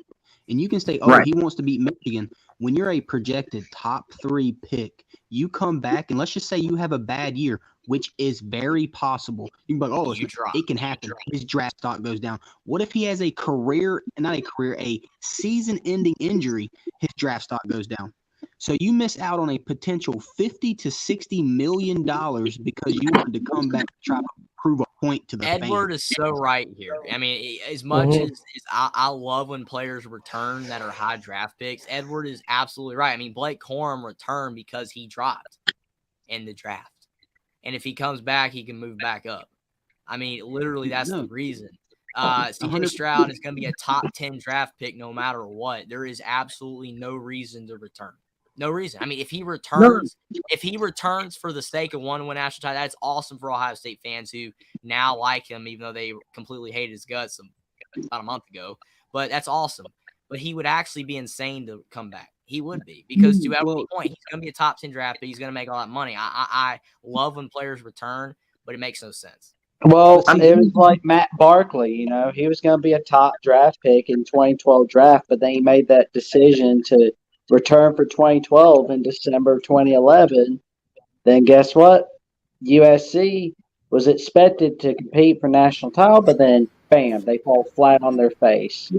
And you can say, oh, Right. he wants to beat Michigan. When you're a projected top 3 pick, you come back and let's just say you have a bad year, which is very possible. You can be like, oh, it can happen. His draft stock goes down. What if he has a season-ending injury? His draft stock goes down. So you miss out on a potential $50 to $60 million because you wanted to come back and try to prove a point to the Edward fans. is so right here. I mean, as much as I love when players return that are high draft picks, Edward is absolutely right. I mean, Blake Corum returned because he dropped in the draft. And if he comes back, he can move back up. I mean, literally, that's the reason. CJ Stroud is going to be a top 10 draft pick no matter what. There is absolutely no reason to return. No reason. I mean, if he returns for the sake of one win national title, that's awesome for Ohio State fans who now like him, even though they completely hated his guts about a month ago. But that's awesome. But he would actually be insane to come back. He would be, because to every point, he's going to be a top 10 draft pick. He's going to make a lot of money. I love when players return, but it makes no sense. Well, it was like Matt Barkley, he was going to be a top draft pick in 2012 draft, but then he made that decision to return for 2012 in December of 2011. Then guess what? USC was expected to compete for national title, but then bam, they fall flat on their face.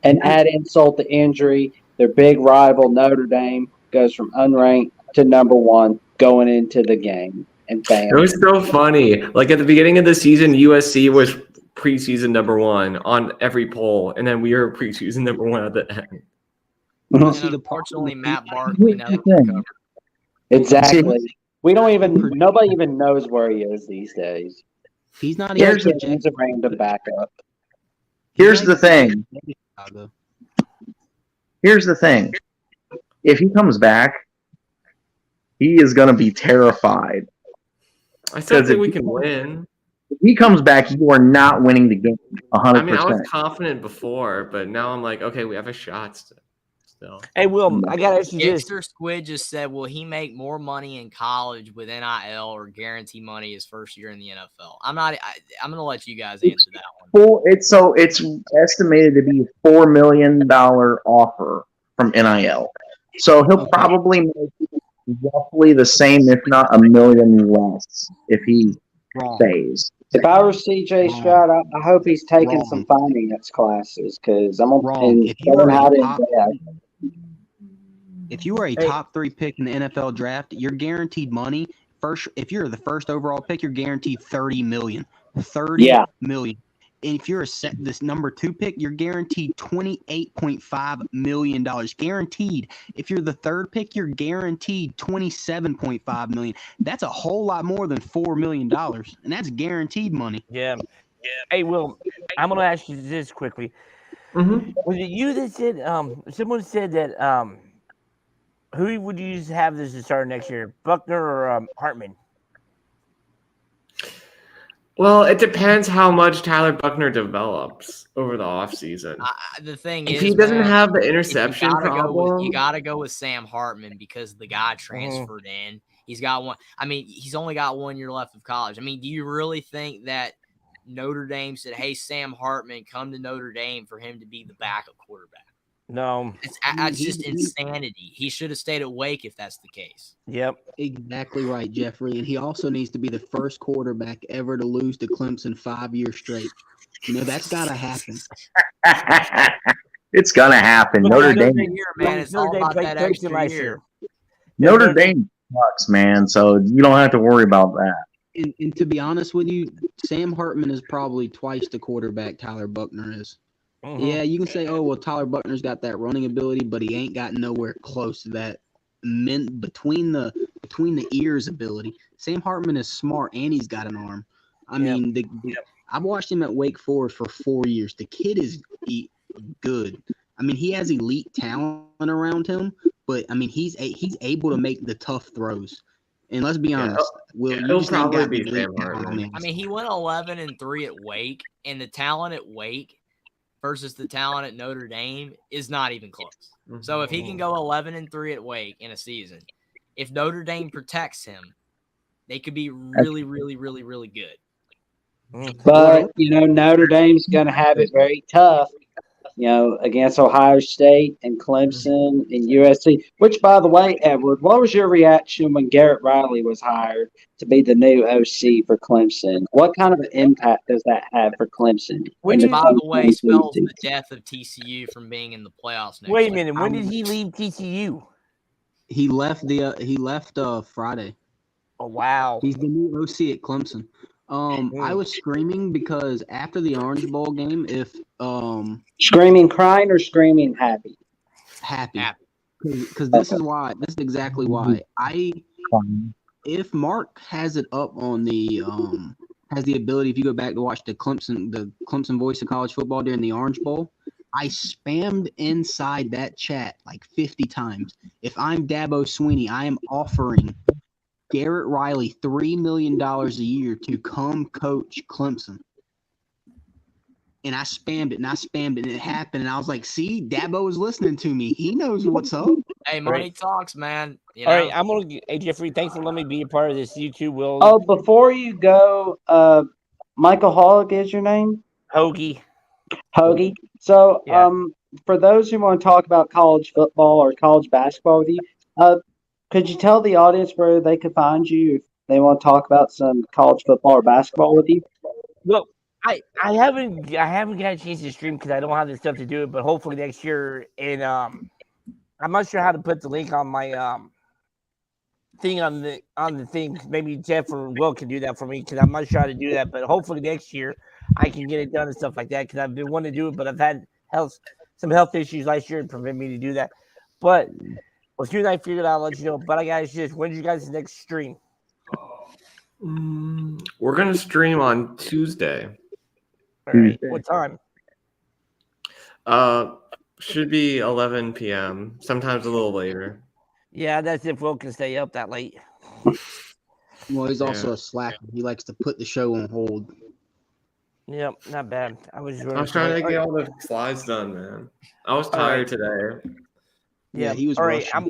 And add insult to injury, their big rival Notre Dame goes from unranked to number 1 going into the game. And bam. It was so funny. Like at the beginning of the season, USC was preseason number 1 on every poll, and then we were preseason number 1 at the end. Unfortunately, Matt Barkley never recovered. Exactly. Nobody even knows where he is these days. He's not even a random backup. Here's the thing. If he comes back, he is going to be terrified. I still think we can win. If he comes back, you are not winning the game 100%. I mean, I was confident before, but now I'm like, okay, we have a shot still. Hey, Will, I got to ask you this. Dexter Squid just said, will he make more money in college with NIL or guarantee money his first year in the NFL? I'm going to let you guys answer that one. It's estimated to be a $4 million offer from NIL. So he'll probably make roughly the same, if not $1 million less, if he Wrong. stays. If I were CJ Wrong. Stroud, I hope he's taking Wrong. some finance classes because I'm Wrong. gonna If you learn are how a to top, invest. if you are a top 3 pick in the NFL draft, you're guaranteed money. First, if you're the first overall pick, you're guaranteed $30 million. $30 million. And if you're this number 2 pick, you're guaranteed $28.5 million. Guaranteed. If you're the 3rd pick, you're guaranteed $27.5 million. That's a whole lot more than $4 million. And that's guaranteed money. Yeah. Hey, Will, I'm gonna ask you this quickly. Mm-hmm. Was it you that said someone said that who would you have this to start next year, Buckner or Hartman? Well, it depends how much Tyler Buckner develops over the offseason. The thing If is, he doesn't man, have the if interception problem, you gotta go with Sam Hartman because the guy transferred in. He's got one. I mean, he's only got 1 year left of college. I mean, do you really think that Notre Dame said, "Hey, Sam Hartman, come to Notre Dame for him to be the backup quarterback"? No, that's just insanity. He should have stayed at Wake if that's the case. Yep, exactly right, Jeffrey. And he also needs to be the first quarterback ever to lose to Clemson 5 years straight. You know, that's got to happen. It's gonna happen. Notre Dame, man, it's all about that extra year. Notre Dame sucks, man. So you don't have to worry about that. And to be honest with you, Sam Hartman is probably twice the quarterback Tyler Buckner is. Mm-hmm. Yeah, you can say, oh, well, Tyler Buckner's got that running ability, but he ain't got nowhere close to that between the ears ability. Sam Hartman is smart, and he's got an arm. I mean, I've watched him at Wake Forest for 4 years. The kid is good. I mean, he has elite talent around him, but, I mean, he's able to make the tough throws. And let's be honest, Will, you just ain't got the elite talent on him. I mean, he went 11-3 at Wake, and the talent at Wake versus the talent at Notre Dame is not even close. Mm-hmm. So if he can go 11-3 at Wake in a season, if Notre Dame protects him, they could be really, really, really, really good. But, you know, Notre Dame's going to have it very tough, you know, against Ohio State and Clemson and USC. Which, by the way, Edward, what was your reaction when Garrett Riley was hired to be the new OC for Clemson? What kind of an impact does that have for Clemson? Which, by the way, spells the death of TCU from being in the playoffs next Wait a minute. When did he leave TCU? He left Friday. Oh, wow. He's the new OC at Clemson. I was screaming because after the Orange Bowl game, screaming crying or screaming happy? Happy. Because this is exactly why. If Mark has it up on the has the ability, if you go back to watch the Clemson Voice of College Football during the Orange Bowl, I spammed inside that chat like 50 times. If I'm Dabo Swinney, I am offering Garrett Riley $3 million a year to come coach Clemson. And I spammed it and it happened. And I was like, see, Dabo is listening to me. He knows what's up. Hey, money talks, man. You know? All right, hey, Jeffrey, thanks for letting me be a part of this. You too, Will. Oh, before you go, Michael Hogg is your name? Hoagie. So, for those who want to talk about college football or college basketball with you, could you tell the audience where they could find you if they want to talk about some college football or basketball with you? Well, I haven't got a chance to stream because I don't have the stuff to do it, but hopefully next year. And I'm not sure how to put the link on my thing on the thing. Maybe Jeff or Will can do that for me because I'm not sure how to do that. But hopefully next year I can get it done and stuff like that because I've been wanting to do it, but I've had some health issues last year and prevent me to do that. But as soon as I figure it out, I'll let you know. But I guys, when's your guys' next stream? We're gonna stream on Tuesday. All right. What time? Should be 11 p.m. Sometimes a little later. Yeah, that's if Will can stay up that late. Well, he's also a slacker. He likes to put the show on hold. Yep, not bad. I was trying to get all the slides done, man. I was tired today. Yeah, he was. All right, I'm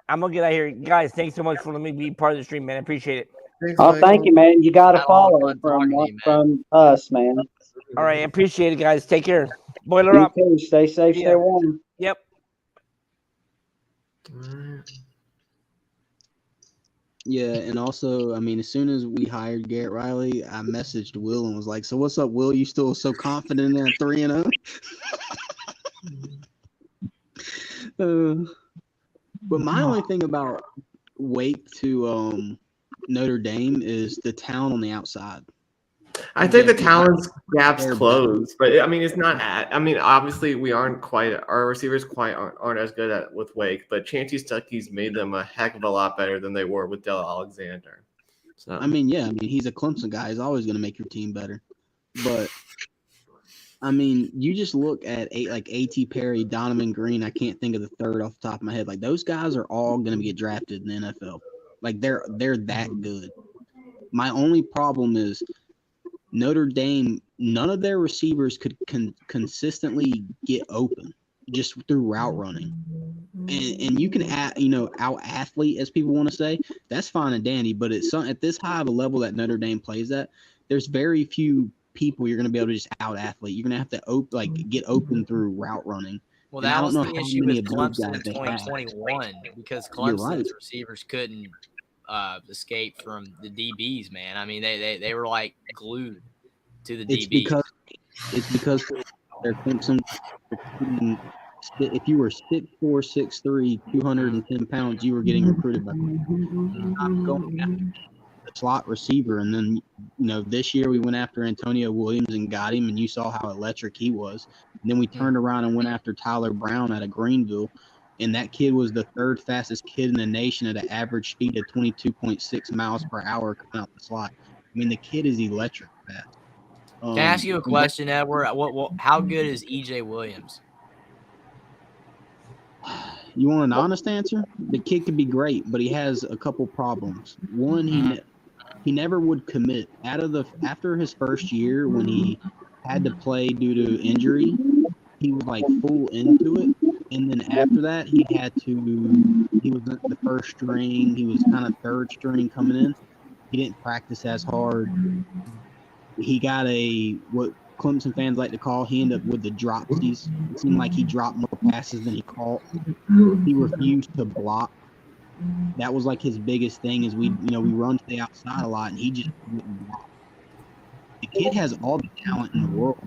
gonna get out of here, guys. Thanks so much for letting me be part of the stream, man. I appreciate it. Thank you, man. You got to follow from us, man. All right, I appreciate it, guys. Take care. Boiler up. Stay safe, stay warm. Yep. Yeah, and also, I mean, as soon as we hired Garrett Riley, I messaged Will and was like, "So what's up, Will? You still so confident in that 3-0?" But my only thing about Wake to Notre Dame is the talent on the outside. I think the talent gap's closed, but I mean, it's not at. I mean, obviously, we aren't quite. Our receivers aren't as good at with Wake, but Chancey Stuckey's made them a heck of a lot better than they were with Dell Alexander. So I mean, yeah, he's a Clemson guy. He's always going to make your team better. But I mean, you just look at A.T. Perry, Donovan Green. I can't think of the third off the top of my head. Like those guys are all going to get drafted in the NFL. Like they're that good. My only problem is Notre Dame. None of their receivers could consistently get open just through route running. And you can out athlete, as people want to say, that's fine and dandy. But at this high of a level that Notre Dame plays at, there's very few people you're going to be able to just out athlete. You're going to have to get open through route running. Well, that was the issue with Clemson in 2021 because Clemson's receivers couldn't escape from the DBs. Man, I mean they were like glued to the DBs. It's because they're Clemson. If you were 6'4", 6'3", 210 pounds, you were getting recruited by Clemson. Not going after the slot receiver. And then, this year we went after Antonio Williams and got him, and you saw how electric he was. And then we turned around and went after Tyler Brown out of Greenville, and that kid was the third fastest kid in the nation at an average speed of 22.6 miles per hour coming out the slot. I mean, the kid is electric fast. Can I ask you a question, Edward? How good is EJ Williams? You want an honest answer? The kid could be great, but he has a couple problems. One, he never would commit. After his first year, when he had to play due to injury, he was like full into it. And then after that, he was the first string. He was kind of third string coming in. He didn't practice as hard. He got what Clemson fans like to call, he ended up with the dropsies. It seemed like he dropped more passes than he caught. He refused to block. That was like his biggest thing is we run to the outside a lot, and he just wouldn't block. The kid has all the talent in the world.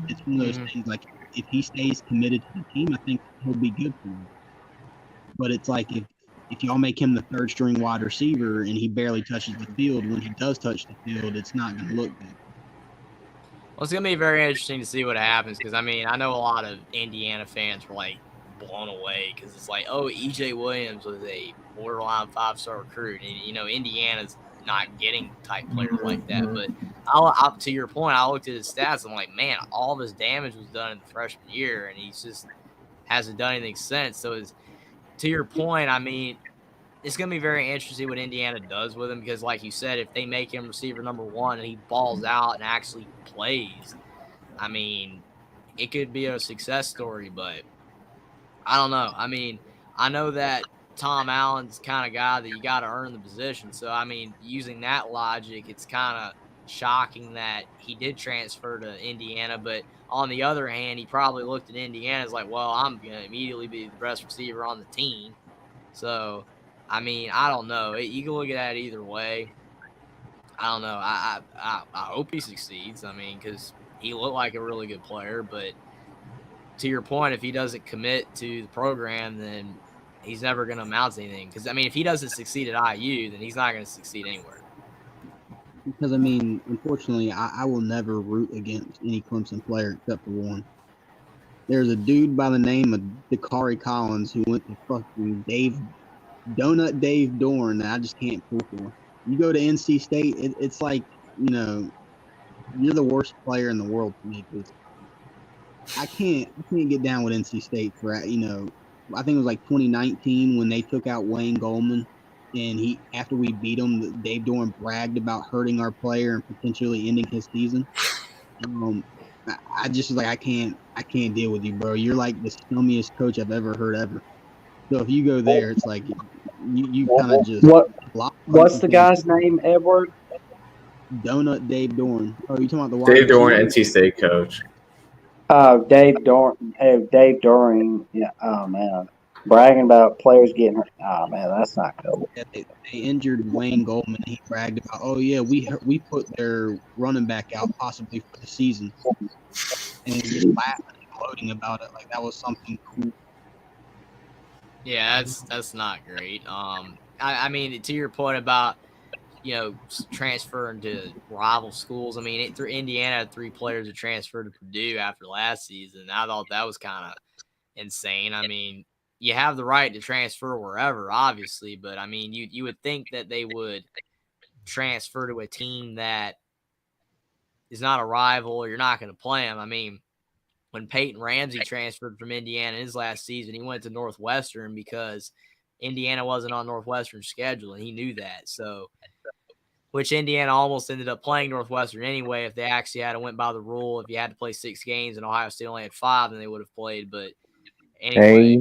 It's one of those things, like, if he stays committed to the team, I think he'll be good for him. But it's like if y'all make him the third string wide receiver and he barely touches the field, when he does touch the field, it's not going to look good. Well, it's going to be very interesting to see what happens because, I mean, I know a lot of Indiana fans were, like, blown away because it's like, oh, E.J. Williams was a borderline 5-star recruit. And, Indiana's not getting type players like that. But to your point, I looked at his stats. I'm like, man, all of his damage was done in the freshman year, and he just hasn't done anything since. So, to your point, I mean, it's going to be very interesting to see what Indiana does with him because, like you said, if they make him receiver number one and he balls out and actually plays, I mean, it could be a success story, but I don't know. I mean, I know that Tom Allen's the kind of guy that you got to earn the position. So, I mean, using that logic, it's kind of shocking that he did transfer to Indiana. But on the other hand, he probably looked at Indiana as like, well, I'm going to immediately be the best receiver on the team. So, I mean, I don't know. You can look at it either way. I don't know. I hope he succeeds. I mean, because he looked like a really good player. But to your point, if he doesn't commit to the program, then he's never going to amount to anything. Because, I mean, if he doesn't succeed at IU, then he's not going to succeed anywhere. Because, I mean, unfortunately, I will never root against any Clemson player except for one. There's a dude by the name of Dakari Collins who went to fucking Donut Dave Dorn that I just can't pull for. You go to NC State, it's like, you're the worst player in the world to me. Because I can't get down with NC State for, I think it was like 2019 when they took out Wayne Goldman, and after we beat him, Dave Dorn bragged about hurting our player and potentially ending his season. I just was like, I can't deal with you, bro. You're like the scummiest coach I've ever heard ever. So if you go there, it's like you kind of just What's the guy's name, Edward? Donut Dave Dorn. Oh, you talking about the Dave Dorn, NC State coach. Oh, Dave Dorn. Oh, Dave Dorn. Yeah. Oh man. bragging about players getting hurt. Oh man, that's not cool. Yeah, they injured Wayne Goldman. He bragged about, oh yeah, we put their running back out possibly for the season, and just laughing and gloating about it like that was something cool. Yeah, that's not great. I mean, to your point about transferring to rival schools. I mean, Indiana had 3 players that transferred to Purdue after last season. I thought that was kind of insane. I mean, you have the right to transfer wherever, obviously, but I mean, you would think that they would transfer to a team that is not a rival. You're not going to play them. I mean, when Peyton Ramsey transferred from Indiana his last season, he went to Northwestern because Indiana wasn't on Northwestern's schedule, and he knew that. So, which Indiana almost ended up playing Northwestern anyway. If they actually had went by the rule, if you had to play 6 games and Ohio State only had 5, then they would have played. But anyway,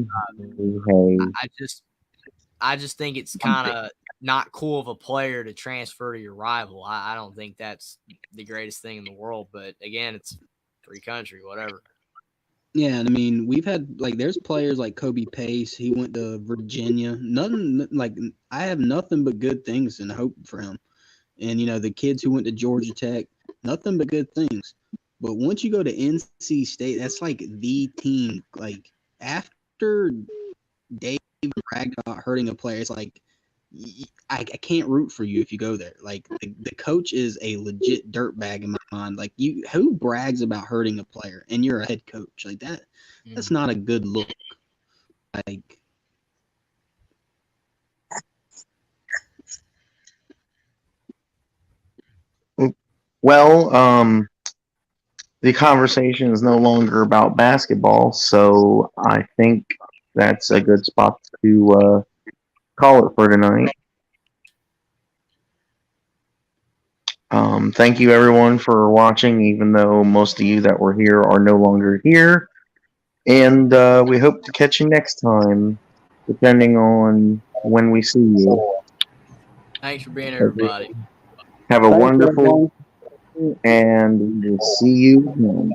I just think it's kind of not cool of a player to transfer to your rival. I don't think that's the greatest thing in the world. But again, it's free country, whatever. Yeah, and I mean, we've had there's players like Kobe Pace. He went to Virginia. I have nothing but good things and hope for him. And the kids who went to Georgia Tech, nothing but good things. But once you go to NC State, that's like the team. Like after Dave bragged about hurting a player, it's like I can't root for you if you go there. Like the coach is a legit dirtbag in my mind. Like who brags about hurting a player and you're a head coach like that? That's not a good look. Like Well, the conversation is no longer about basketball, so I think that's a good spot to call it for tonight. Thank you, everyone, for watching, even though most of you that were here are no longer here. And we hope to catch you next time, depending on when we see you. Thanks for being here, everybody. Have a wonderful, and we will see you then.